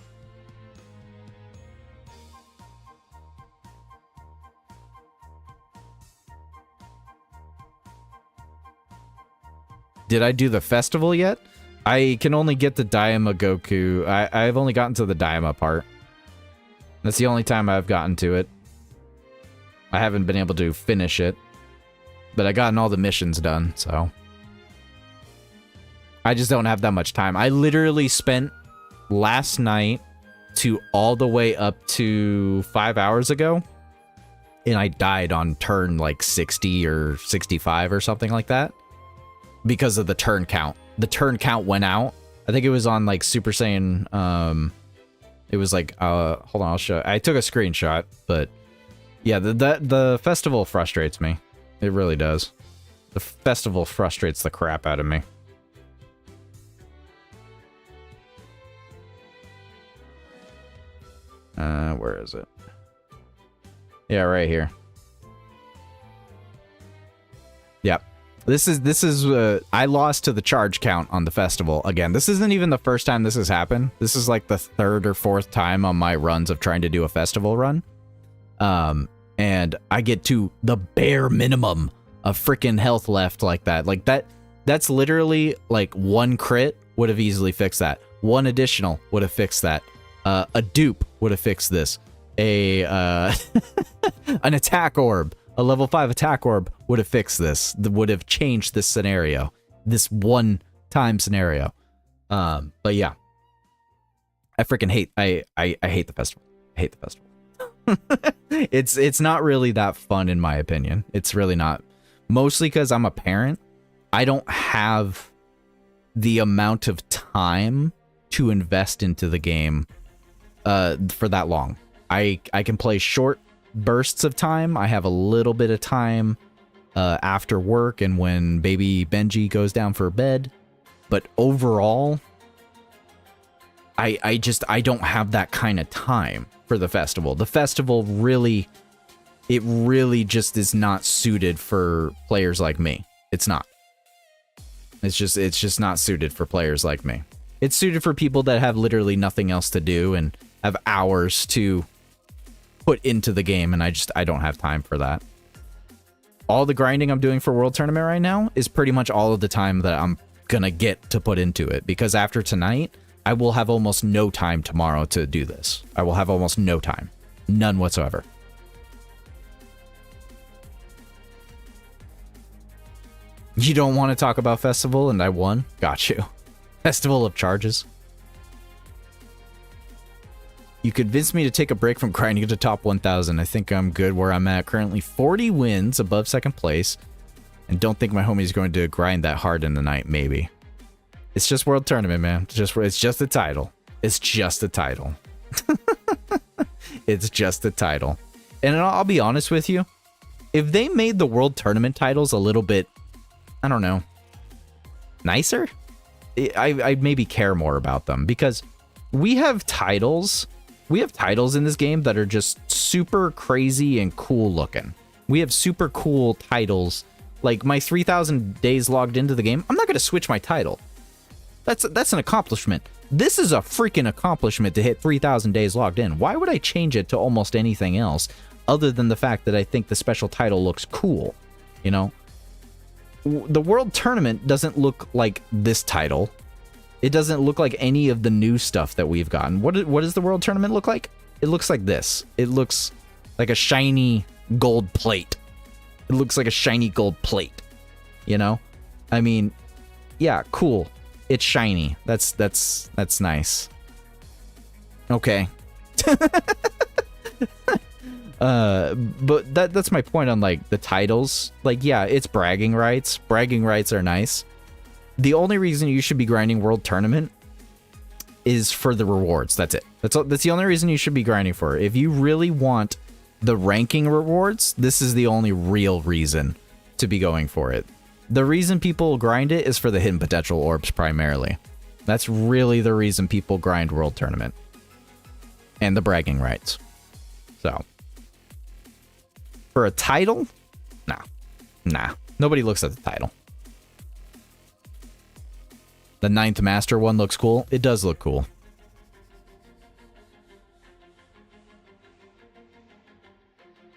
Did I do the festival yet? I can only get the Daima Goku. I've only gotten to the Daima part. That's the only time I've gotten to it. I haven't been able to finish it. But I gotten all the missions done, so. I just don't have that much time. I literally spent last night to all the way up to 5 hours ago. And I died on turn like 60 or 65 or something like that. Because of the turn count. The turn count went out. I think it was on like Super Saiyan. It was like, hold on, I'll show. I took a screenshot, but yeah, the festival frustrates me. It really does. The festival frustrates the crap out of me. Where is it? Yeah, right here. Yep. This is I lost to the charge count on the festival again. This isn't even the first time this has happened. This is like the 3rd or 4th time on my runs of trying to do a festival run. And I get to the bare minimum of freaking health left like that. Like that's literally like 1 crit would have easily fixed that. 1 additional would have fixed that. A dupe would have fixed this. An attack orb. A level 5 attack orb would have fixed this. Would have changed this scenario. This one-time scenario. But yeah. I freaking hate... I hate the festival. I hate the festival. It's not really that fun in my opinion. It's really not. Mostly because I'm a parent. I don't have the amount of time to invest into the game for that long. I can play short bursts of time. I have a little bit of time after work and when baby Benji goes down for bed. But overall, I don't have that kind of time for the festival. The festival really just is not suited for players like me. It's not. It's just not suited for players like me. It's suited for people that have literally nothing else to do and have hours to put into the game, and I don't have time for that. All the grinding I'm doing for World Tournament right now is pretty much all of the time that I'm gonna get to put into it, because after tonight, I will have almost no time tomorrow to do this. I will have almost no time. None whatsoever. You don't want to talk about Festival and I won? Got you. Festival of Charges. You convinced me to take a break from grinding to top 1,000. I think I'm good where I'm at. Currently 40 wins above 2nd place. And don't think my homie's going to grind that hard in the night, maybe. It's just World Tournament, man. It's just a title. It's just a title. It's just a title. And I'll be honest with you. If they made the World Tournament titles a little bit, I don't know, nicer, I'd maybe care more about them, because we have titles in this game that are just super crazy and cool looking. We have super cool titles. Like my 3,000 days logged into the game, I'm not going to switch my title. That's an accomplishment. This is a freaking accomplishment to hit 3,000 days logged in. Why would I change it to almost anything else other than the fact that I think the special title looks cool? You know? The World Tournament doesn't look like this title. It doesn't look like any of the new stuff that we've gotten. What does the World Tournament look like? It looks like this. It looks like a shiny gold plate. It looks like a shiny gold plate. You know? I mean, yeah, cool. It's shiny. That's nice. Okay. But that's my point on like the titles. Like, yeah, it's bragging rights. Bragging rights are nice. The only reason you should be grinding World Tournament is for the rewards. That's it. That's the only reason you should be grinding for it. If you really want the ranking rewards, this is the only real reason to be going for it. The reason people grind it is for the hidden potential orbs primarily. That's really the reason people grind World Tournament. And the bragging rights. So. For a title? Nah. Nobody looks at the title. The 9th Master one looks cool. It does look cool.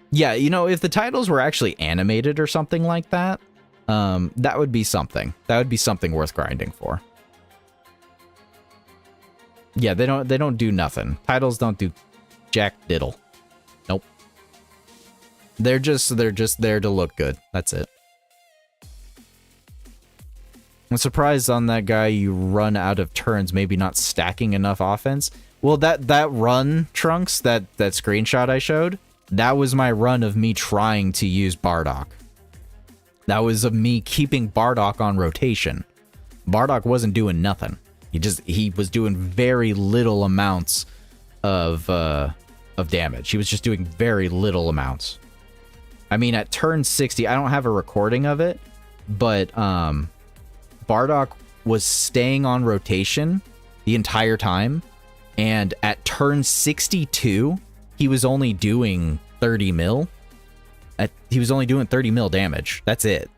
Yeah, you know, if the titles were actually animated or something like that, that would be something. That would be something worth grinding for. Yeah, they don't do nothing. Titles don't do jack diddle. Nope. They're just there to look good. That's it. I'm surprised on that guy you run out of turns, maybe not stacking enough offense. Well, that run, Trunks, that screenshot I showed, that was my run of me trying to use Bardock. That was of me keeping Bardock on rotation. Bardock wasn't doing nothing. He was doing very little amounts of damage. He was just doing very little amounts. I mean, at turn 60, I don't have a recording of it, but Bardock was staying on rotation the entire time, and at turn 62, he was only doing 30 mil. He was only doing 30 mil damage. That's it.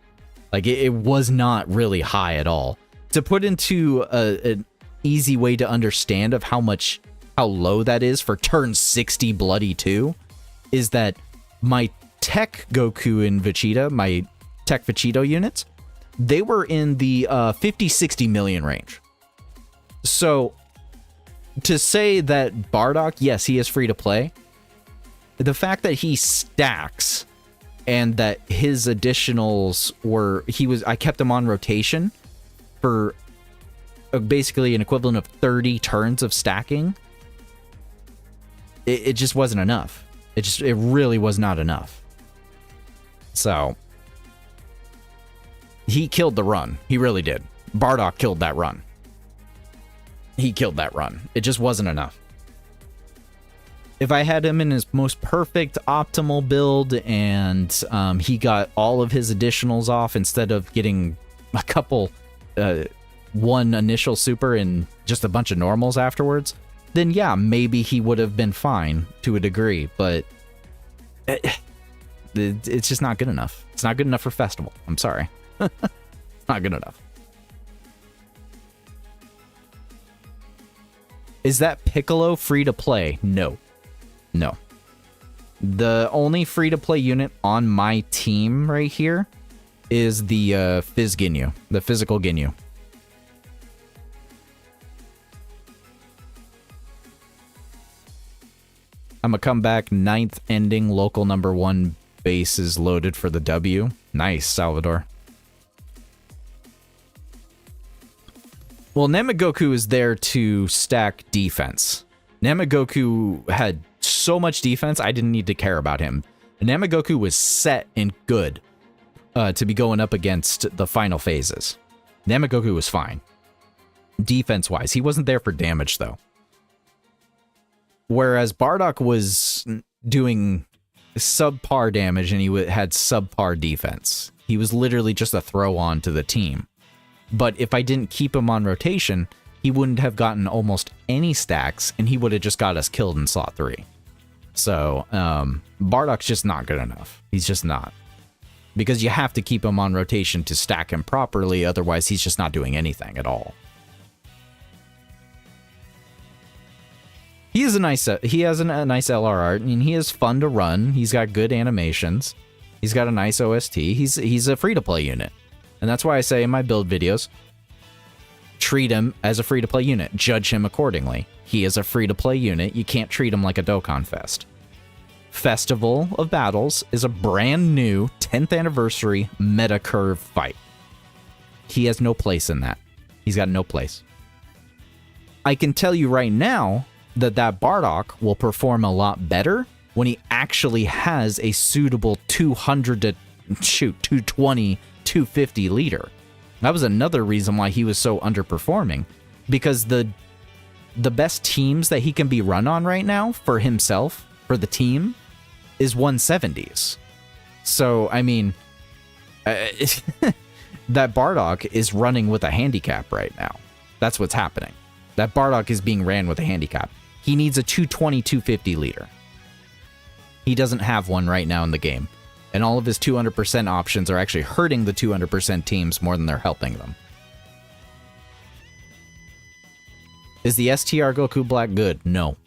Like, it was not really high at all. To put into an easy way to understand of how low that is for turn 60 bloody 2, is that my Tech Goku and Vegeta, my Tech Vegito units, they were in the 50-60 million range. So, to say that Bardock, yes, he is free to play, the fact that he stacks and that his additionals I kept him on rotation for basically an equivalent of 30 turns of stacking, it just wasn't enough. It really was not enough. So, he killed the run. He really did. Bardock killed that run. He killed that run. It just wasn't enough. If I had him in his most perfect optimal build and he got all of his additionals off instead of getting a couple, one initial super and just a bunch of normals afterwards, then yeah, maybe he would have been fine to a degree, but it's just not good enough. It's not good enough for Festival. I'm sorry. Not good enough. Is that Piccolo free to play? No. No. The only free to play unit on my team right here is the Fizz Ginyu, the physical Ginyu. I'm gonna come back 9th ending, local number 1 base is loaded for the W. Nice, Salvador. Well, Namagoku is there to stack defense. Namagoku had so much defense, I didn't need to care about him. Namagoku was set and good to be going up against the final phases. Namagoku was fine. Defense-wise, he wasn't there for damage, though. Whereas Bardock was doing subpar damage and he had subpar defense. He was literally just a throw-on to the team. But if I didn't keep him on rotation, he wouldn't have gotten almost any stacks, and he would have just got us killed in slot 3. So, Bardock's just not good enough. He's just not. Because you have to keep him on rotation to stack him properly, otherwise he's just not doing anything at all. He has a nice LR art, and he is fun to run. He's got good animations. He's got a nice OST. He's a free-to-play unit. And that's why I say in my build videos, treat him as a free-to-play unit. Judge him accordingly. He is a free-to-play unit. You can't treat him like a Dokkan Fest. Festival of Battles is a brand new 10th anniversary meta curve fight. He has no place in that. He's got no place. I can tell you right now that Bardock will perform a lot better when he actually has a suitable 220, 250 leader. That was another reason why he was so underperforming, because the best teams that he can be run on right now for himself, for the team, is 170s. So, I mean, that Bardock is running with a handicap right now. That's what's happening. That Bardock is being ran with a handicap. He needs a 220, 250 leader. He doesn't have one right now in the game. And all of his 200% options are actually hurting the 200% teams more than they're helping them. Is the STR Goku Black good? No.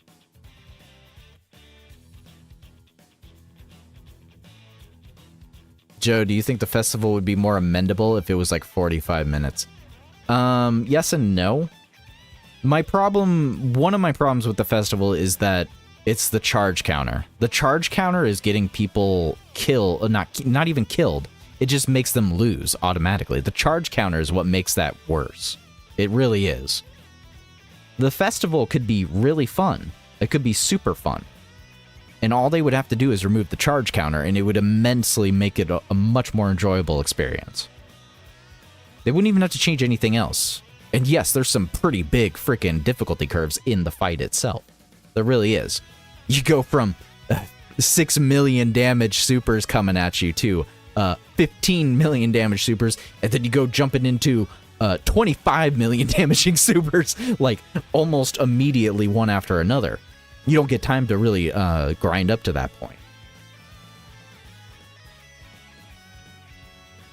Joe, do you think the festival would be more amendable if it was like 45 minutes? Yes and no. One of my problems with the festival is that it's the charge counter. The charge counter is getting people not even killed. It just makes them lose automatically. The charge counter is what makes that worse. It really is. The festival could be really fun. It could be super fun. And all they would have to do is remove the charge counter, and it would immensely make it a much more enjoyable experience. They wouldn't even have to change anything else. And yes, there's some pretty big freaking difficulty curves in the fight itself. There really is. You go from 6 million damage supers coming at you to 15 million damage supers, and then you go jumping into 25 million damaging supers, like almost immediately one after another. You don't get time to really grind up to that point.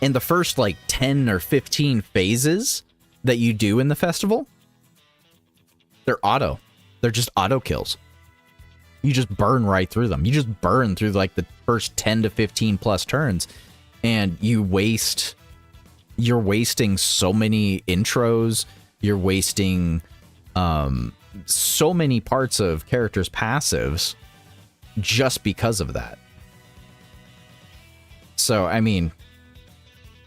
And the first like 10 or 15 phases that you do in the festival, they're auto. They're just auto kills. You just burn right through them. You just burn through like the first 10 to 15 plus turns, and you're wasting so many intros. You're wasting so many parts of characters' passives just because of that. So, I mean,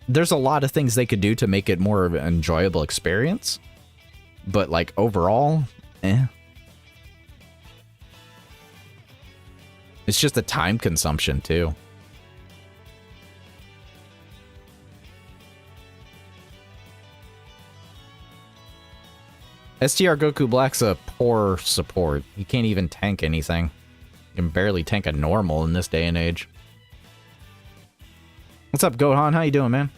there's a lot of things they could do to make it more of an enjoyable experience, but like overall, It's just the time consumption too. STR Goku Black's a poor support. He can't even tank anything. He can barely tank a normal in this day and age. What's up, Gohan? How you doing, man?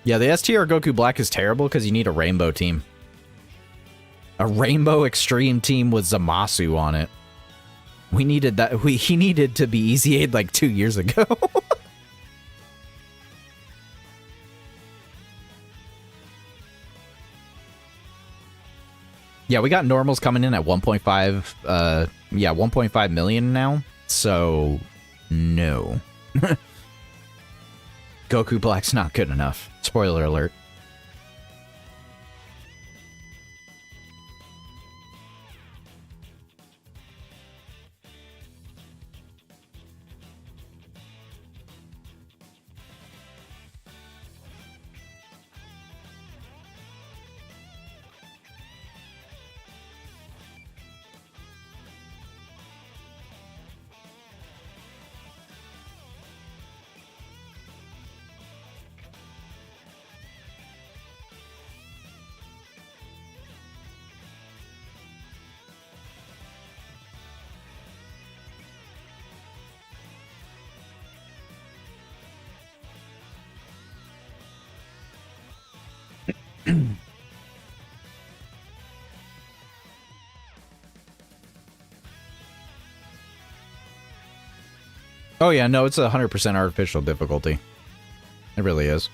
Yeah, the STR Goku Black is terrible because you need a rainbow team. A rainbow extreme team with Zamasu on it. We needed that. He needed to be easy-aid like 2 years ago. Yeah, we got normals coming in at 1.5, 1.5 million now, so no. Goku Black's not good enough. Spoiler alert. Oh yeah, no, it's 100% artificial difficulty. It really is.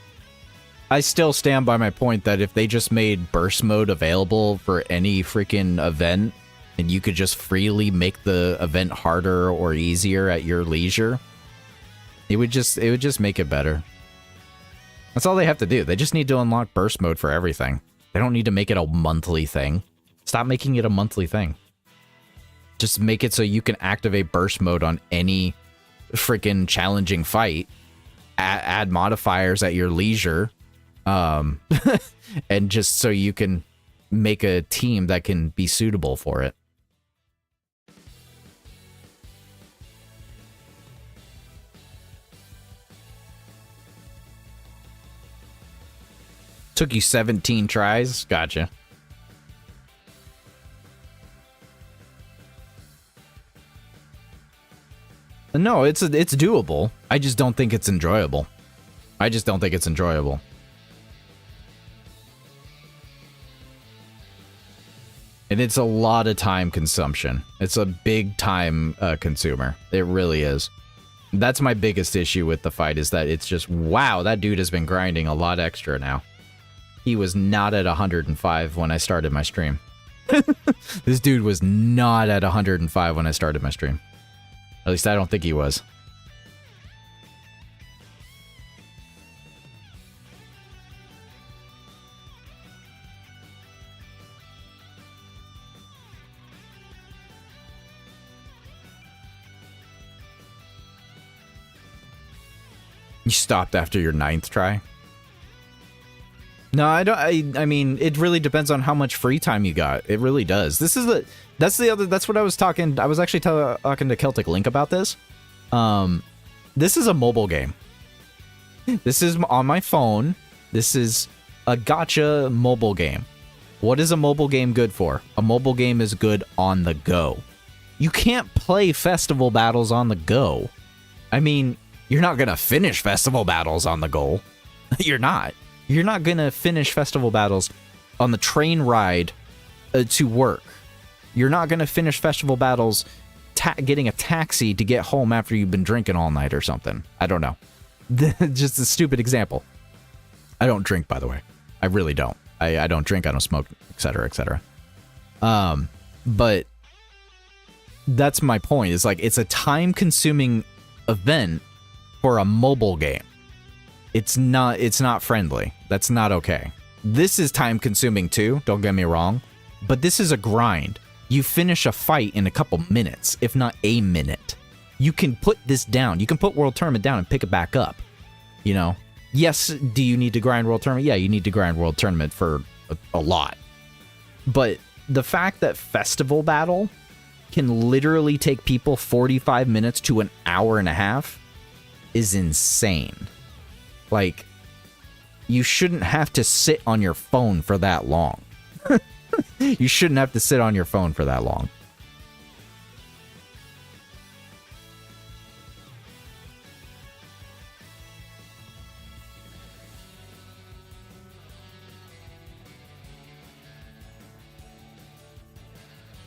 I still stand by my point that if they just made burst mode available for any freaking event, and you could just freely make the event harder or easier at your leisure, it would just make it better. That's all they have to do. They just need to unlock burst mode for everything. They don't need to make it a monthly thing. Stop making it a monthly thing. Just make it so you can activate burst mode on any freaking challenging fight. Add modifiers at your leisure. And just so you can make a team that can be suitable for it. Took you 17 tries? Gotcha. No, it's doable. I just don't think it's enjoyable. I just don't think it's enjoyable. And it's a lot of time consumption. It's a big time consumer. It really is. That's my biggest issue with the fight, is that it's just, wow, that dude has been grinding a lot extra now. He was not at 105 when I started my stream. This dude was not at 105 when I started my stream. At least I don't think he was. You stopped after your 9th try? No, I don't. I mean, it really depends on how much free time you got. It really does. That's what I was talking. I was actually talking to Celtic Link about this. This is a mobile game. This is on my phone. This is a gacha mobile game. What is a mobile game good for? A mobile game is good on the go. You can't play festival battles on the go. I mean, you're not gonna finish festival battles on the go. You're not. You're not gonna finish festival battles on the train ride to work. You're not gonna finish festival battles getting a taxi to get home after you've been drinking all night or something. I don't know. Just a stupid example. I don't drink, by the way. I really don't. I don't drink, I don't smoke, etc., etc. But that's my point. It's like, it's a time-consuming event for a mobile game. It's not friendly. That's not okay. This is time-consuming too, don't get me wrong, but this is a grind. You finish a fight in a couple minutes, if not a minute. You can put this down. You can put World Tournament down and pick it back up. You know? Yes, do you need to grind World Tournament? Yeah, you need to grind World Tournament for a lot. But the fact that Festival Battle can literally take people 45 minutes to an hour and a half is insane. Like, you shouldn't have to sit on your phone for that long. You shouldn't have to sit on your phone for that long.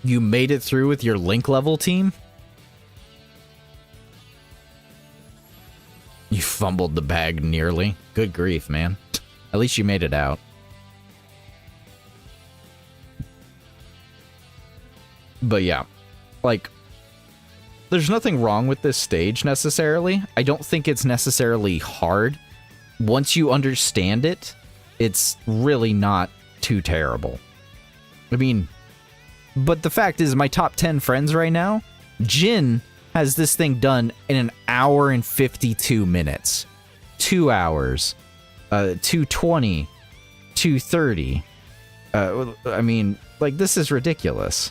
You made it through with your Link level team? You fumbled the bag nearly. Good grief, man. At least you made it out. But yeah, like, there's nothing wrong with this stage necessarily. I don't think it's necessarily hard. Once you understand it, it's really not too terrible. I mean, but the fact is, my top 10 friends right now, Jin has this thing done in an hour and 52 minutes. 2 hours. 2:20. 2:30. I mean, like, this is ridiculous.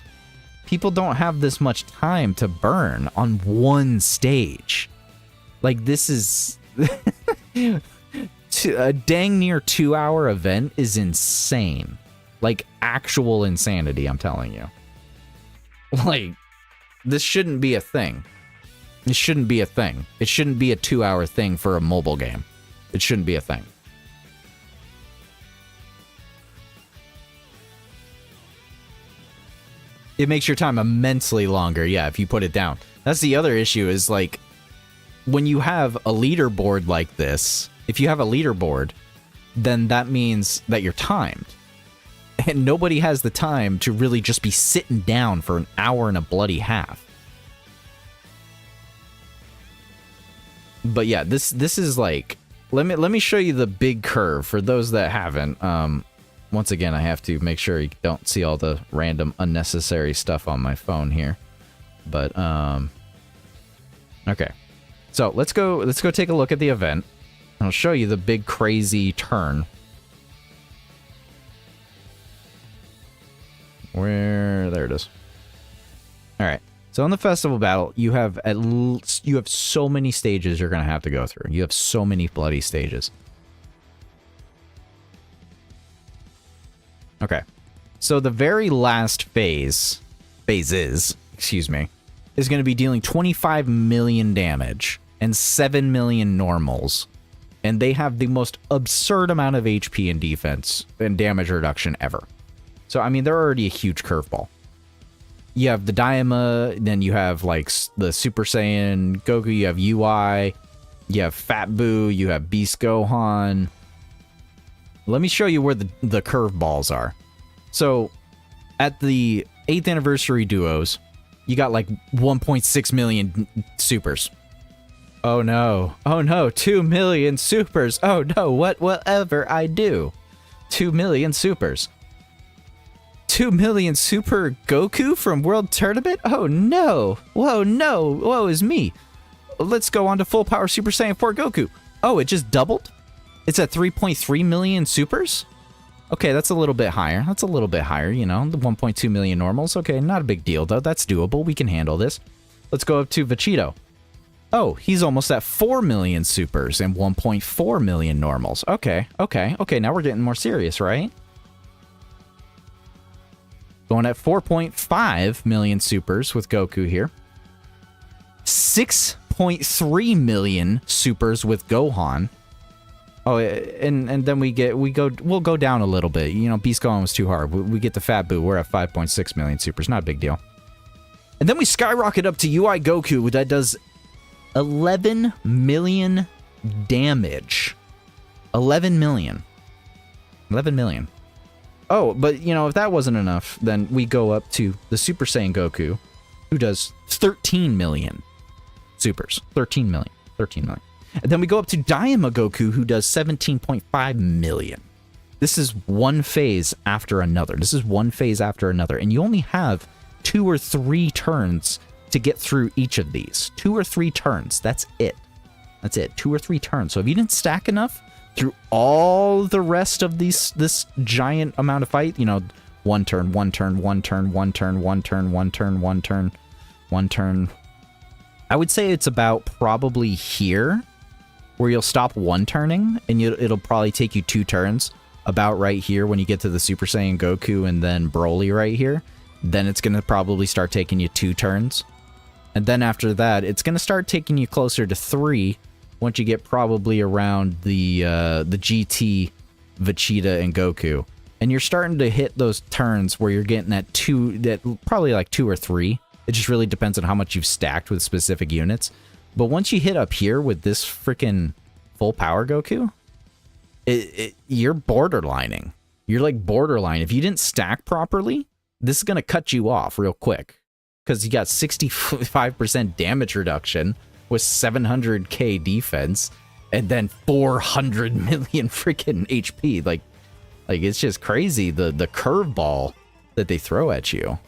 People don't have this much time to burn on one stage. Like, this is... a dang near 2-hour event is insane. Like, actual insanity, I'm telling you. Like, this shouldn't be a thing. It shouldn't be a thing. It shouldn't be a 2-hour thing for a mobile game. It shouldn't be a thing. It makes your time immensely longer, yeah, if you put it down. That's the other issue is, like, when you have a leaderboard like this, if you have a leaderboard, then that means that you're timed. And nobody has the time to really just be sitting down for an hour and a bloody half. But yeah, this is like, let me show you the big curve for those that haven't. Once again, I have to make sure you don't see all the random unnecessary stuff on my phone here. But okay. So let's go take a look at the event. I'll show you the big crazy turn. There it is. All right. So in the festival battle, you have so many stages you're going to have to go through. You have so many bloody stages. Okay. So the very last phases, excuse me, is going to be dealing 25 million damage and 7 million normals. And they have the most absurd amount of HP and defense and damage reduction ever. So, I mean, they're already a huge curveball. You have the Daima, then you have, like, the Super Saiyan Goku, you have UI, you have Fat Boo, you have Beast Gohan. Let me show you where the curveballs are. So, At the 8th anniversary duos, you got like 1.6 million supers. Oh no. Oh no, 2 million supers. Oh no, whatever I do. 2 million supers. 2 million super Goku from World Tournament? Oh no. Whoa, no. Woe is me. Let's go on to full power Super Saiyan 4 Goku. Oh, it just doubled? It's at 3.3 million supers? Okay, that's a little bit higher. That's a little bit higher, you know, the 1.2 million normals. Okay, not a big deal, though. That's doable. We can handle this. Let's go up to Vegito. Oh, he's almost at 4 million supers and 1.4 million normals. Okay, okay, okay. Now we're getting more serious, right? Going at 4.5 million supers with Goku here. 6.3 million supers with Gohan. Oh, and then we'll go down a little bit. You know, Beast Gohan was too hard. We get the Fat Boo. We're at 5.6 million supers. Not a big deal. And then we skyrocket up to UI Goku that does 11 million damage. 11 million. 11 million. Oh, but you know, if that wasn't enough, then we go up to the Super Saiyan Goku, who does 13 million supers. 13 million. 13 million. And then we go up to Daima Goku, who does 17.5 million. This is one phase after another. This is one phase after another. And you only have 2 or 3 turns to get through each of these. 2 or 3 turns. That's it. That's it. 2 or 3 turns. So if you didn't stack enough through all the rest of this giant amount of fight, you know, 1 turn, 1 turn, 1 turn, 1 turn, 1 turn, 1 turn, 1 turn, 1 turn. I would say it's about probably here where you'll stop 1 turning, and it'll probably take you 2 turns. About right here when you get to the Super Saiyan Goku and then Broly right here. Then it's going to probably start taking you 2 turns. And then after that, it's going to start taking you closer to 3 once you get probably around the GT, Vegeta, and Goku. And you're starting to hit those turns where you're getting at probably like 2 or 3. It just really depends on how much you've stacked with specific units. But once you hit up here with this freaking full power Goku, you're borderlining. You're like borderline. If you didn't stack properly, this is going to cut you off real quick. Because you got 65% damage reduction with 700k defense and then 400 million freaking HP. Like it's just crazy, the curveball that they throw at you.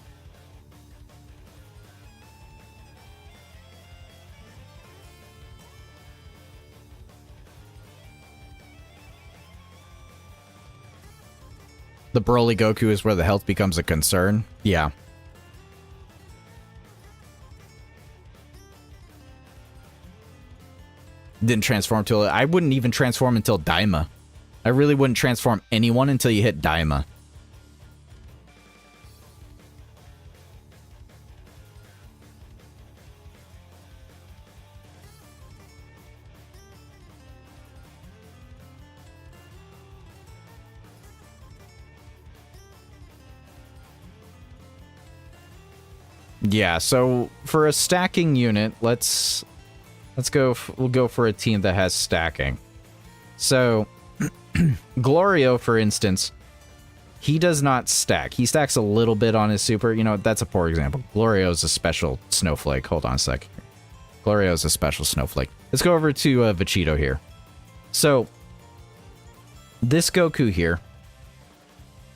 The Broly Goku is where the health becomes a concern. Yeah. Didn't transform till... I wouldn't even transform until Daima. I really wouldn't transform anyone until you hit Daima. Yeah, so for a stacking unit, we'll go for a team that has stacking. So Glorio, for instance, he does not stack. He stacks a little bit on his super. You know, that's a poor example. Glorio's a special snowflake. Hold on a sec. Glorio's a special snowflake. Let's go over to Vegito here. So this Goku here,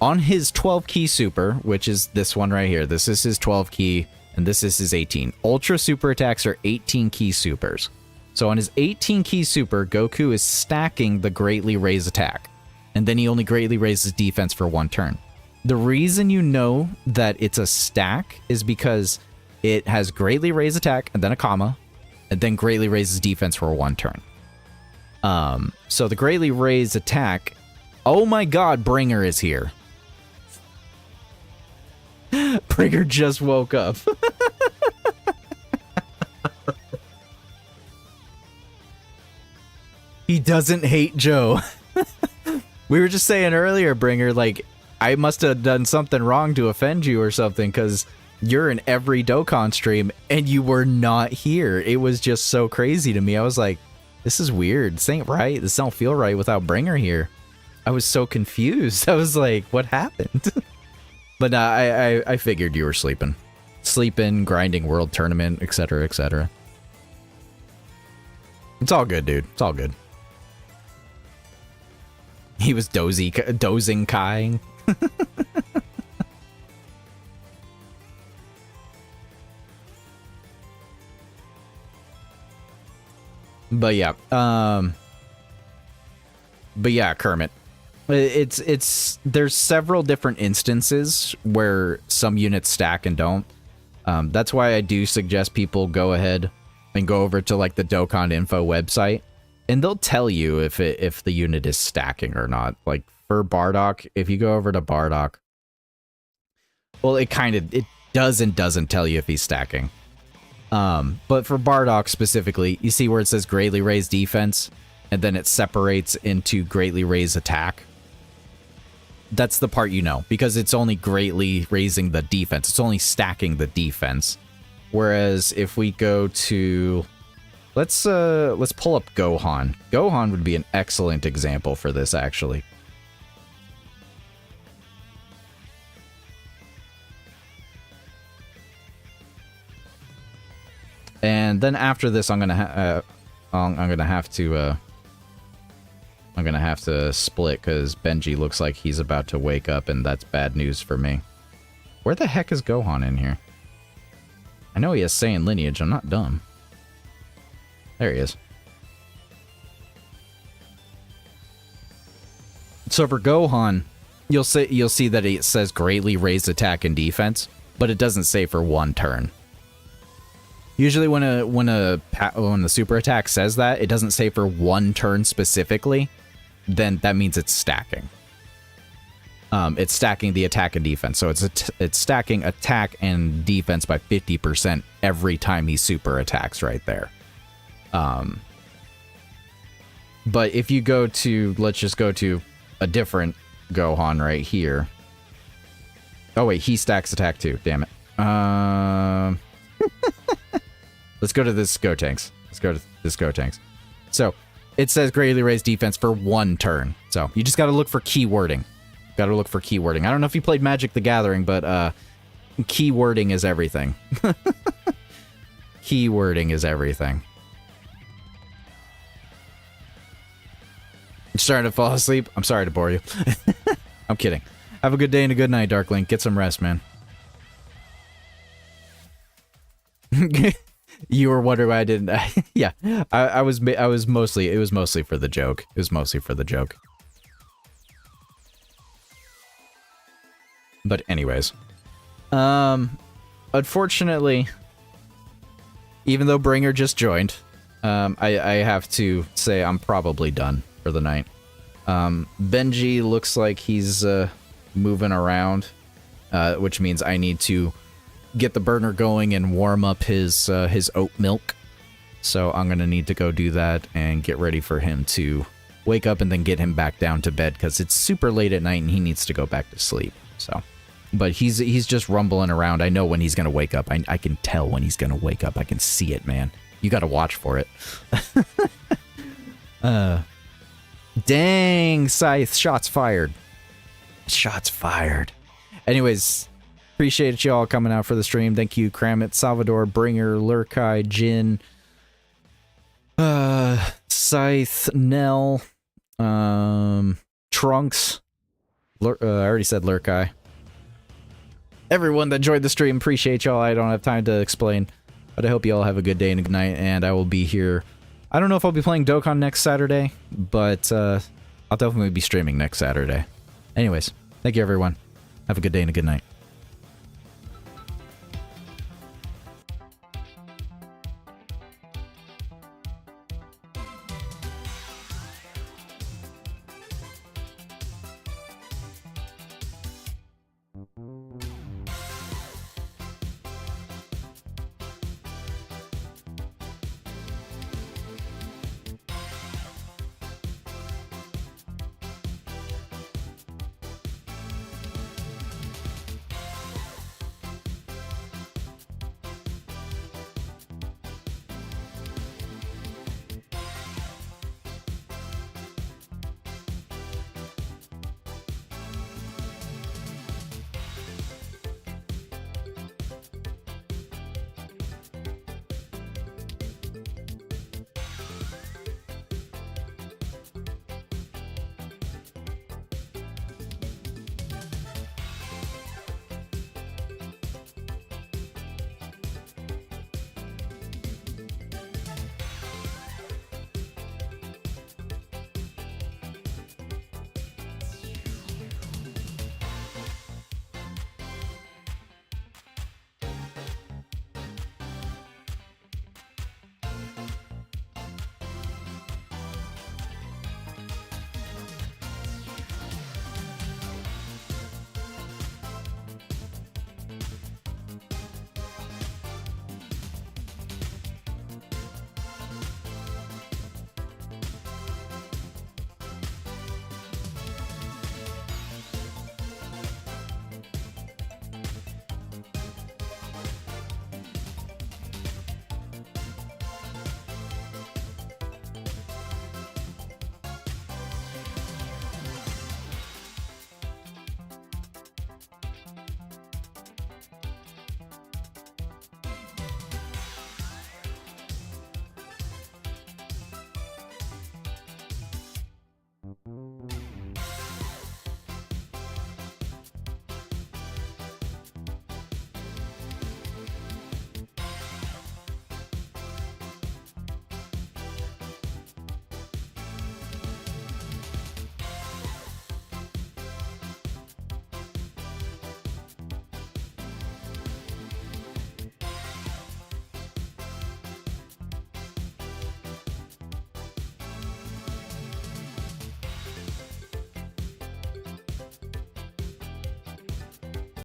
on his 12 key super, which is this one right here, this is his 12 key, and this is his 18. Ultra super attacks are 18 key supers. So on his 18 key super, Goku is stacking the greatly raise attack. And then he only greatly raises defense for 1 turn. The reason you know that it's a stack is because it has greatly raise attack, and then a comma, and then greatly raises defense for 1 turn. So the greatly raise attack... Oh my god, Bringer is here. Bringer just woke up. He doesn't hate Joe. We were just saying earlier, Bringer, like, I must have done something wrong to offend you or something, because you're in every Dokkan stream and you were not here. It was just so crazy to me. I was like, this is weird. This ain't right. This don't feel right without Bringer here. I was so confused. I was like, what happened? But I figured you were sleeping. Sleeping, grinding World Tournament, etc., etc. It's all good, dude. It's all good. He was dozing Kai. But yeah, Kermit. There's several different instances where some units stack and don't. That's why I do suggest people go ahead and go over to like the Dokkan info website, and they'll tell you if the unit is stacking or not. Like for Bardock, if you go over to Bardock, well, it does and doesn't tell you if he's stacking. But for Bardock specifically, you see where it says greatly raised defense, and then it separates into greatly raised attack. That's the part you know, because it's only greatly raising the defense. It's only stacking the defense. Whereas if we go to, let's pull up Gohan. Gohan would be an excellent example for this, actually. And then after this, I'm gonna have to split because Benji looks like he's about to wake up, and that's bad news for me. Where the heck is Gohan in here? I know he has Saiyan lineage. I'm not dumb. There he is. So for Gohan, you'll see that it says greatly raised attack and defense, but it doesn't say for one turn. Usually when the super attack says that, it doesn't say for one turn specifically, then that means it's stacking. It's stacking the attack and defense. So it's stacking attack and defense by 50% every time he super attacks right there. But if you go to, let's just go to a different Gohan right here. Oh wait, he stacks attack too, damn it. Let's go to this Gotenks. So, it says greatly raised defense for one turn. So, you just gotta look for keywording. I don't know if you played Magic the Gathering, but keywording is everything. Keywording is everything. You're starting to fall asleep? I'm sorry to bore you. I'm kidding. Have a good day and a good night, Darklink. Get some rest, man. You were wondering why I didn't. Yeah, I was mostly. It was mostly for the joke. But anyways, unfortunately, even though Bringer just joined, I have to say I'm probably done for the night. Benji looks like he's moving around, which means I need to get the burner going and warm up his oat milk. So I'm gonna need to go do that and get ready for him to wake up and then get him back down to bed because it's super late at night and he needs to go back to sleep. So, but he's just rumbling around. I know when he's gonna wake up. I can tell when he's gonna wake up. I can see it, man. You gotta watch for it. Dang, Scythe, shots fired. Shots fired. Anyways, appreciate y'all coming out for the stream. Thank you, Kramit, Salvador, Bringer, Lurkai, Jin, Scythe, Nell, Trunks. I already said Lurkai. Everyone that joined the stream, appreciate y'all. I don't have time to explain, but I hope you all have a good day and a good night, and I will be here. I don't know if I'll be playing Dokkan next Saturday, but I'll definitely be streaming next Saturday. Anyways, thank you, everyone. Have a good day and a good night.